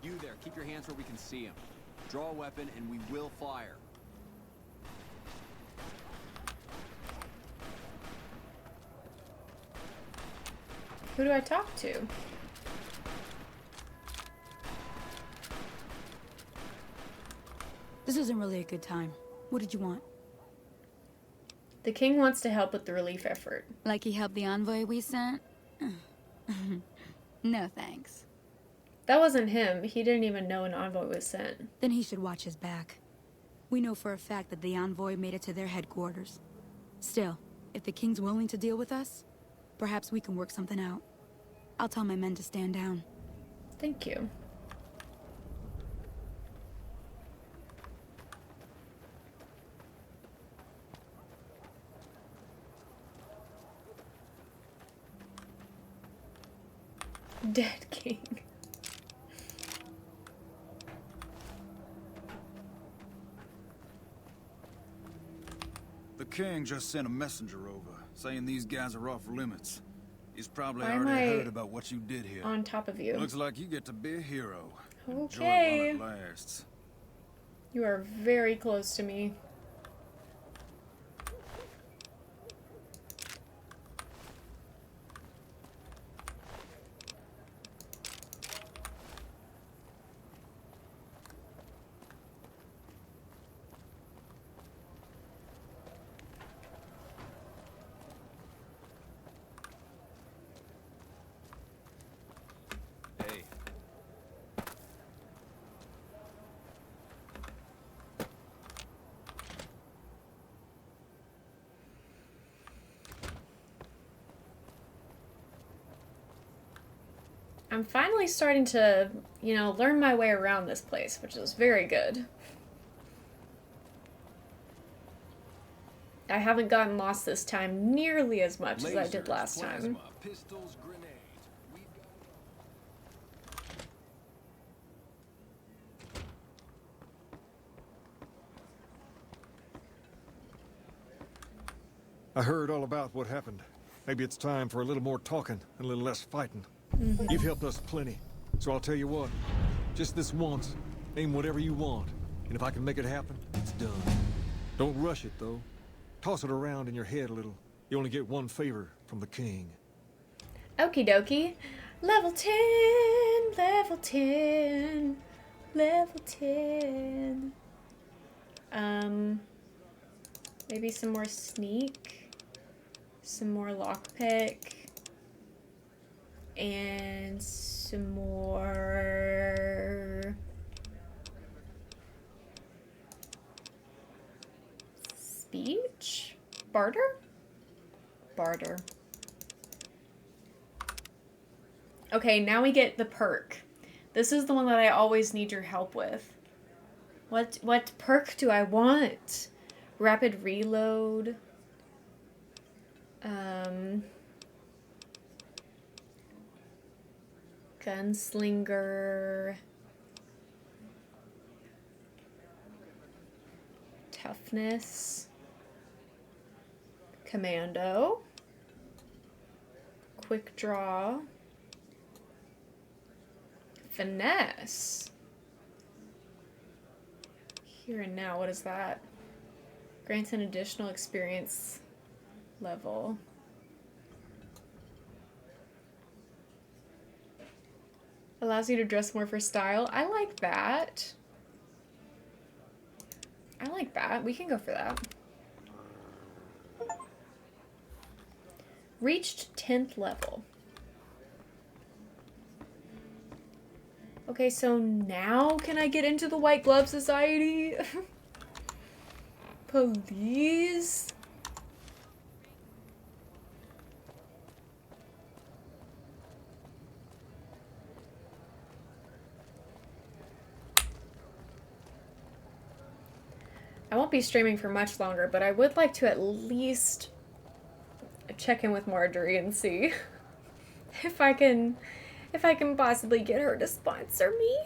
You there, keep your hands where we can see them. Draw a weapon and we will fire. Who do I talk to? This isn't really a good time. What did you want? The king wants to help with the relief effort. Like he helped the envoy we sent? No thanks. That wasn't him. He didn't even know an envoy was sent. Then he should watch his back. We know for a fact that the envoy made it to their headquarters. Still, if the king's willing to deal with us, perhaps we can work something out. I'll tell my men to stand down. Thank you. Dead king. The king just sent a messenger over, saying these guys are off limits. He's probably Why am already I heard about what you did here. on top of you? Looks like you get to be a hero. Okay. Enjoy while it lasts. You are very close to me. Hey. I'm finally starting to, you know, learn my way around this place, which is very good. I haven't gotten lost this time nearly as much as I did last time. Pistols, grenades. I heard all about what happened. Maybe it's time for a little more talking and a little less fighting. Mm-hmm. You've helped us plenty, so I'll tell you what. Just this once, aim whatever you want, and if I can make it happen, it's done. Don't rush it, though. Toss it around in your head a little. You only get one favor from the king. Okie dokie. Level 10, level 10, level 10. Maybe some more sneak, some more lockpick, and some more speech? Barter? Barter. Okay, now we get the perk. This is the one that I always need your help with. What perk do I want? Rapid reload. Gunslinger. Toughness. Commando. Quick draw. Finesse. Here and now, what is that? Grants an additional experience level. Allows you to dress more for style. I like that. I like that. We can go for that. Reached 10th level. Okay, so now can I get into the White Glove Society? Please? I won't be streaming for much longer, but I would like to at least check in with Marjorie and see if I can possibly get her to sponsor me.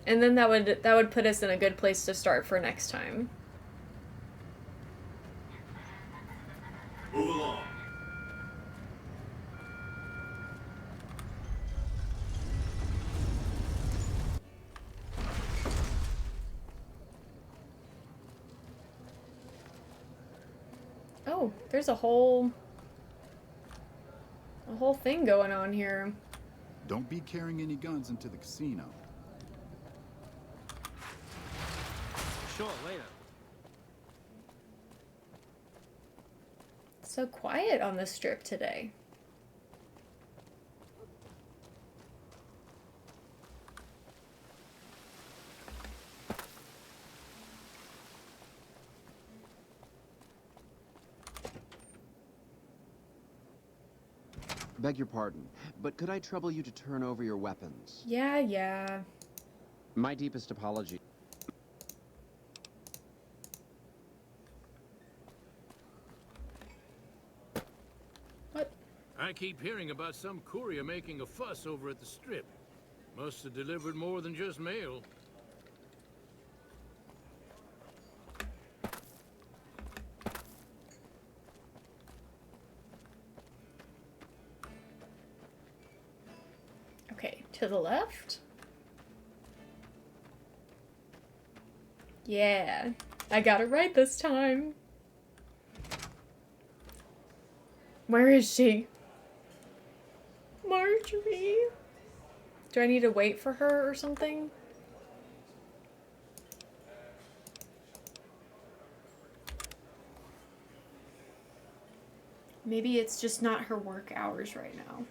And then that would put us in a good place to start for next time. Move along. Oh, there's a whole thing going on here. Don't be carrying any guns into the casino. Sure, later. So quiet on the strip today. Beg your pardon, but could I trouble you to turn over your weapons? Yeah. My deepest apology. What? I keep hearing about some courier making a fuss over at the strip. Must have delivered more than just mail. Okay, to the left? Yeah, I got it right this time. Where is she? Marjorie? Do I need to wait for her or something? Maybe it's just not her work hours right now.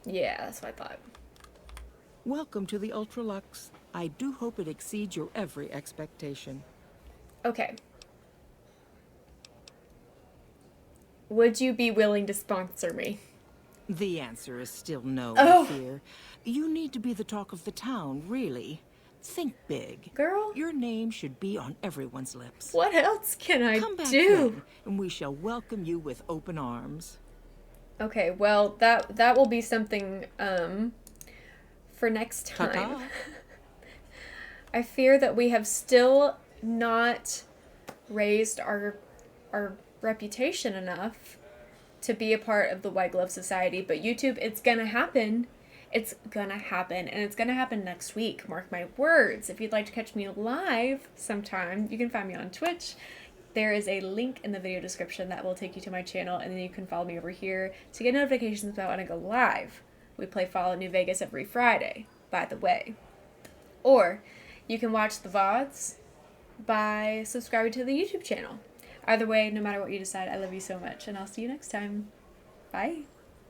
Yeah, that's what I thought. Welcome to the Ultralux. I do hope it exceeds your every expectation. Okay. Would you be willing to sponsor me? The answer is still no, Oh. I fear. You need to be the talk of the town, really. Think big. Girl. Your name should be on everyone's lips. What else can I Come back do? then, and we shall welcome you with open arms. Okay, well, that will be something for next time. Ta-ta. I fear that we have still not raised our reputation enough to be a part of the White Glove Society, but YouTube, it's gonna happen. It's gonna happen, and it's gonna happen next week. Mark my words. If you'd like to catch me live sometime, you can find me on Twitch. There is a link in the video description that will take you to my channel, and then you can follow me over here to get notifications about when I go live. We play Fallout New Vegas every Friday, by the way. Or you can watch the VODs by subscribing to the YouTube channel. Either way, no matter what you decide, I love you so much, and I'll see you next time. Bye.